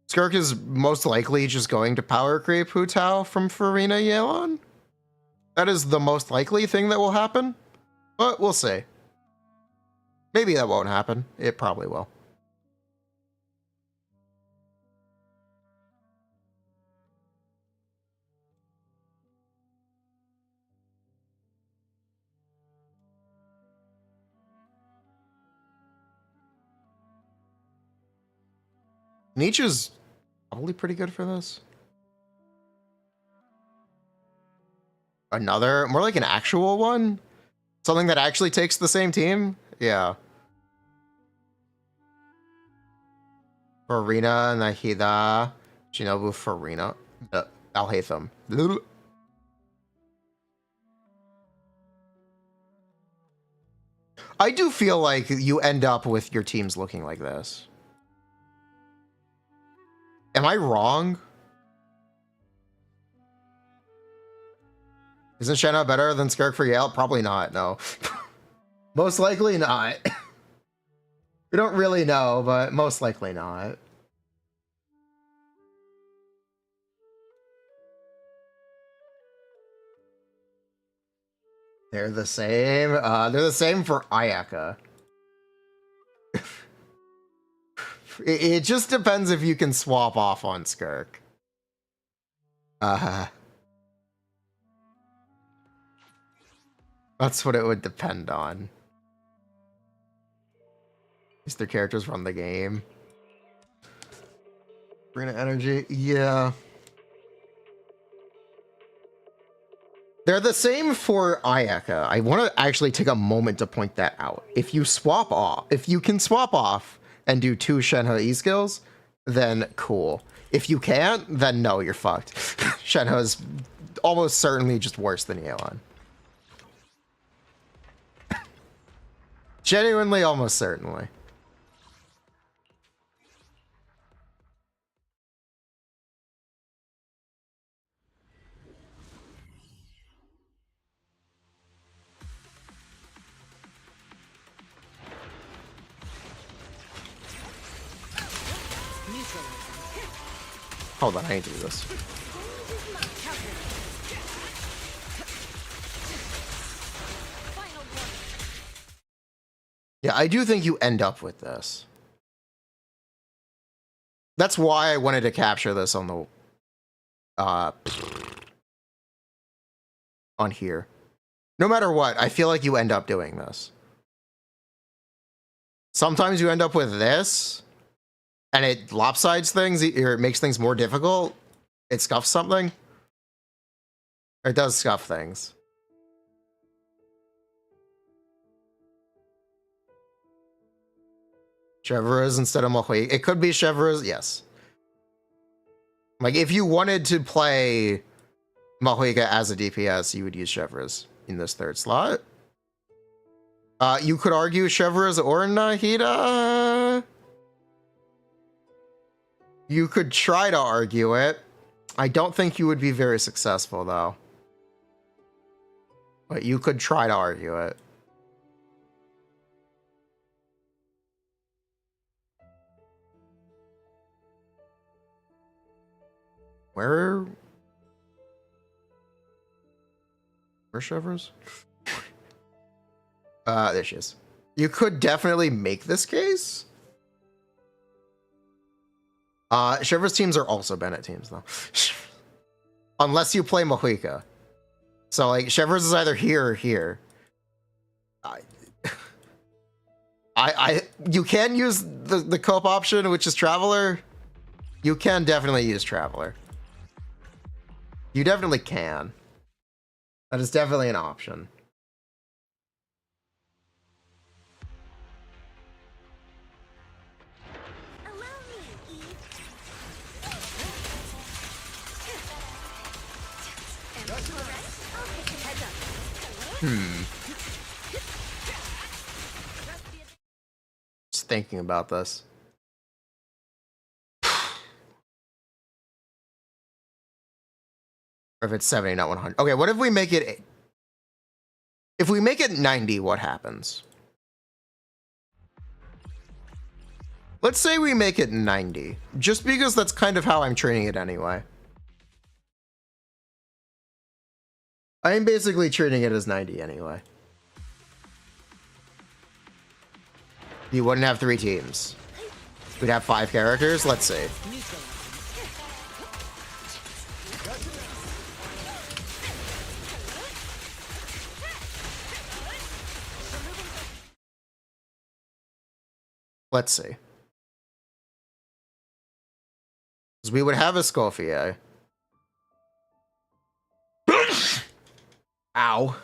Skirk is most likely just going to power creep Hu Tao from Furina Yelan. That is the most likely thing that will happen, but we'll see. Maybe that won't happen. It probably will. Nietzsche's probably pretty good for this. Another, more like an actual one? Something that actually takes the same team? Yeah. Furina, Nahida, Shinobu, Furina. Alhaitham. I do feel like you end up with your teams looking like this. Am I wrong? Isn't Shenna better than Skirk for Yale? Probably not, no. Most likely not. We don't really know, but most likely not. They're the same. They're the same for Ayaka. It just depends if you can swap off on Skirk. That's what it would depend on. At least their characters run the game. Furina Energy, yeah. They're the same for Ayaka. I want to actually take a moment to point that out. If you swap off, if you can swap off and do 2 Shenhe E skills, then cool. If you can't, then no, you're fucked. Shenhe is almost certainly just worse than Yelan. Genuinely, almost certainly. Hold on, I need to do this. Yeah, I do think you end up with this. That's why I wanted to capture this on the on here. No matter what, I feel like you end up doing this. Sometimes you end up with this, and it lopsides things, or it makes things more difficult. It scuffs something. It does scuff things. Chevreuse instead of Mohui. It could be Chevreuse, yes. Like, if you wanted to play Mahuika as a DPS, you would use Chevreuse in this 3rd slot. You could argue Chevreuse or Nahida. You could try to argue it. I don't think you would be very successful, though. But you could try to argue it. Where? Where's Shivers? There she is. You could definitely make this case. Shivers teams are also Bennett teams, though. Unless you play Mohica. So, like, Shivers is either here or here. You can use the co-op option, which is Traveler. You can definitely use Traveler. You definitely can. That is definitely an option. Just thinking about this. Or if it's 70, not 100. Okay, what if we make it... If we make it 90, what happens? Let's say we make it 90. Just because that's kind of how I'm treating it anyway. I'm basically treating it as 90 anyway. You wouldn't have 3 teams. We'd have 5 characters. Let's see. Let's see. Because we would have a Escoffier. Ow.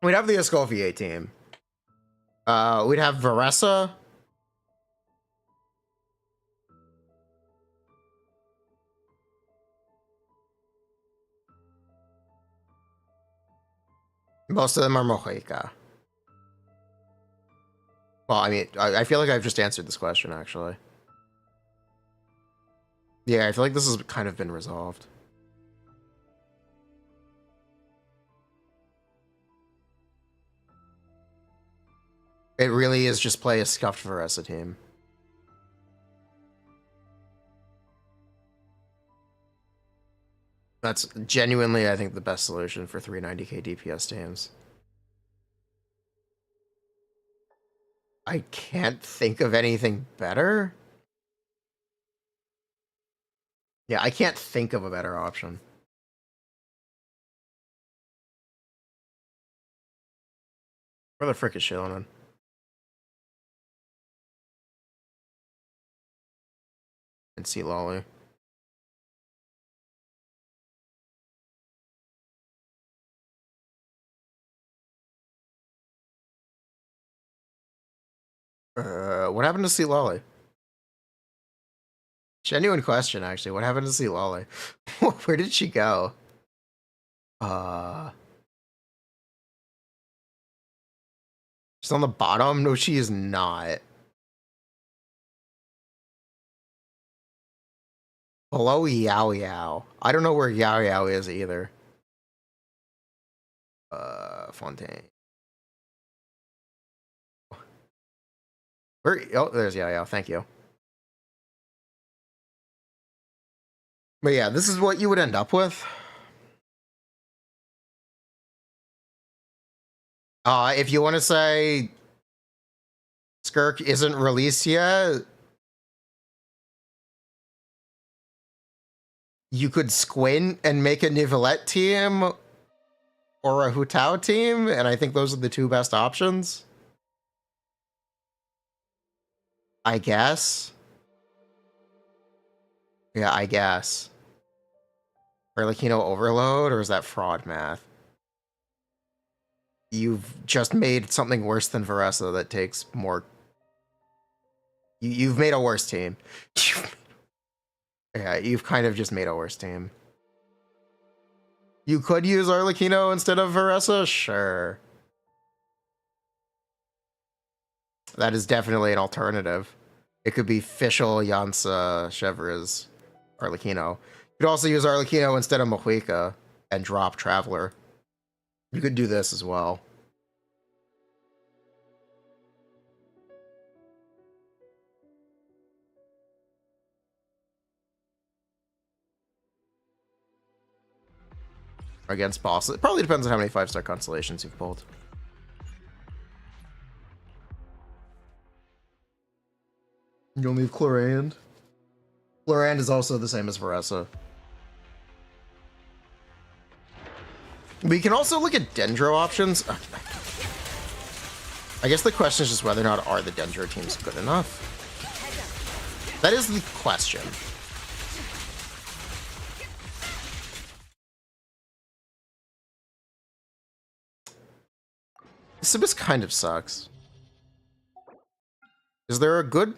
We'd have the Escoffier team. We'd have Varessa. Most of them are Mohica. Well, I mean, I feel like I've just answered this question, actually. Yeah, I feel like this has kind of been resolved. It really is just play a scuffed Varessa team. That's genuinely, I think, the best solution for 390k DPS teams. I can't think of anything better. Yeah, I can't think of a better option. Where the frick is Shilonen? And see Lolly. What happened to see Lolly? Genuine question, actually. What happened to see Lolly? Where did she go? She's on the bottom? No, she is not. Below Yao Yao. I don't know where Yao Yao is either. Fontaine. Where? Oh, there's Yao Yao. Thank you. But yeah, this is what you would end up with. If you want to say Skirk isn't released yet, you could squint and make a Nivelette team or a Hutao team, and I think those are the 2 best options. I guess. Yeah, I guess. Or like, you know, overload, or is that fraud math? You've just made something worse than Varessa that takes more. You've made a worse team. Yeah, you've kind of just made a worse team. You could use Arlecchino instead of Varessa? Sure. That is definitely an alternative. It could be Fischl, Jansa, Chevres, Arlecchino. You could also use Arlecchino instead of Mohica and drop Traveler. You could do this as well. against bosses. It probably depends on how many 5-star constellations you've pulled. You'll leave Chlorand. Chlorand is also the same as Veresa. We can also look at Dendro options. I guess the question is just whether or not are the Dendro teams good enough? That is the question. Sibis kind of sucks. Is there a good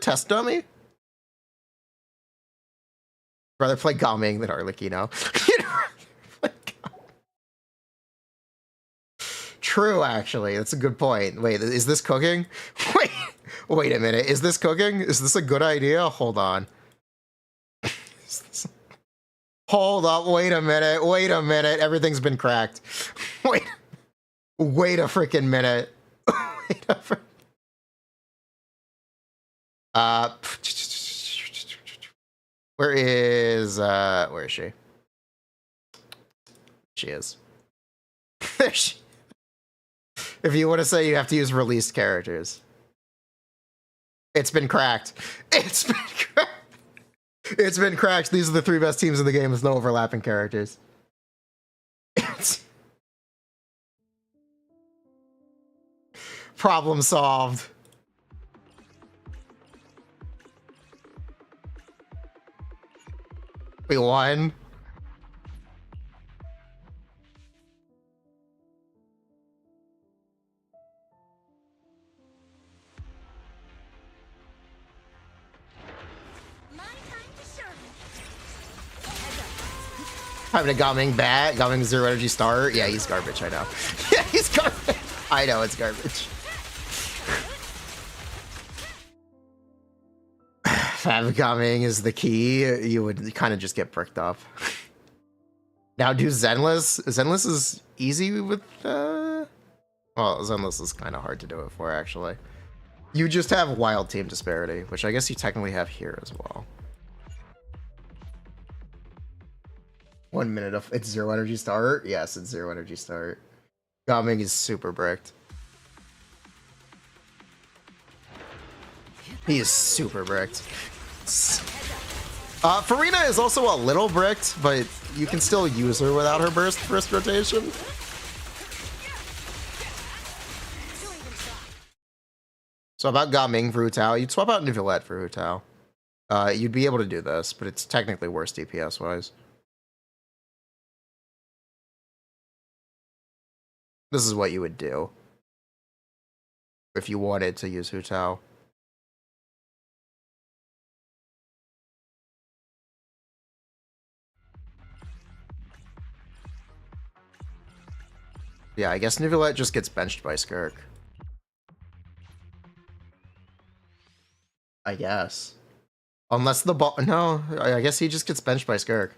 test dummy? Rather play Gaming than Arlecchino. True, actually. That's a good point. Wait, is this cooking? Wait a minute. Is this cooking? Is this a good idea? Hold on. Hold up. Wait a minute. Wait a minute. Everything's been cracked. Wait a freaking minute. Wait a freaking... where is she? She is. There she... If you want to say you have to use released characters. It's been cracked. It's been cracked. It's been cracked. These are the 3 best teams in the game with no overlapping characters. Problem solved. We won. Having a Gaming bat, Gaming 0 energy start. Yeah, he's garbage, I know. Yeah, he's garbage. I know it's garbage. Fab Gaming is the key. You would kind of just get bricked up. Now do Zenless. Zenless is easy with well, Zenless is kind of hard to do it for, actually. You just have wild team disparity, which I guess you technically have here as well. 1 minute of it's 0 energy start. Yes, it's 0 energy start. Gaming is super bricked. He is super bricked. Furina is also a little bricked, but you can still use her without her burst first rotation. So about Gaming for Hu Tao, you'd swap out Nivelette for Hu Tao. You'd be able to do this, but it's technically worse DPS wise. This is what you would do if you wanted to use Hu Tao. Yeah, I guess Nivelette just gets benched by Skirk. I guess. Unless the ball... No, I guess he just gets benched by Skirk.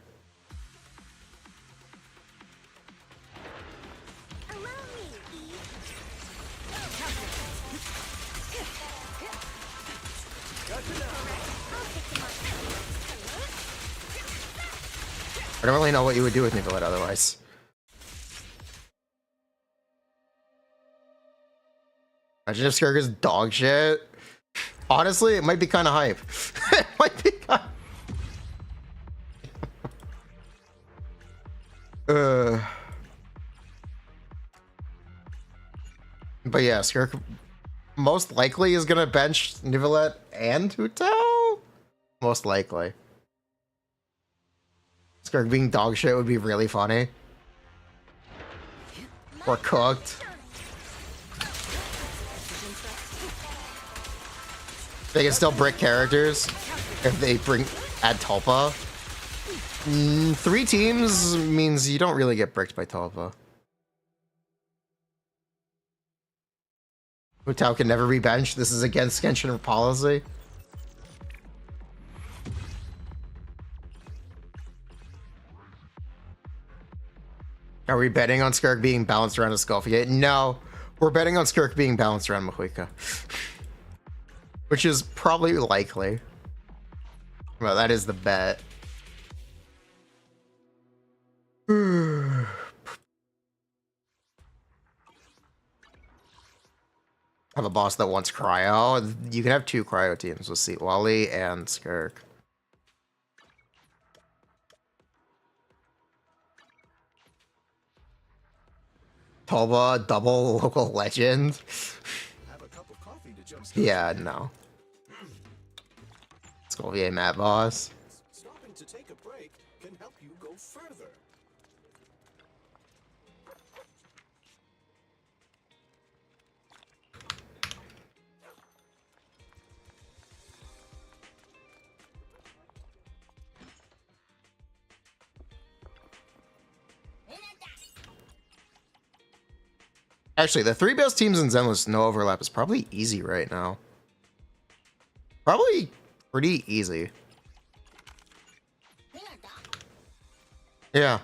I don't really know what you would do with Nivelette otherwise. Imagine if Skirk is dog shit. Honestly, it might be kind of hype. It might be kind of... But yeah, Skirk most likely is gonna bench Nivelette and Hu Tao. Most likely. Skirk being dog shit would be really funny. Or cooked. They can still brick characters if they add Tulpa. 3 teams means you don't really get bricked by Tulpa. Hu Tao can never be benched. This is against Genshin policy. Are we betting on Skirk being balanced around a Skullfigate? No, we're betting on Skirk being balanced around Mahuika. Which is probably likely. Well, that is the bet. have a boss that wants cryo. You can have 2 cryo teams with Seat Wally and Skirk. Toba, double local legend. Have a cup of coffee to jumpstart. Yeah, no. It's gonna be a mad boss. Stopping to take a break can help you go further. Actually, the 3 best teams in Zenless no overlap is probably easy right now. Probably pretty easy. Yeah,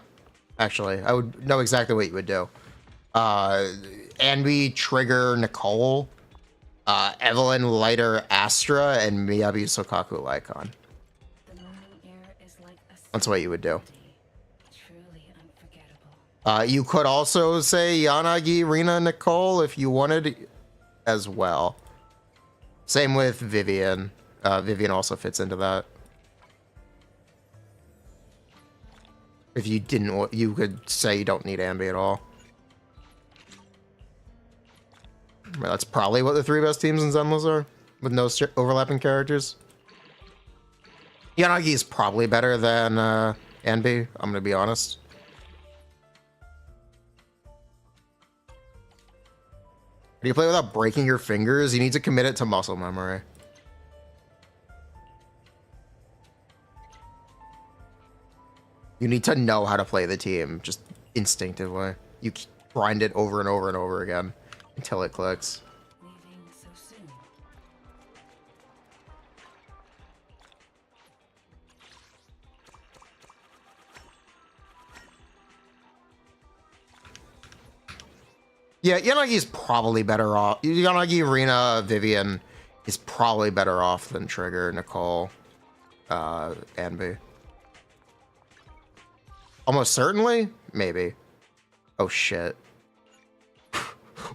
actually, I would know exactly what you would do. Anby, Trigger, Nicole, Evelyn, Lighter, Astra, and Miyabi Sokaku Lycon. That's what you would do. You could also say Yanagi, Rina, Nicole if you wanted as well. Same with Vivian. Vivian also fits into that. If you didn't, you could say you don't need Anby at all. Well, that's probably what the 3 best teams in Zenless are, with no overlapping characters. Yanagi is probably better than Anby, I'm gonna be honest. How do you play without breaking your fingers? You need to commit it to muscle memory. You need to know how to play the team, just instinctively. You grind it over and over and over again until it clicks. Leaving so soon. Yeah, Yanagi's probably better off. Yanagi, Rina, Vivian is probably better off than Trigger, Nicole, Anby. Almost certainly? Maybe. Oh, shit.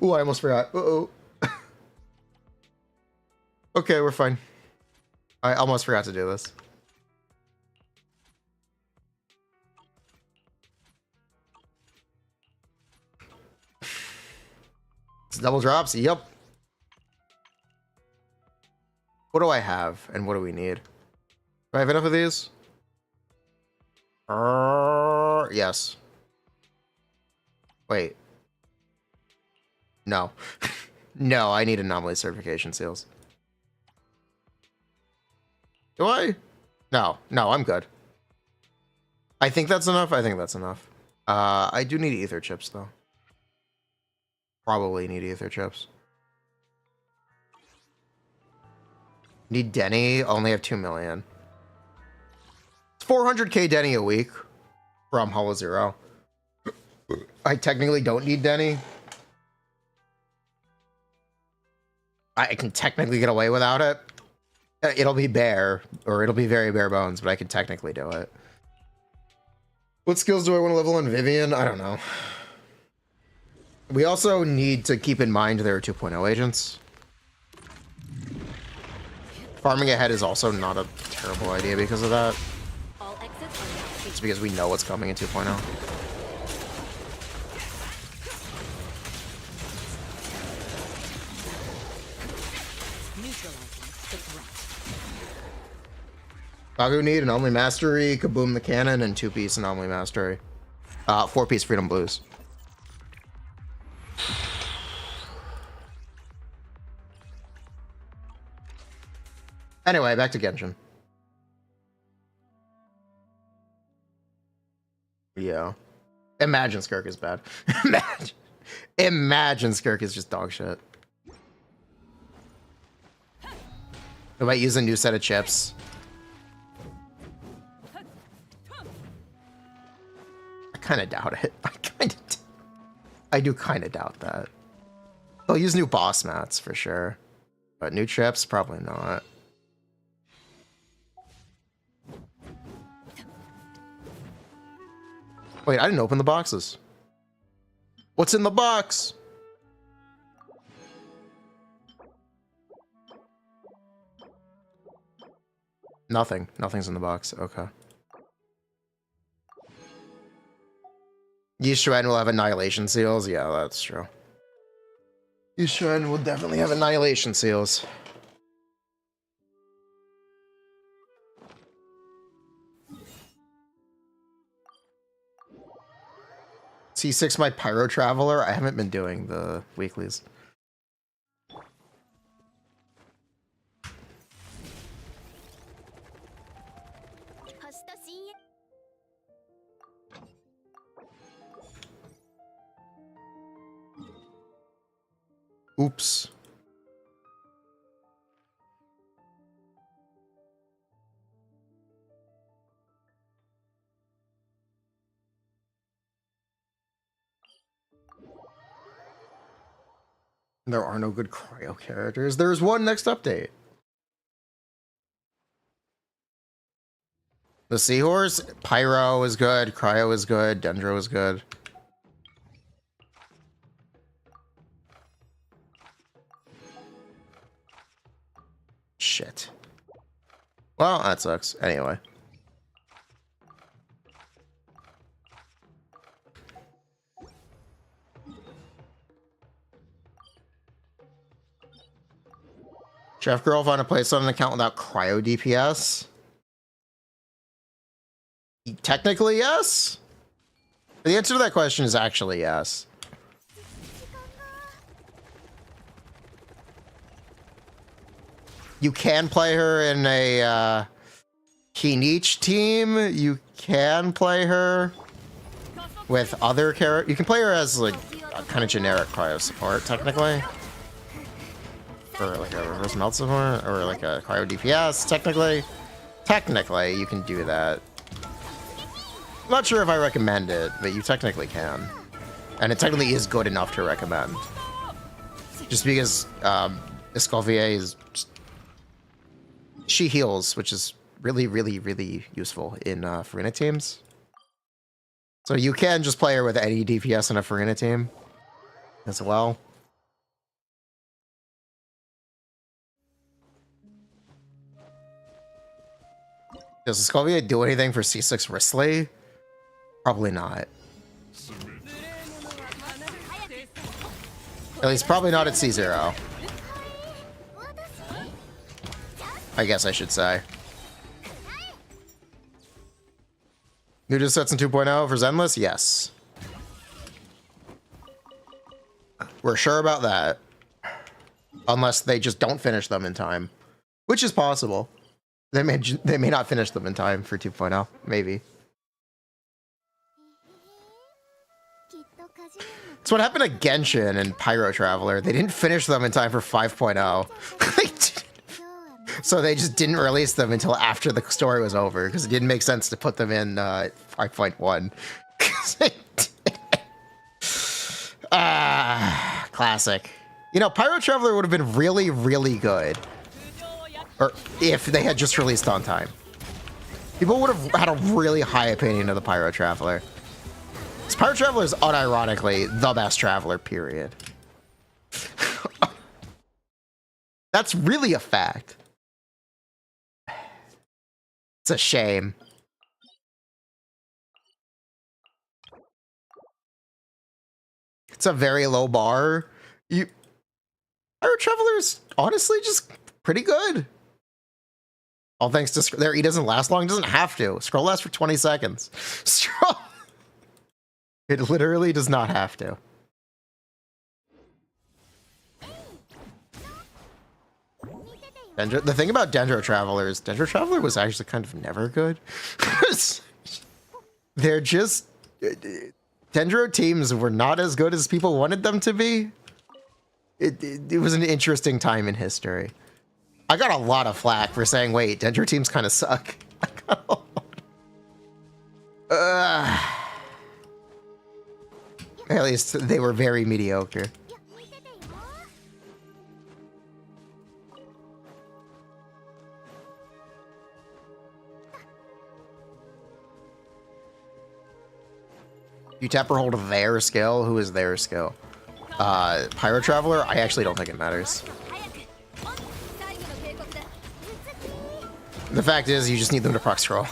Ooh, I almost forgot. Uh-oh. Okay, we're fine. I almost forgot to do this. It's double drops? Yep. What do I have? And what do we need? Do I have enough of these? Yes. Wait. No. No, I need anomaly certification seals. Do I? No. No, I'm good. I think that's enough. I think that's enough. I do need ether chips, though. Probably need ether chips. Need Denny. Only have 2 million. It's 400k Denny a week from Hollow Zero. I technically don't need Denny. I can technically get away without it. It'll be bare, or it'll be very bare bones, but I can technically do it. What skills do I want to level on Vivian? I don't know. We also need to keep in mind there are 2.0 agents. Farming ahead is also not a terrible idea because of that. All exits are now It's because we know what's coming in 2.0. neutralizing the threat. Kagu need Anomaly Mastery, Kaboom the Cannon, and 2-piece Anomaly Mastery. 4-piece Freedom Blues. Anyway, back to Genshin. Yeah. Imagine Skirk is bad. Imagine Skirk is just dog shit. I might use a new set of chips. I kind of doubt it. I do kind of doubt that. They'll use new boss mats for sure. But new chips, probably not. Wait, I didn't open the boxes. What's in the box? Nothing. Nothing's in the box. Okay. Yishuan will have annihilation seals. Yeah, that's true. Yishuan will definitely have annihilation seals. C6 my Pyro Traveler. I haven't been doing the weeklies. Oops. There are no good cryo characters. There's one next update. The Seahorse, Pyro is good, Cryo is good, Dendro is good. Shit. Well, that sucks. Anyway. Chef Girl found a place on an account without cryo DPS? Technically, yes. The answer to that question is actually yes. You can play her in a Kinich team. You can play her with other characters. You can play her as like a kind of generic cryo support, technically. Or like a reverse melt support, or like a cryo DPS, technically. Technically, you can do that. I'm not sure if I recommend it, but you technically can. And it technically is good enough to recommend. Just because Escoffier is... She heals, which is really, really, really useful in Furina teams. So you can just play her with any DPS in a Furina team as well. Does Escoffier do anything for C6 Wristley? Probably not. At least probably not at C0. I guess I should say. New just sets in 2.0 for Zenless? Yes. We're sure about that. Unless they just don't finish them in time. Which is possible. They may not finish them in time for 2.0. Maybe. That's what happened to Genshin and Pyro Traveler. They didn't finish them in time for 5.0. So they just didn't release them until after the story was over, because it didn't make sense to put them in 5.1. Classic. You know, Pyro Traveler would have been really, really good. Or if they had just released on time. People would have had a really high opinion of the Pyro Traveler. This Pyro Traveler is unironically the best Traveler, period. That's really a fact. It's a shame. It's a very low bar. Pyro Traveler is honestly just pretty good. All thanks to their E doesn't last long. It doesn't have to. Scroll lasts for 20 seconds. Scroll. It literally does not have to. The thing about Dendro Traveler is Dendro Traveler was actually kind of never good. They're just... Dendro teams were not as good as people wanted them to be. It was an interesting time in history. I got a lot of flack for saying, wait, Dendro teams kind of suck. At least they were very mediocre. You tap or hold their skill? Who is their skill? Pyro Traveler? I actually don't think it matters. The fact is, you just need them to proc scroll.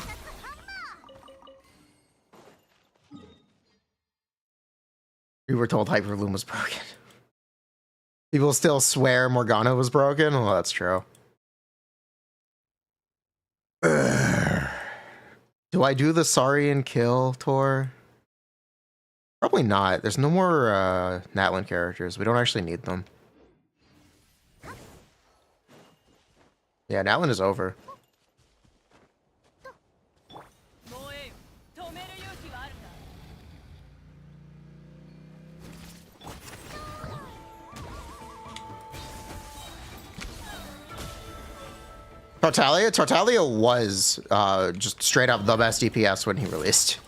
We were told Hyperloom was broken. People still swear Morgana was broken? Well, that's true. Ugh. Do I do the sorry and kill tour? Probably not. There's no more Natlan characters. We don't actually need them. Yeah, Natlan is over. Tartaglia was just straight up the best DPS when he released.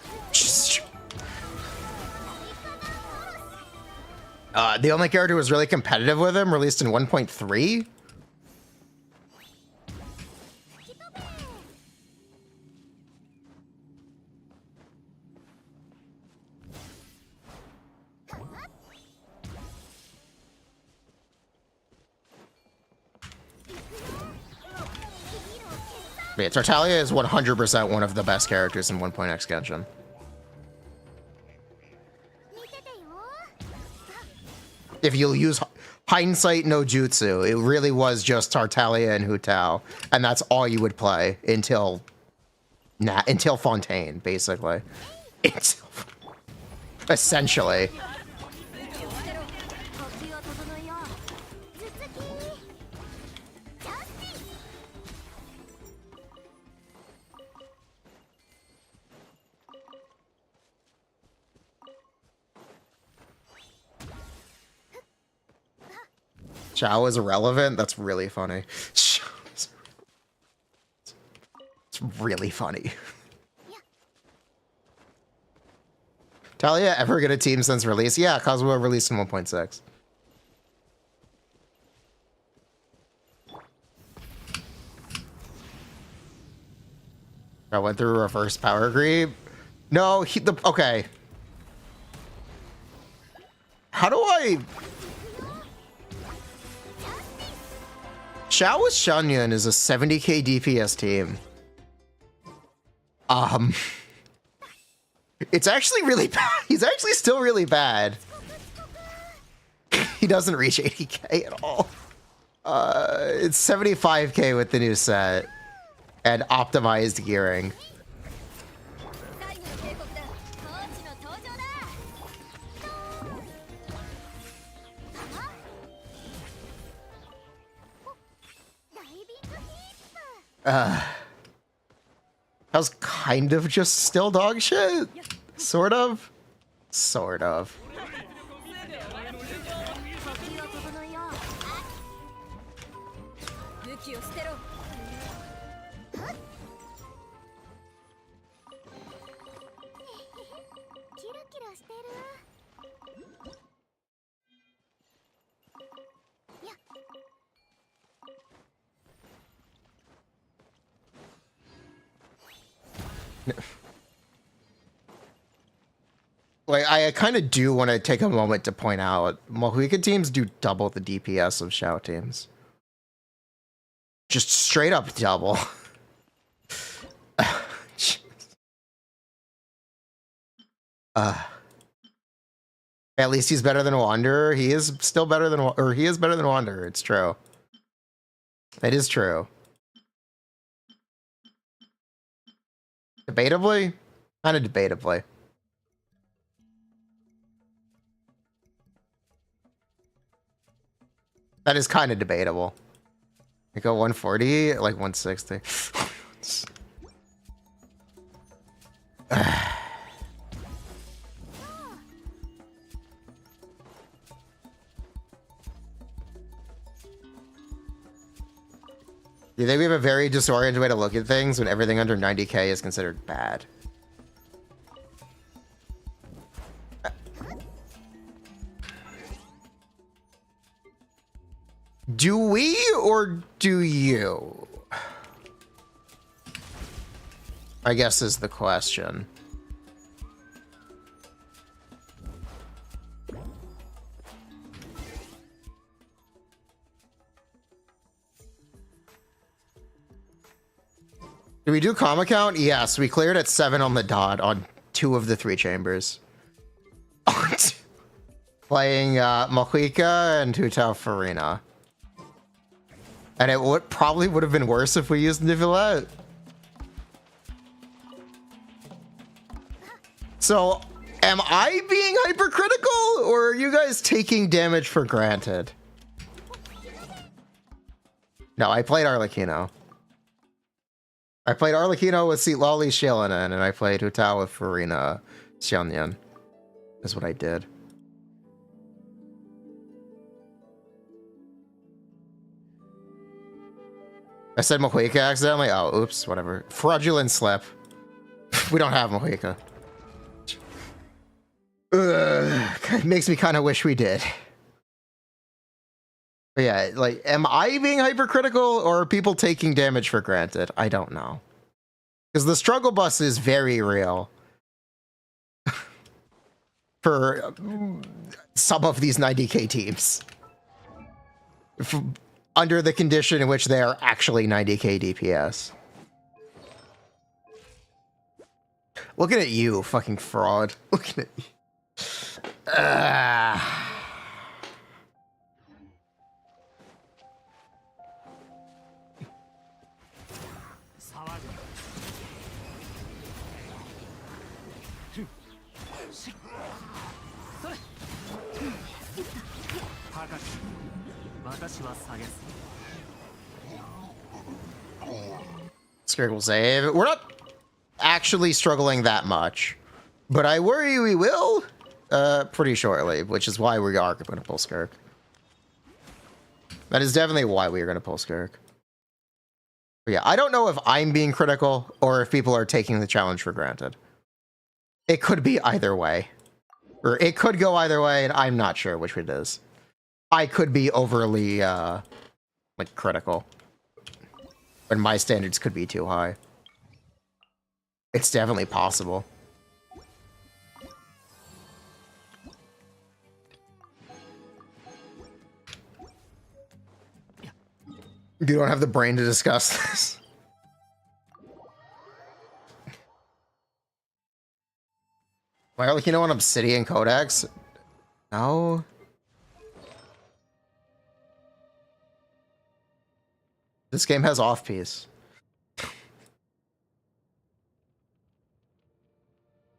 The only character who was really competitive with him released in 1.3. Yeah, Tartaglia is 100% one of the best characters in 1.x Genshin. If you'll use hindsight no jutsu, it really was just Tartaglia and Hu Tao, and that's all you would play until Fontaine, basically. Essentially. Xiao is irrelevant? That's really funny. It's really funny. Talia ever get a team since release? Yeah, Kazuha released in 1.6. I went through reverse power creep. No, okay. How do I... Xiao with Shanyan is a 70k DPS team. It's actually really bad. He's actually still really bad. He doesn't reach 80k at all. It's 75k with the new set and optimized gearing. That was kind of just still dog shit. Sort of. Sort of. Like, I kind of do want to take a moment to point out, Mohuika teams do double the DPS of Xiao teams. Just straight up double. At least he's better than Wanderer. He is still better than, or he is better than Wanderer. It's true. It is true. Debatably? Kind of debatably. That is kind of debatable. I go 140, like 160. Do you think we have a very disoriented way to look at things when everything under 90k is considered bad? Do we or do you? I guess is the question. Do we do comma count? Yes, we cleared at 7 on the dot on 2 of the 3 chambers. Playing Mojica and Tutao Furina. And it probably would have been worse if we used Nivelette. So, am I being hypercritical, or are you guys taking damage for granted? No, I played Arlecchino. I played Arlecchino with Lolly Xiaolinen, and I played Tutao with Furina Xiaonian. That's what I did. I said Mojica accidentally? Oh, oops, whatever. Fraudulent slip. We don't have Mojica. It makes me kind of wish we did. But yeah, like, am I being hypercritical, or are people taking damage for granted? I don't know. Because the struggle bus is very real. For some of these 90k teams. Under the condition in which they are actually 90k DPS. Looking at you, fucking fraud. Looking at you. Skirk will save. We're not actually struggling that much, but I worry we will pretty shortly, which is why we are going to pull Skirk. That is definitely why we are going to pull Skirk. But yeah, I don't know if I'm being critical or if people are taking the challenge for granted. It could be either way. Or it could go either way, and I'm not sure which it is. I could be overly, like, critical. And my standards could be too high. It's definitely possible. You don't have the brain to discuss this. Why, like, you know, on Obsidian Codex? No. This game has off-piece.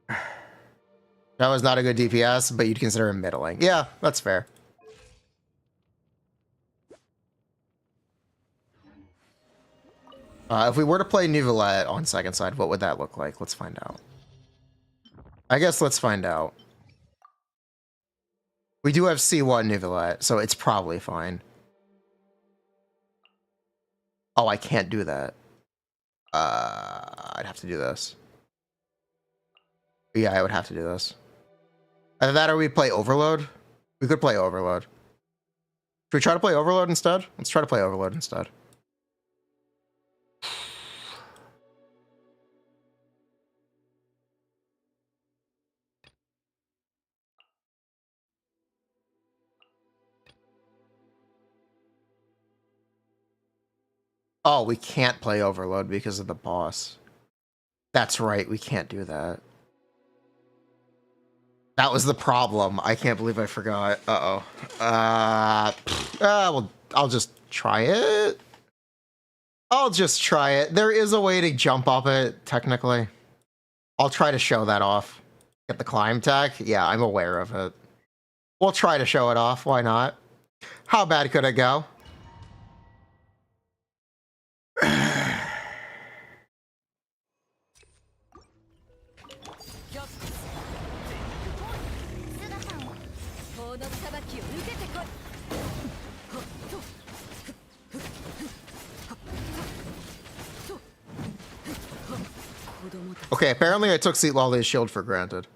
That was not a good DPS, but you'd consider him middling. Yeah, that's fair. If we were to play Nivelette on second side, what would that look like? Let's find out. I guess let's find out. We do have C1 Nivelette, so it's probably fine. Oh, I can't do that. I'd have to do this. Yeah, I would have to do this. Either that or we play Overload. We could play Overload. Should we try to play Overload instead? Let's try to play Overload instead. Oh, we can't play Overload because of the boss. That's right, we can't do that. That was the problem. I can't believe I forgot. Uh-oh. Well, I'll just try it. I'll just try it. There is a way to jump up it, technically. I'll try to show that off. Get the climb tech? Yeah, I'm aware of it. We'll try to show it off. Why not? How bad could it go? Okay, apparently I took Seat Lolly's shield for granted.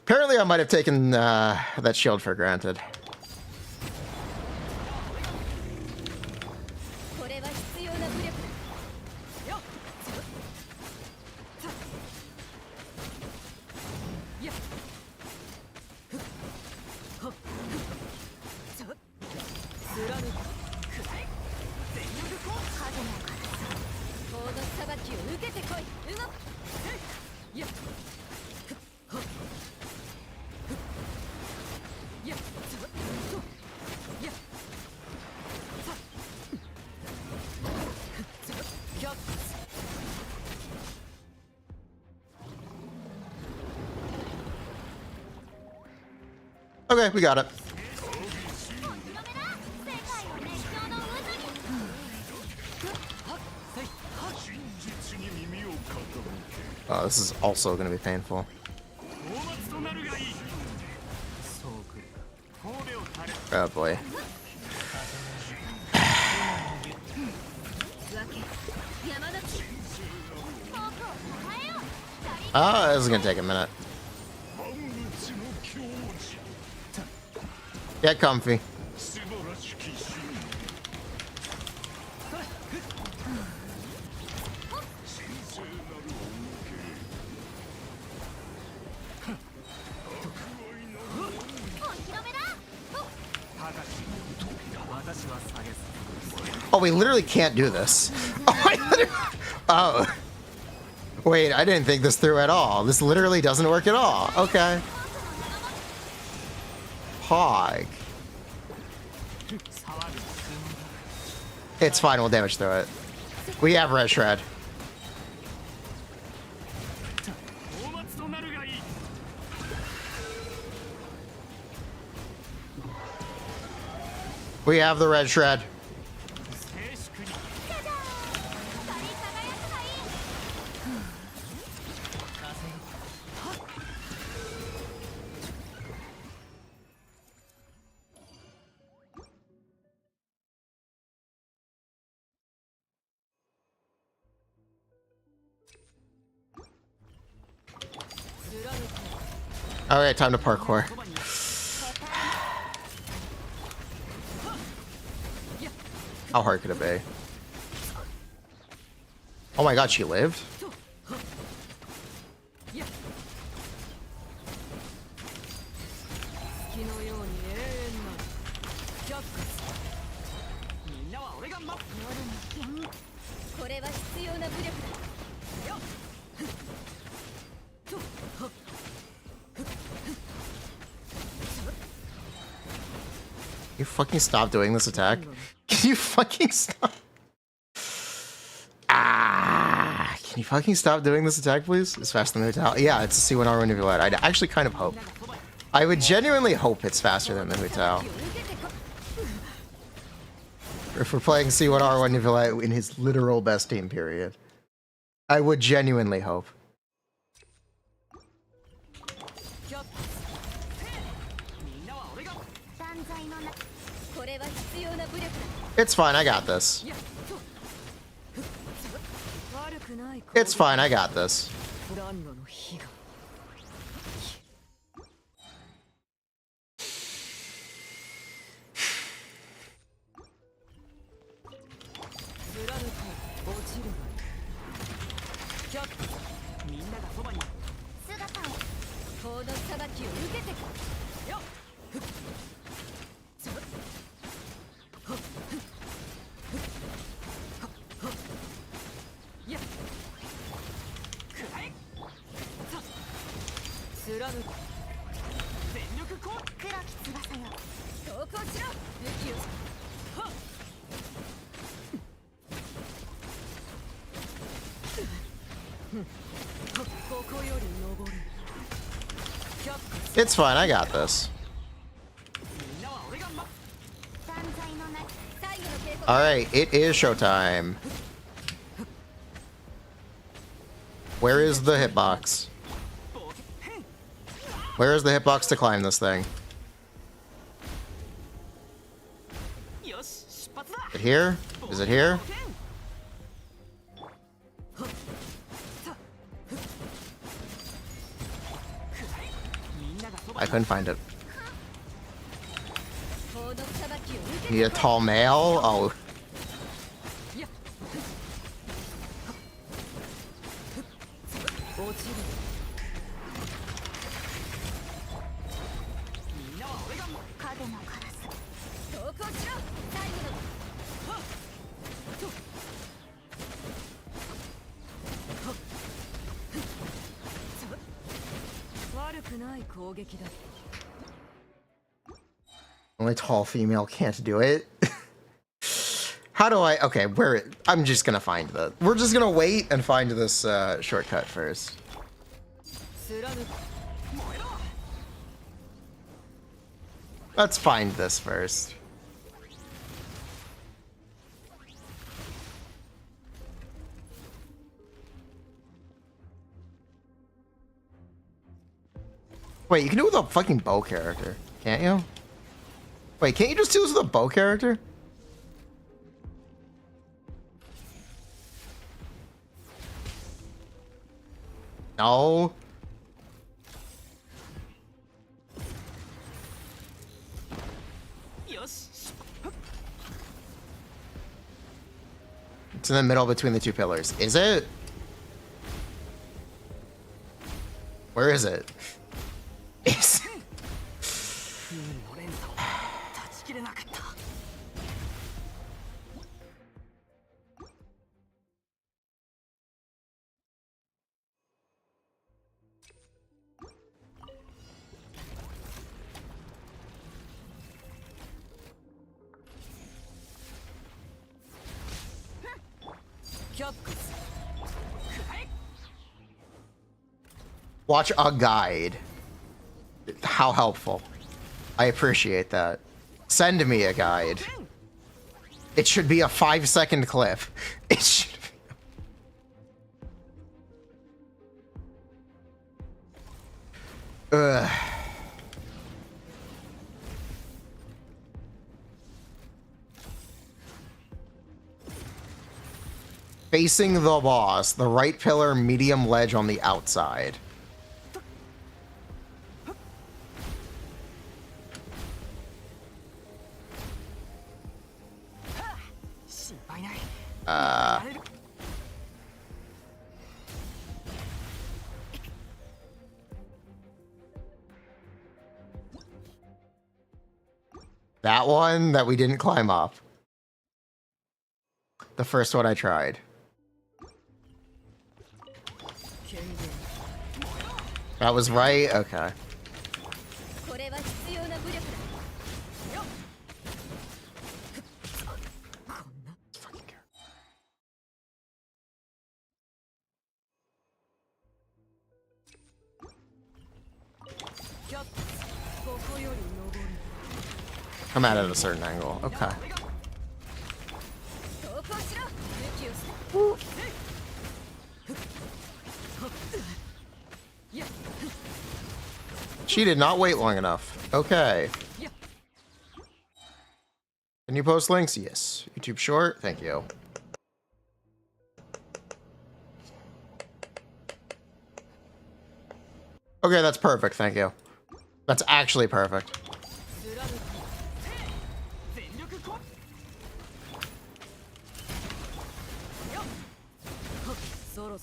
Apparently I might have taken that shield for granted. Okay, we got it. Oh, this is also going to be painful. そう来るか神戸を垂れ Oh boy. Oh, this is going to take a minute. Get comfy. Oh, we literally can't do this. Oh, wait, I didn't think this through at all. This literally doesn't work at all. Okay. Hog. It's fine, we'll damage through it. We have Red Shred. We have the Red Shred. Alright, time to parkour. How hard could it be? Oh my god, she lived? You fucking stop doing this attack? Can you fucking stop? Ah! Can you fucking stop doing this attack, please? It's faster than the Hutal. Yeah, it's a C1R manipulate. I actually kind of hope. I would genuinely hope it's faster than the Hutal. If we're playing C1R manipulate in his literal best team period. I would genuinely hope. It's fine, I got this. It's fine, I got this. It's fine, I got this. Alright, it is showtime. Where is the hitbox? Where is the hitbox to climb this thing? Is it here? Is it here? I couldn't find it. Need a tall male? Oh. Only tall female can't do it. How do I? Okay, I'm just gonna find the. We're just gonna wait and find this shortcut first. Let's find this first. Wait, you can do it with a fucking bow character, can't you? Wait, can't you just do this with a bow character? No. It's in the middle between the two pillars. Is it? Where is it? Is Watch a guide. How helpful. I appreciate that. Send me a guide. It should be a 5-second clip. It should be... Ugh. Facing the boss, the right pillar, medium ledge on the outside. That one that we didn't climb up. The first one I tried. That was right? Okay. Come at it at a certain angle. Okay. She did not wait long enough. Okay. Can you post links? Yes. YouTube short? Thank you. Okay, that's perfect. Thank you. That's actually perfect.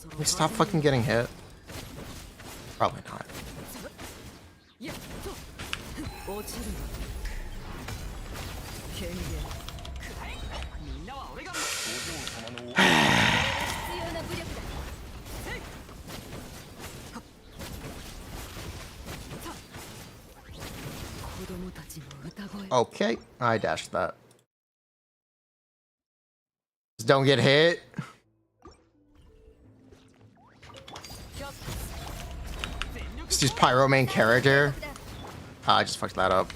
Can we stop fucking getting hit? Probably not. Okay, I dashed that. Just don't get hit. Just use Pyro main character. I just fucked that up.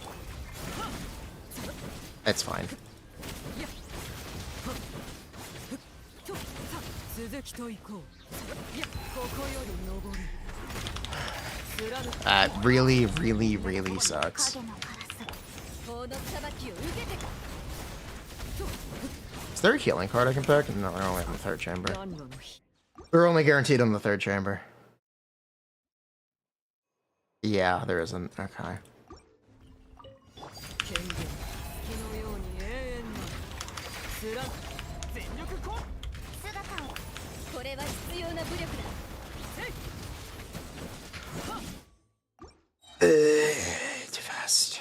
It's fine. That really, really, really sucks. Is there a healing card I can pick? No, they're only in the third chamber. They're only guaranteed in the third chamber. Yeah, there isn't. Okay. Too fast.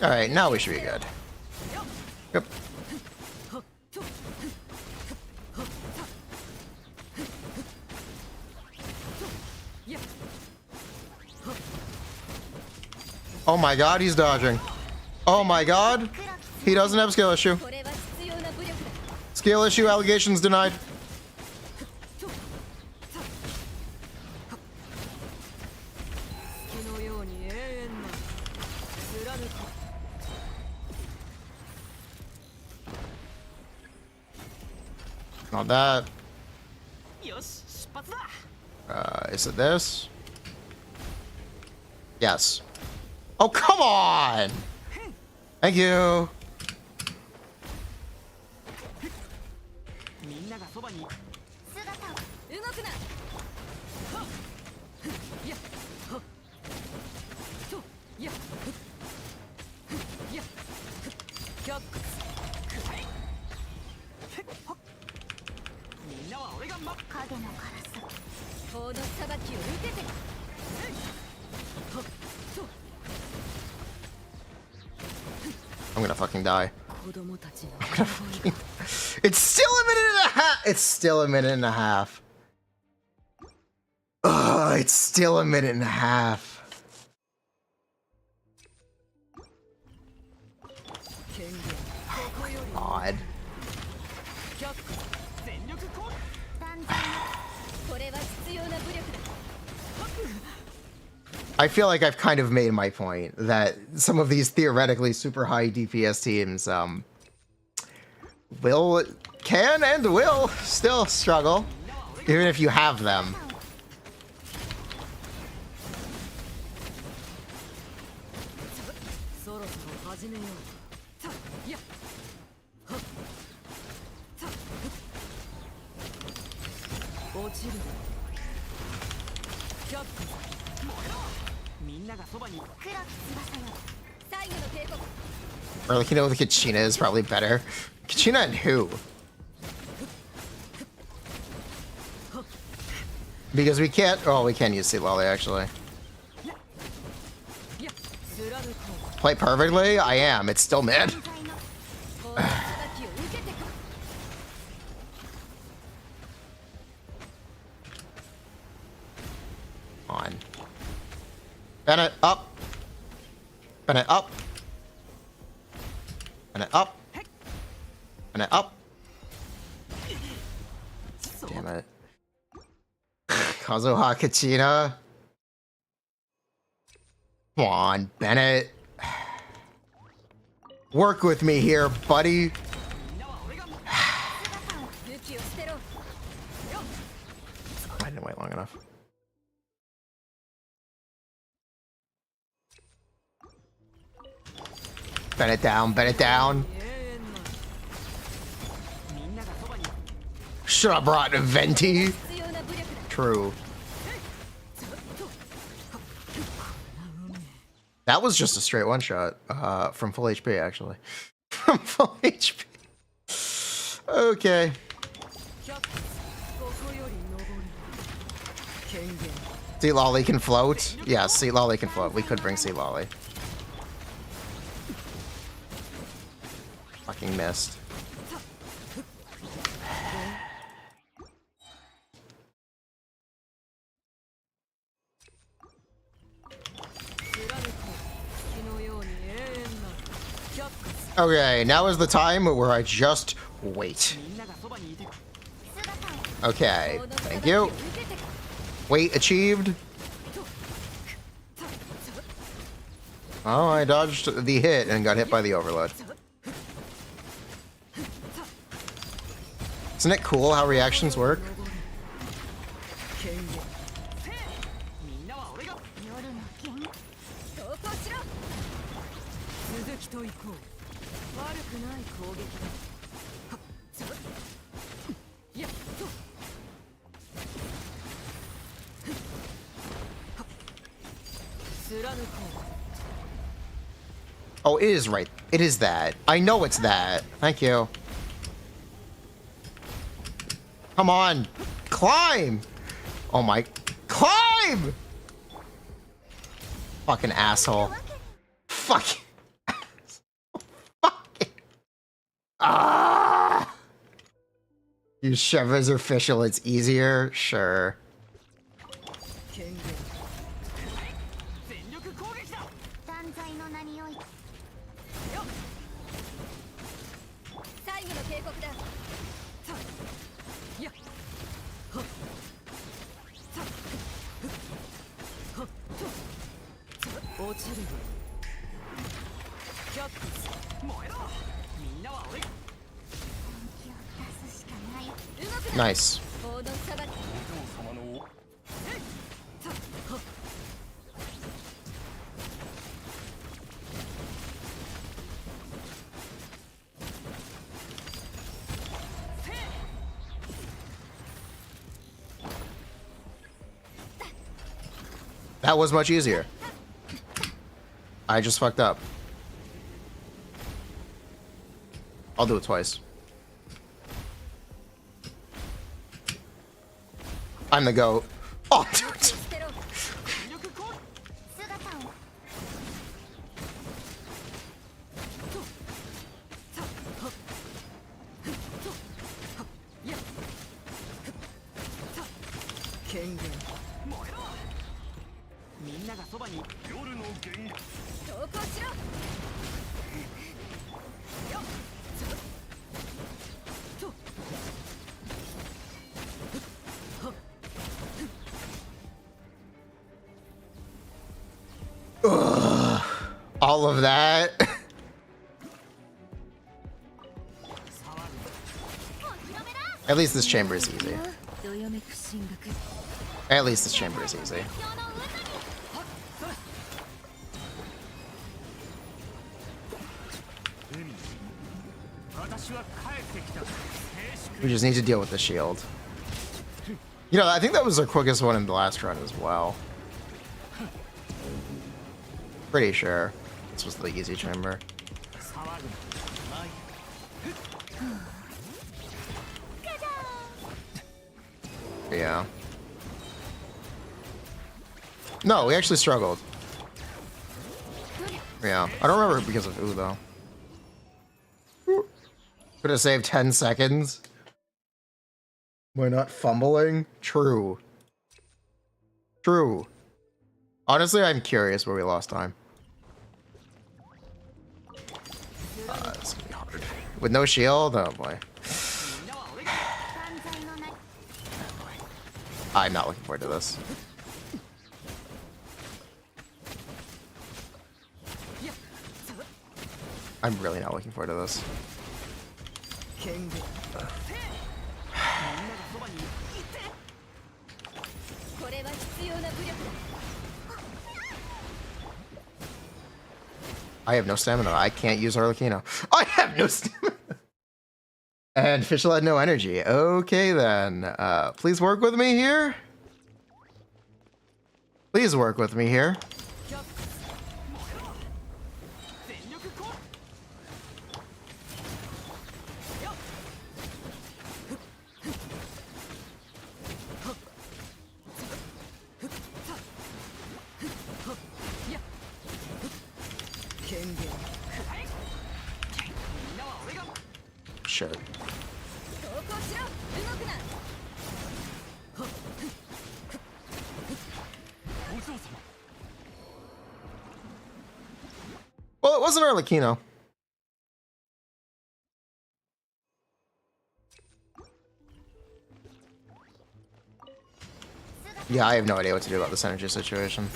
All right, now we should be good. Yep. Oh my god, he's dodging. Oh my god. He doesn't have skill issue. これは必要な武力だ Skill issue allegations denied. 月のように永遠な貫く Not that. よし出発だ Is it this? Yes. Oh, come on! Thank you. みんながそばに動くなやっほっとやっやっ却下みんなは俺が影のカラス法の裁きを受けてほっと I'm gonna fucking die. 子供たちの It's still a minute and a half. It's still a minute and a half. Ugh, it's still a minute and a half. 権限ここより God. 却下全力攻撃これは必要な武力だ I feel like I've kind of made my point that some of these theoretically super high DPS teams can and will still struggle, even if you have them. そろそろ始めようさやっはっさ落ちる却下みんながそばに黒き翼よ最後の警告 Or like, you know, the Kachina is probably better. Kachina and who? Because we can't. Oh, we can use Sea Lolly actually. やっ貫こう Play perfectly? I am. It's still mid. 法の裁きを受けてく On. Bennett up. Bennett up. Bennett up. Bennett up. Damn it. Kazuha Kachina. Come on, Bennett. Work with me here, buddy. 武器を捨てろ I didn't wait long enough. Bend it down, bend it down. 永遠な Should have brought a Venti. 必要な武力だ True. That was just a straight one shot from full HP, actually. From full HP. Okay. ここより登る権限 Sea Lolly can float. Yeah, Sea Lolly can float. We could bring Sea Lolly. Fucking missed. Okay, now is the time where I just wait. Okay, thank you. Wait achieved. Oh, I dodged the hit and got hit by the overload. Isn't it cool how reactions work? 続きと行こう悪くない攻撃だはっさやっとはっ貫こ Oh, it is right. It is that. I know it's that. Thank you. Come on. Climb! Oh my... Climb! Fucking asshole. Fucking... Fucking... Ah! Use Chevy as official. It's easier? Sure. 権限全力攻撃だ断罪の名において Nice. That was much easier. I just fucked up. I'll do it twice. I'm the GOAT. Oh, dude. Ugh, all of that. At least this chamber is easy. At least this chamber is easy. We just need to deal with the shield. You know, I think that was the quickest one in the last run as well. Pretty sure this was the easy chamber. Yeah. No, we actually struggled. Yeah. I don't remember because of ooh though. Could have saved 10 seconds. We're not fumbling? True. True. Honestly, I'm curious where we lost time. It's gonna be hard. With no shield? Oh boy. I'm not looking forward to this. I'm really not looking forward to this. I have no stamina. I can't use Arlecchino. I have no stamina. And Fischl had no energy. Okay then. Please work with me here. Please work with me here. Sure. Well, it wasn't Arlecchino. Yeah, I have no idea what to do about this energy situation.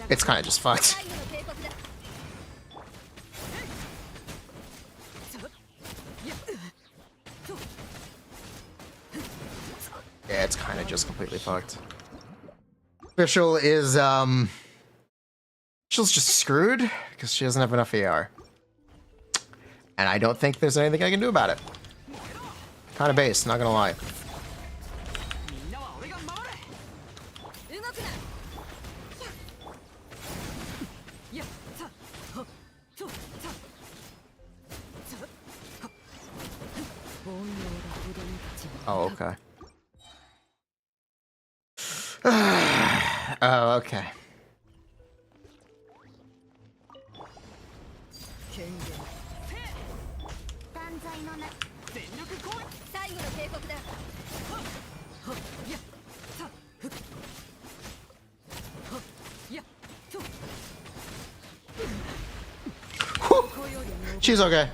It's kind of just fucked. Yeah, it's kind of just completely fucked. Fischl is, Fischl's just screwed because she doesn't have enough AR. And I don't think there's anything I can do about it. Kind of base, not gonna lie. Oh, okay. Oh, okay. Whew. She's okay.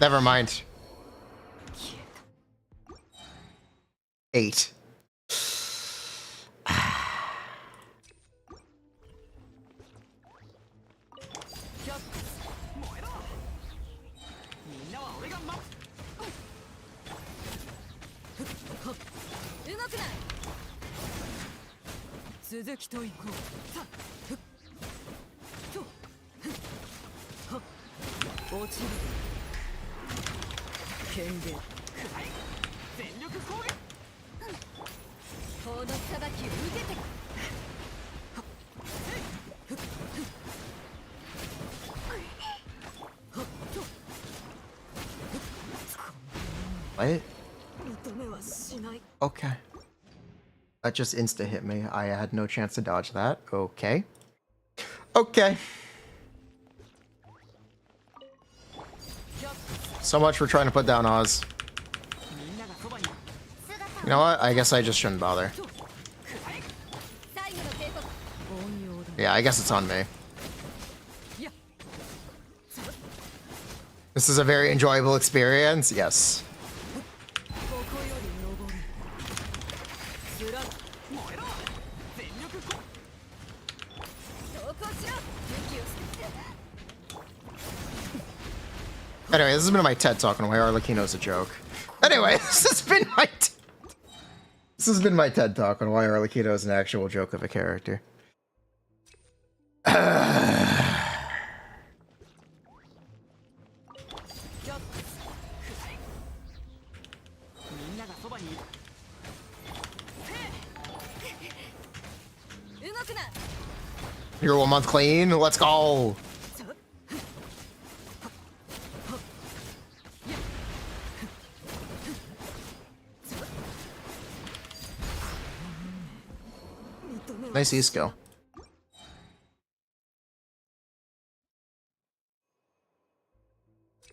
Never mind. 8. 続きと行こう。さあ、ふっとはっ落ちる。権限全力攻撃。この裁きを受けて。What? 認めはしない。 Okay. That just insta hit me. I had no chance to dodge that. Okay. Okay. So much for trying to put down Oz. You know what? I guess I just shouldn't bother. Yeah, I guess it's on me. This is a very enjoyable experience. Yes. Anyway, this has been my TED talk on why Arlecchino's a joke. Anyway, this has been my TED talk on why Arlecchino is an actual joke of a character. You're 1 month clean. Let's go. Nice E-skill.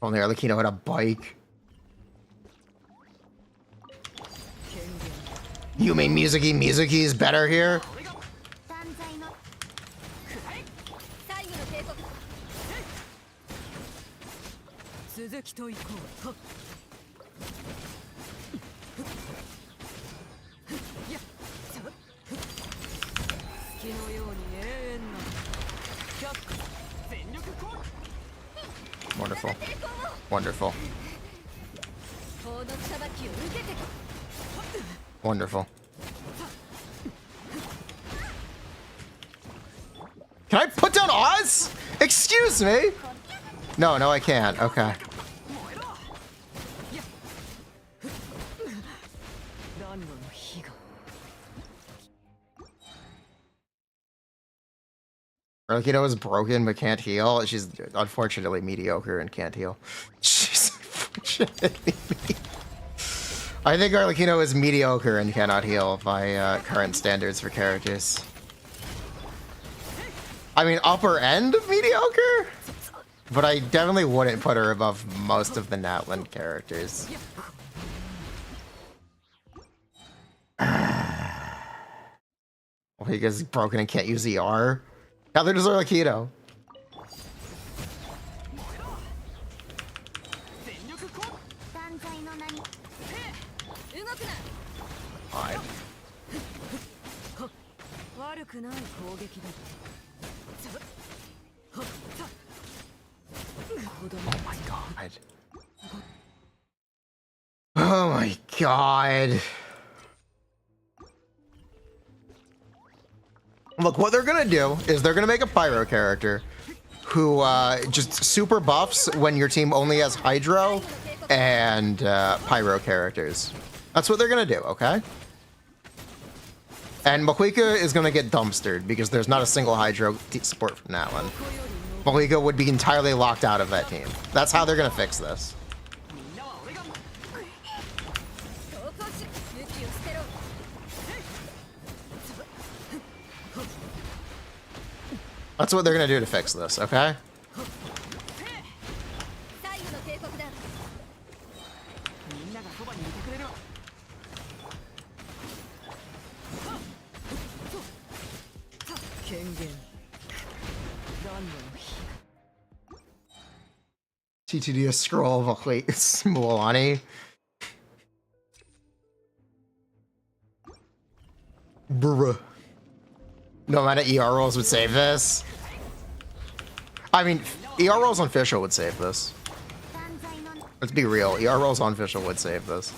Only Arlecchino had a bike. You mean Mizuki is better here? Wonderful. Wonderful. Wonderful. Can I put down Oz? Excuse me? No, I can't. Okay. Arlecchino is broken but can't heal. She's unfortunately mediocre and can't heal. She's unfortunately I think Arlecchino is mediocre and cannot heal by current standards for characters. I mean, upper end of mediocre? But I definitely wouldn't put her above most of the Natland characters. Well, because he's broken and can't use ER. Neither does Arlecchino. Fine. Oh my god. Oh my god. Look, what they're gonna do is they're gonna make a pyro character who just super buffs when your team only has hydro and pyro characters. That's what they're gonna do, okay? And Mahuika is gonna get dumpstered because there's not a single hydro support from that one. Mahuika would be entirely locked out of that team. That's how they're gonna fix this. That's what they're gonna do to fix this, okay? TTD a scroll of Mulani. Bruh. No amount of ER rolls would save this. I mean, ER rolls on Fischl would save this. Let's be real. ER rolls on Fischl would save this.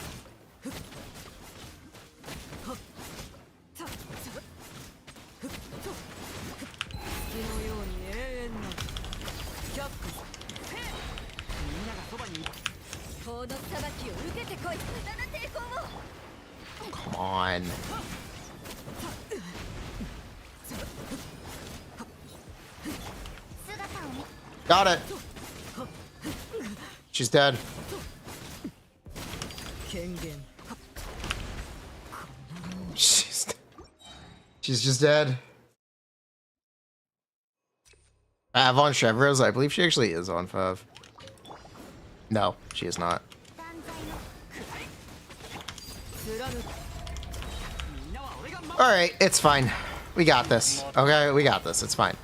Come on. Got it. She's dead. She's just dead. Von Chevreuse, I believe she actually is on 5. No, she is not. Alright, it's fine. We got this. Okay, we got this. It's fine.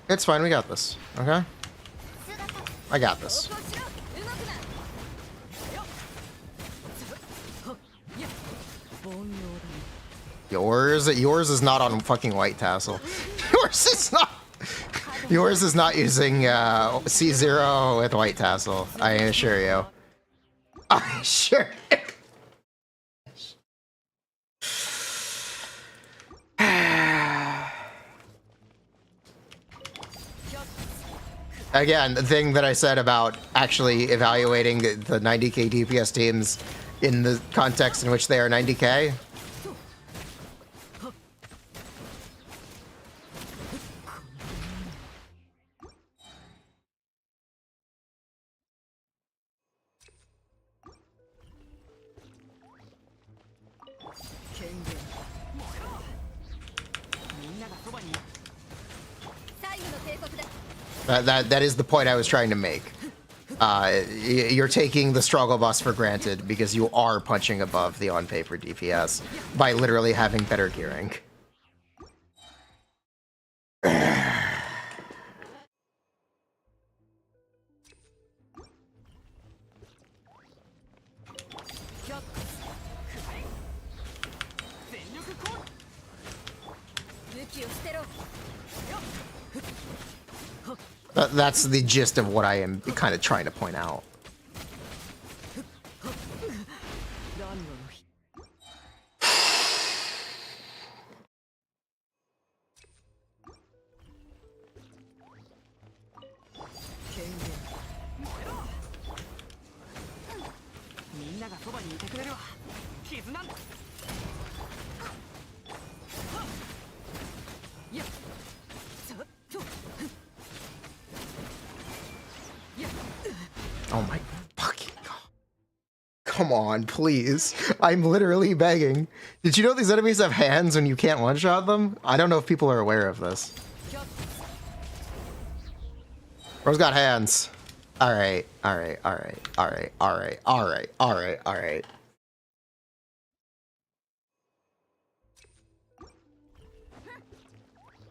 It's fine, we got this. Okay? I got this. Yours is not on fucking White Tassel. Yours is not using C0 with White Tassel. I assure you. I assure you. Again, the thing that I said about actually evaluating the 90k DPS teams in the context in which they are 90k. That is the point I was trying to make. You're taking the struggle bus for granted because you are punching above the on-paper DPS by literally having better gearing. That's the gist of what I am kind of trying to point out. Oh my fucking god. Come on, please. I'm literally begging. Did you know these enemies have hands when you can't one-shot them? I don't know if people are aware of this. Bro's got hands. Alright, alright, alright, alright, alright, alright, alright, alright.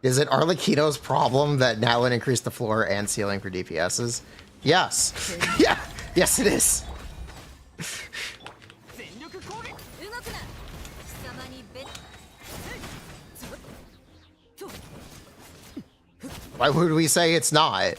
Is it Arlecchino's problem that Nalin increased the floor and ceiling for DPSs? Yes. Yeah. Yes, it is. Why would we say it's not?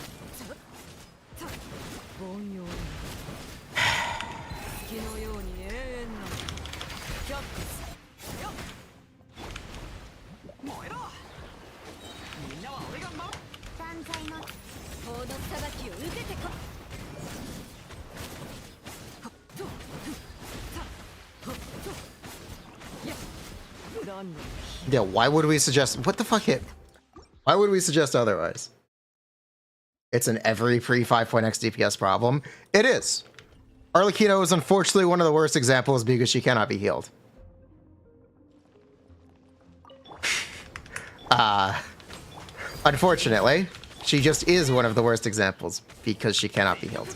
Yeah, why would we suggest... What the fuck hit? Why would we suggest otherwise? It's an every pre-5.x DPS problem. It is. Arlecchino is unfortunately one of the worst examples because she cannot be healed. Unfortunately, she just is one of the worst examples because she cannot be healed.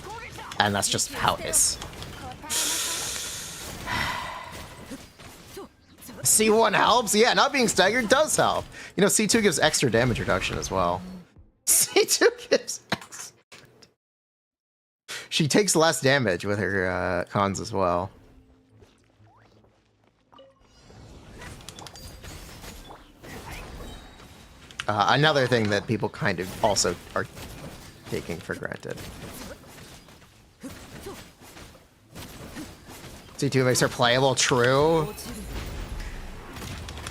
And that's just how it is. C1 helps? Yeah, not being staggered does help. You know, C2 gives extra damage reduction as well. C2 gives extra She takes less damage with her cons as well. Another thing that people kind of also are taking for granted. C2 makes her playable, true.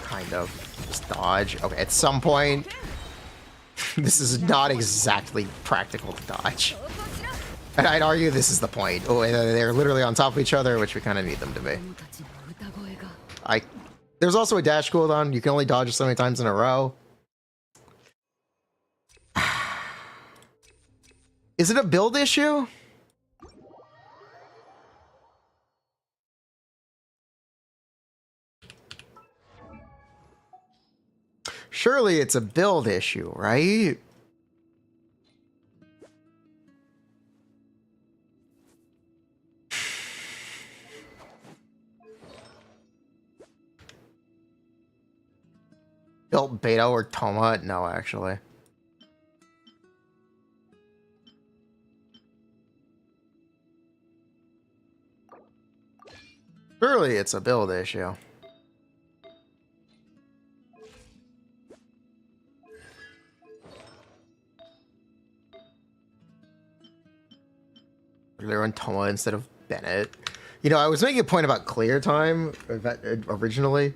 Kind of. Just dodge. Okay, at some point, this is not exactly practical to dodge. And I'd argue this is the point. Oh, they're literally on top of each other, which we kind of need them to be. There's also a dash cooldown. You can only dodge so many times in a row. Is it a build issue? Surely it's a build issue, right? Built Beto or Toma? No, actually. Surely it's a build issue. They're on Toma instead of Bennett. You know, I was making a point about clear time originally.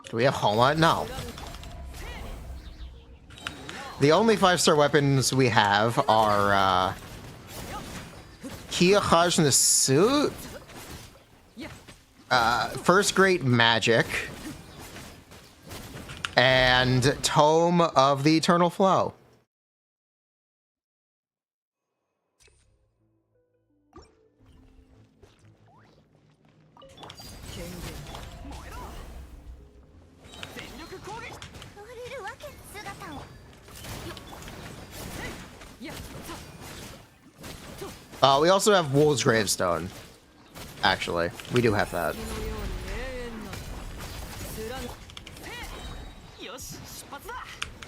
Do we have Homa? No. The only 5-star weapons we have are Kiyahaj in the suit, First Great Magic, and Tome of the Eternal Flow. We also have Wolf's Gravestone. Actually, we do have that.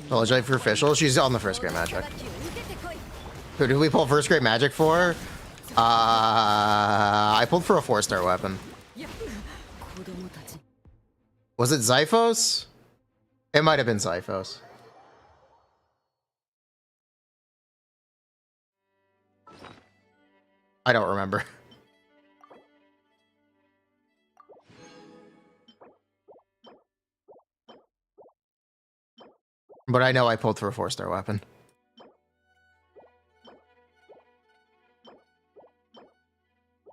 Apologize for official. She's on the First Great Magic. Who did we pull First Great Magic for? I pulled for a 4-star weapon. Was it Zyphos? It might have been Zyphos. I don't remember. But I know I pulled for a 4-star weapon.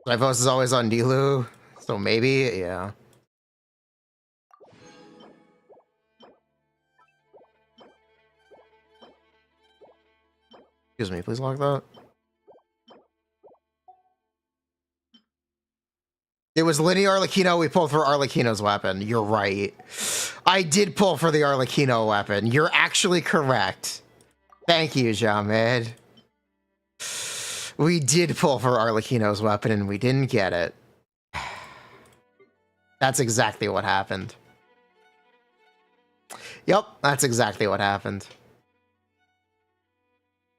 Zyphos is always on Dilu, so maybe, yeah. Excuse me, please lock that. It was Linny Arlecchino. We pulled for Arlecchino's weapon. You're right. I did pull for the Arlecchino weapon. You're actually correct. Thank you, Jamed. We did pull for Arlecchino's weapon and we didn't get it. That's exactly what happened. Yep, that's exactly what happened.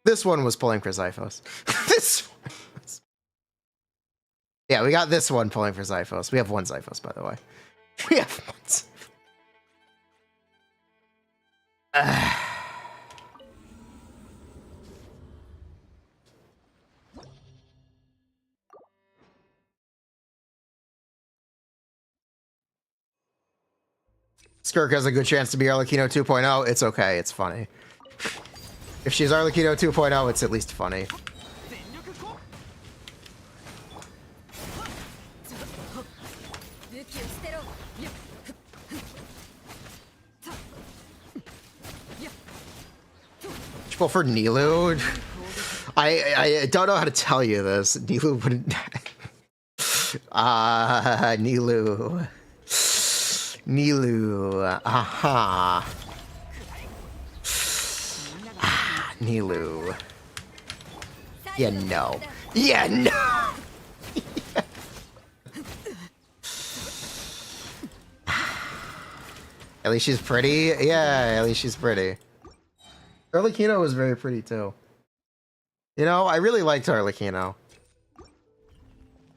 This one was pulling for Zyphos. This one was... Yeah, we got this one pulling for Zyphos. We have one Zyphos, by the way. We have one Zyphos. Skirk has a good chance to be Arlecchino 2.0. It's okay. It's funny. If she's Arlecchino 2.0, it's at least funny. Well, for Nilu, I don't know how to tell you this. Nilu wouldn't. Nilu. Nilu. Aha. Nilu. Yeah, no. Yeah, no. At least she's pretty. Yeah, at least she's pretty. Arlecchino was very pretty too. You know, I really liked Arlecchino.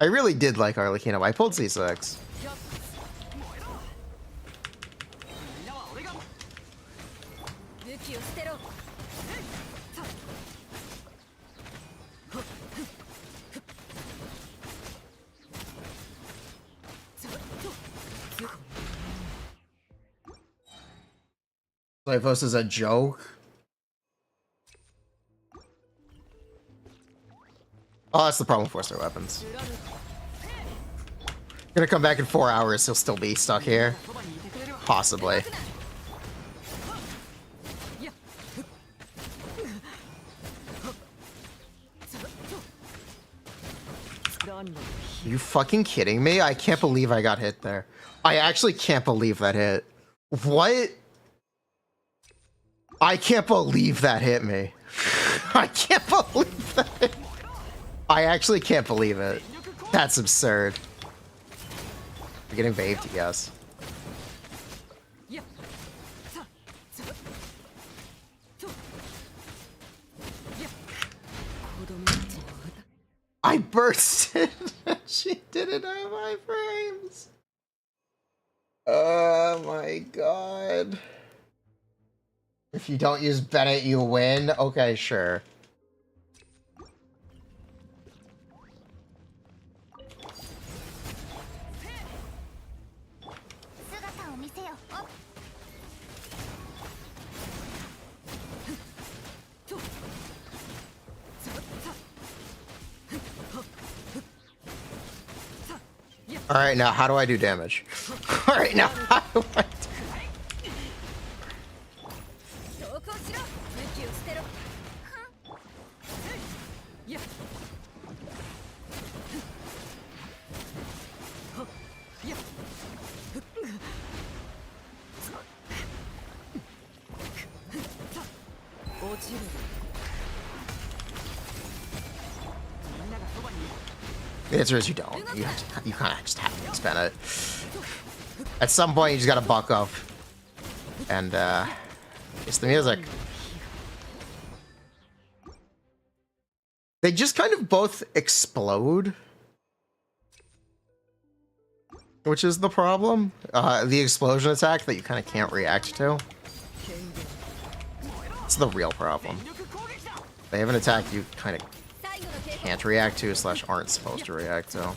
I really did like Arlecchino. I pulled C6. 武器を捨てろ。Lyphos is a joke. Oh, that's the problem with force weapons. Gonna come back in 4 hours, he'll still be stuck here. Possibly. Are you fucking kidding me? I can't believe I got hit there. I actually can't believe that hit. What? I can't believe that hit me. I can't believe that hit. I actually can't believe it. That's absurd. You're getting vaped, yes. I bursted. She didn't have my frames. Oh my god. If you don't use Bennett, you win? Okay, sure. Alright, now how do I do damage? Alright, now how do I do The answer is you don't. You kind of just have to spend it. At some point, you just gotta buck up. And, it's the music. They just kind of both explode. Which is the problem. The explosion attack that you kind of can't react to. It's the real problem. They have an attack you kind of can't react to / aren't supposed to react to.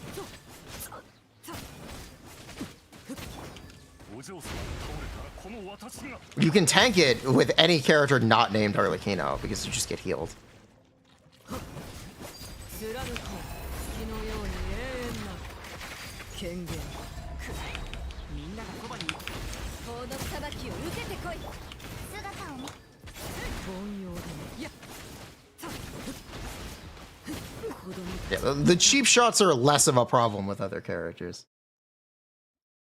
You can tank it with any character not named Arlecchino because you just get healed. Yeah, the cheap shots are less of a problem with other characters.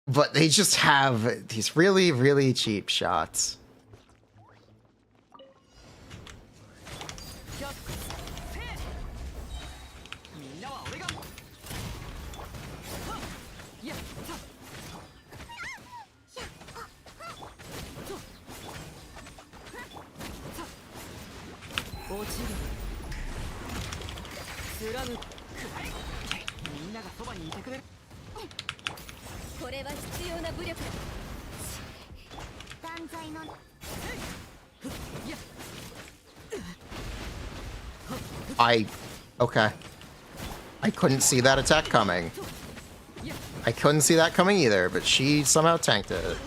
But they just have these really, really cheap shots. Okay. I couldn't see that attack coming. I couldn't see that coming either, but she somehow tanked it.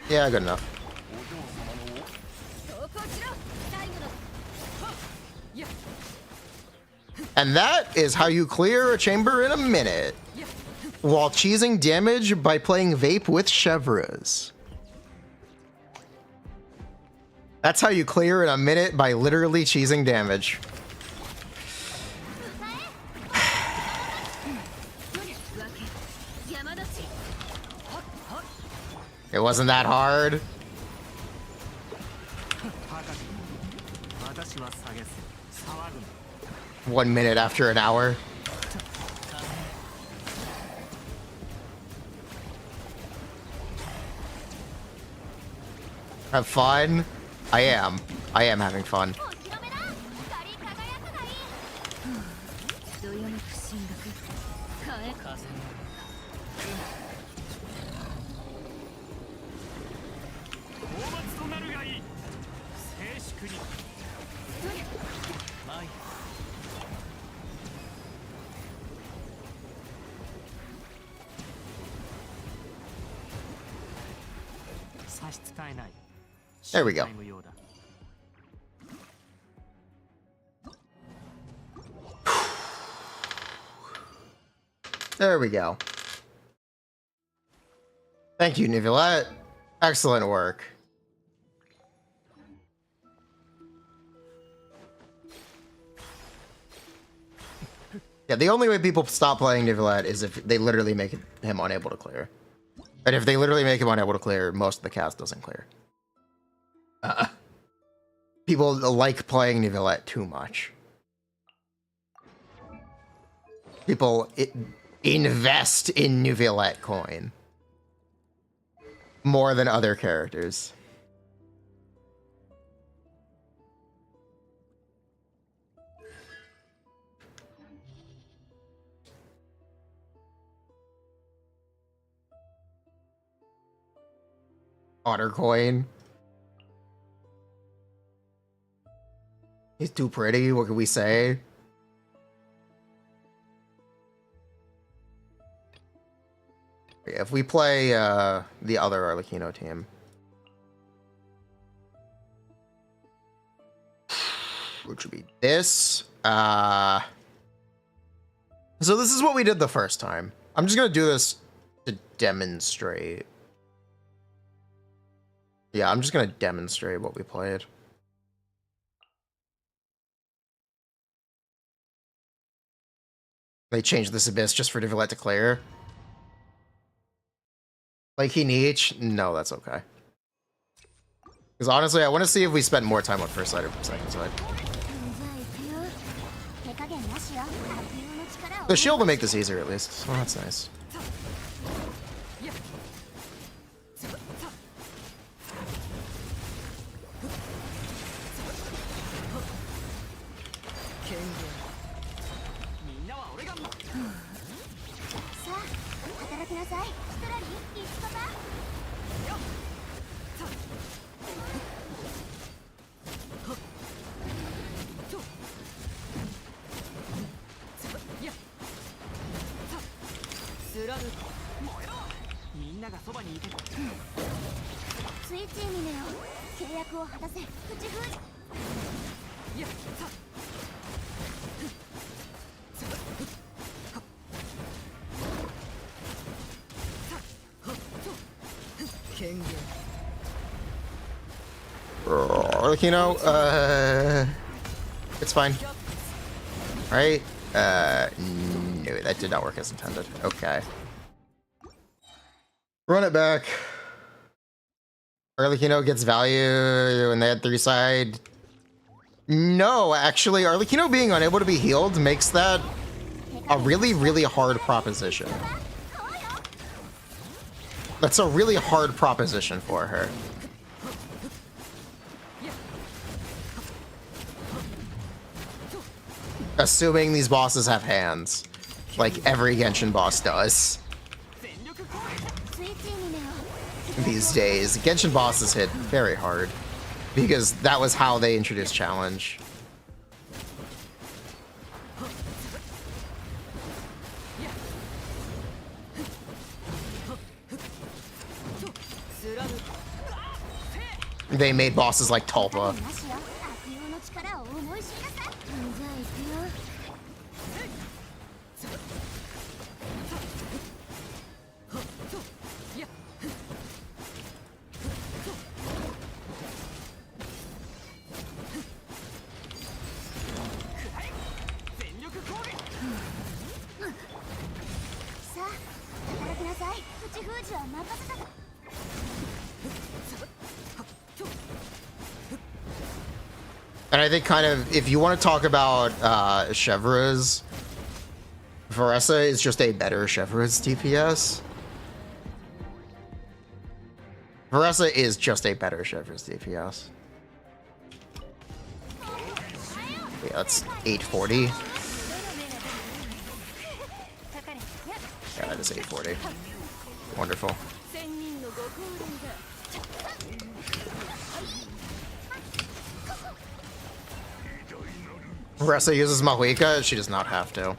Yeah, good enough. And that is how you clear a chamber in a minute, while cheesing damage by playing Vape with Chevres. That's how you clear in a minute, by literally cheesing damage. It wasn't that hard. 1 minute after an hour. Have fun? I am. I am having fun. どよめく進学変え風の討伐となるがいい静粛に参る差し支えない There we go. タイム用だ There we go. Thank you, Nivelette. Excellent work. Yeah, the only way people stop playing Nivelette is if they literally make him unable to clear. And if they literally make him unable to clear, most of the cast doesn't clear. People like playing Nivelette too much. People invest in Nivelette coin more than other characters. Otter coin. He's too pretty, what can we say? If we play the other Arlecchino team. Which would be this. So this is what we did the first time. I'm just gonna do this to demonstrate. Yeah, I'm just gonna demonstrate what we played. They changed this Abyss just for Nivelette to clear. Like he niche? No, that's okay. Because honestly, I want to see if we spent more time on first side or second side. The shield will make this easier at least. Oh, that's nice. Arlecchino, it's fine. Right? No, that did not work as intended. Okay. Run it back. Arlecchino gets value and they had 3-side. No, actually, Arlecchino being unable to be healed makes that a really, really hard proposition. That's a really hard proposition for her. Assuming these bosses have hands, like every Genshin boss does. These days, Genshin bosses hit very hard because that was how they introduced challenge. They made bosses like Tulpa. And I think kind of, if you want to talk about Chevreuse, Varessa is just a better Chevreuse DPS. Varessa is just a better Chevreuse DPS. Yeah, that's 840. Yeah, that is 840. Wonderful. Varessa uses Mahuika, she does not have to.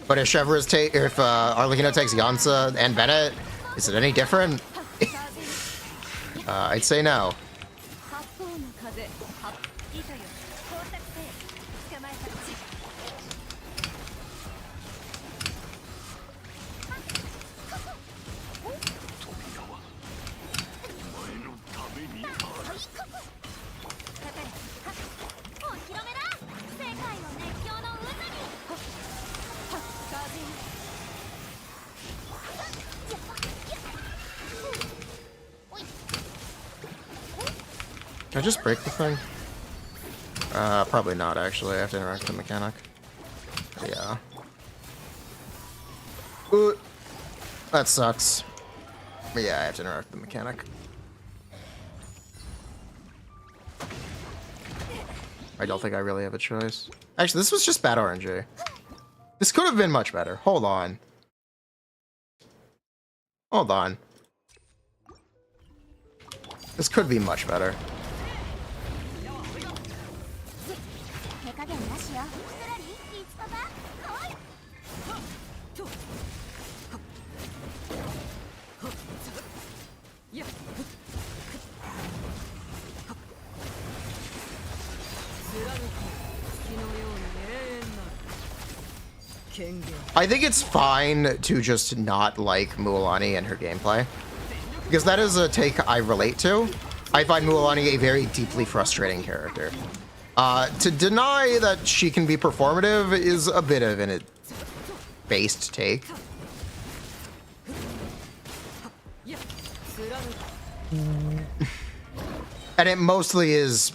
But if Chevreuse if Arlecchino takes Yansa and Bennett, is it any different? I'd say no. Can I just break the thing? Probably not, actually. I have to interact with the mechanic. Yeah. Ooh, that sucks. But yeah, I have to interact with the mechanic. I don't think I really have a choice. Actually, this was just bad RNG. This could have been much better. Hold on. Hold on. This could be much better. I think it's fine to just not like Mualani and her gameplay, because that is a take I relate to. I find Mualani a very deeply frustrating character. To deny that she can be performative is a bit of an based take. And it mostly is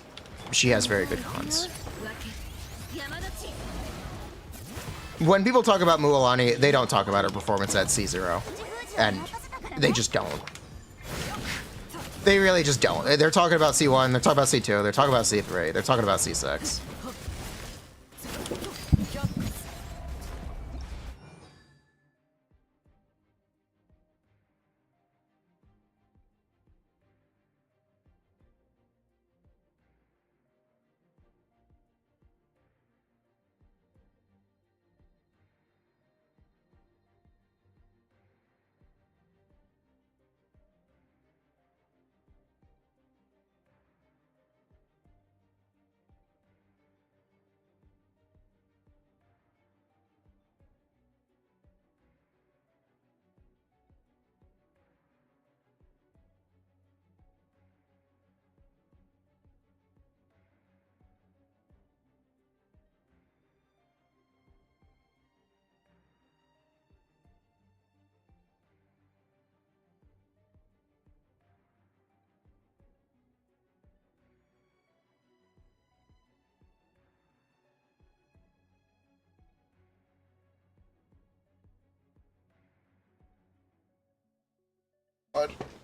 she has very good cons. When people talk about Mualani, they don't talk about her performance at C0. And they just don't. They really just don't. They're talking about C1, they're talking about C2, they're talking about C3, they're talking about C6.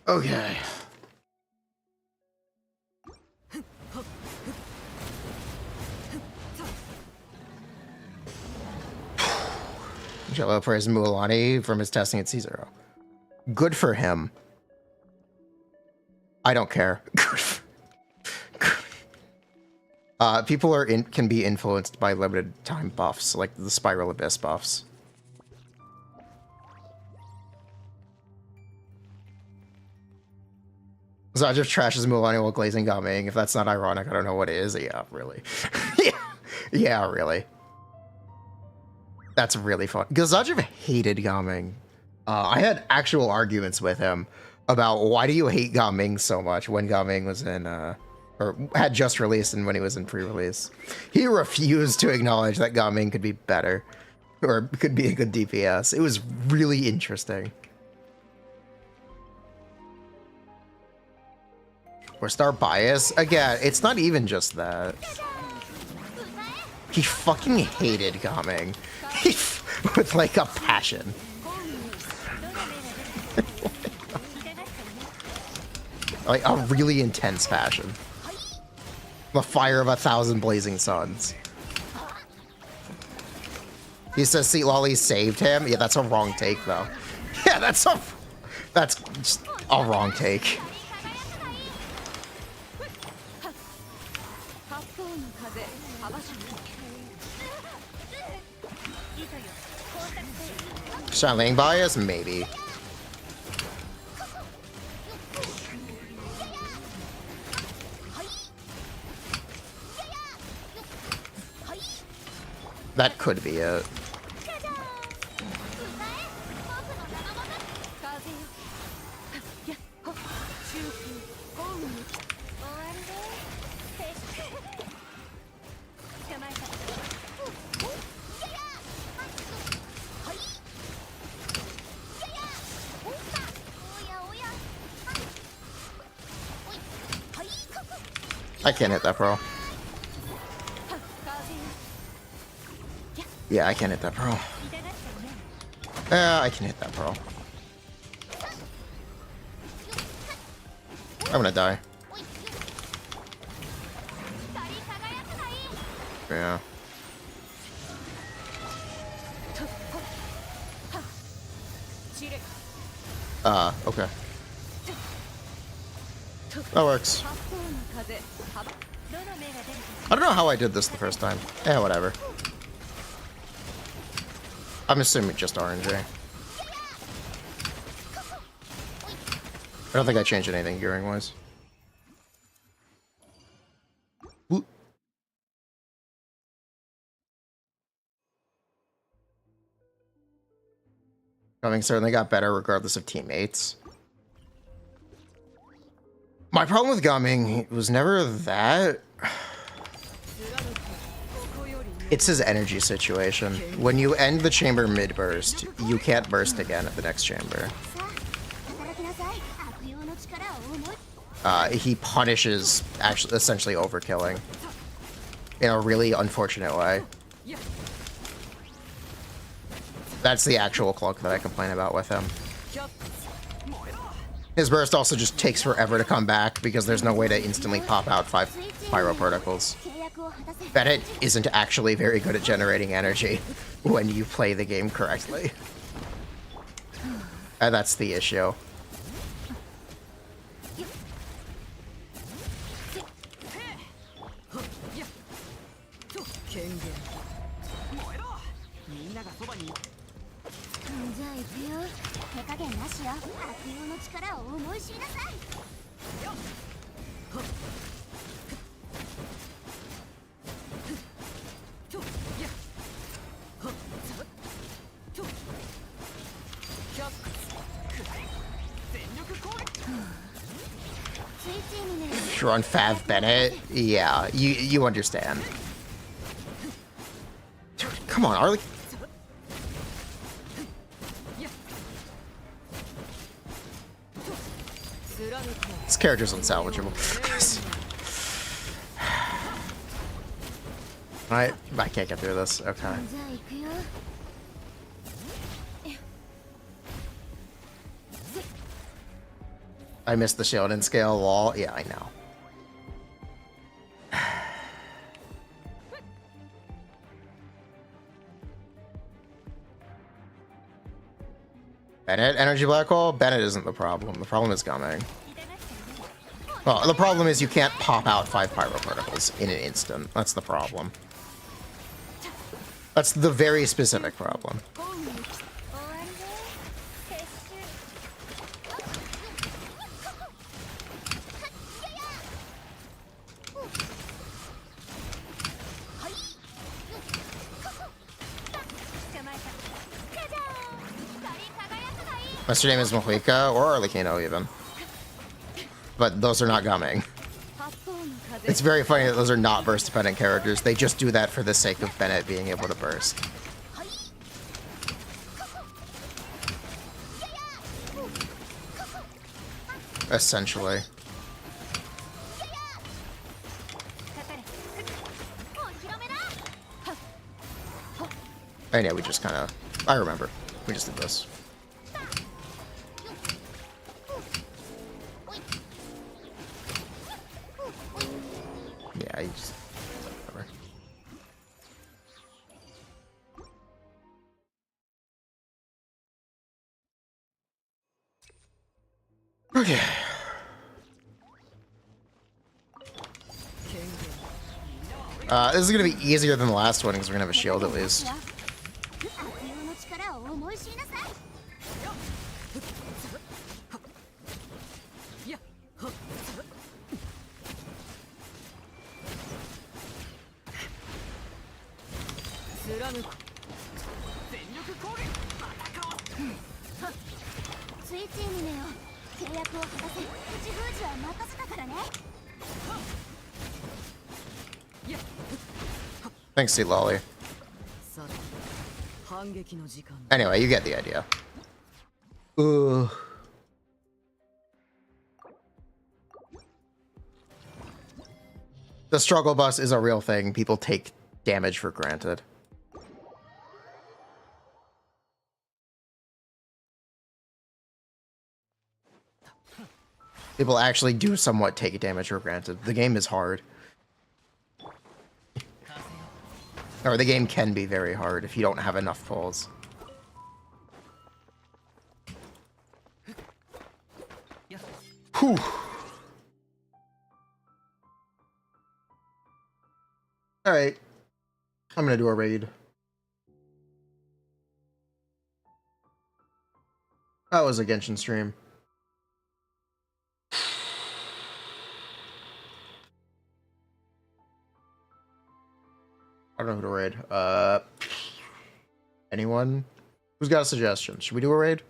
Okay. Jello praised Mualani from his testing at C0. Good for him. I don't care. People can be influenced by limited time buffs, like the Spiral Abyss buffs. Zajiv trashes Mualani while glazing Gaming. If that's not ironic, I don't know what is. Yeah, really. Yeah, really. That's really fun. Because Zajiv hated Gaming. I had actual arguments with him about why do you hate Gaming so much when Gaming was in, or had just released and when he was in pre-release. He refused to acknowledge that Gaming could be better, or could be a good DPS. It was really interesting. Or star bias? Again, it's not even just that. He fucking hated coming. With like a passion. Like a really intense passion. The fire of 1,000 blazing suns. He says Seat Lolly saved him. Yeah, that's a wrong take though. Yeah, that's just a wrong take. Shining bias? Maybe. That could be it. I can't hit that pro. Yeah, I can't hit that pro. I can hit that pro. I'm gonna die. Yeah. Okay. That works. I don't know how I did this the first time. Whatever. I'm assuming just RNG. I don't think I changed anything gearing-wise. Coming certainly got better regardless of teammates. My problem with Gumming was never that. It's his energy situation. When you end the chamber mid-burst, you can't burst again at the next chamber. He punishes actually essentially overkilling in a really unfortunate way. That's the actual cloak that I complain about with him. His burst also just takes forever to come back because there's no way to instantly pop out 5 pyro particles. Bennett isn't actually very good at generating energy when you play the game correctly. And that's the issue. If you're on Fav Bennett, yeah, you understand. Dude, come on, Arlie. This character's unsalvageable. I can't get through this. Okay. I missed the shield and scale wall. Yeah, I know. Bennett, energy black hole? Bennett isn't the problem. The problem is Gumming. Well, the problem is you can't pop out 5 pyro particles in an instant. That's the problem. That's the very specific problem. Master name is Mohuika or Arlecchino even. But those are not Gumming. It's very funny that those are not burst dependent characters. They just do that for the sake of Bennett being able to burst. Essentially. And yeah, we just kind of... I remember. We just did this. Yeah, you just... Whatever. Okay. This is gonna be easier than the last one because we're gonna have a shield at least. 悪用の力を思い知りなさい。やっはっ貫く全力攻撃スイッチにねよ。契約を果たせ。口封じは任せたからね。 Thanks, Sea Lolly. さて反撃の時間 Anyway, you get the idea. Ooh. The struggle bus is a real thing. People take damage for granted. People actually do somewhat take damage for granted. The game is hard. Or the game can be very hard if you don't have enough pulls. Whew. Alright. I'm gonna do a raid. That was a Genshin stream. I don't know who to raid. Anyone? Who's got a suggestion? Should we do a raid?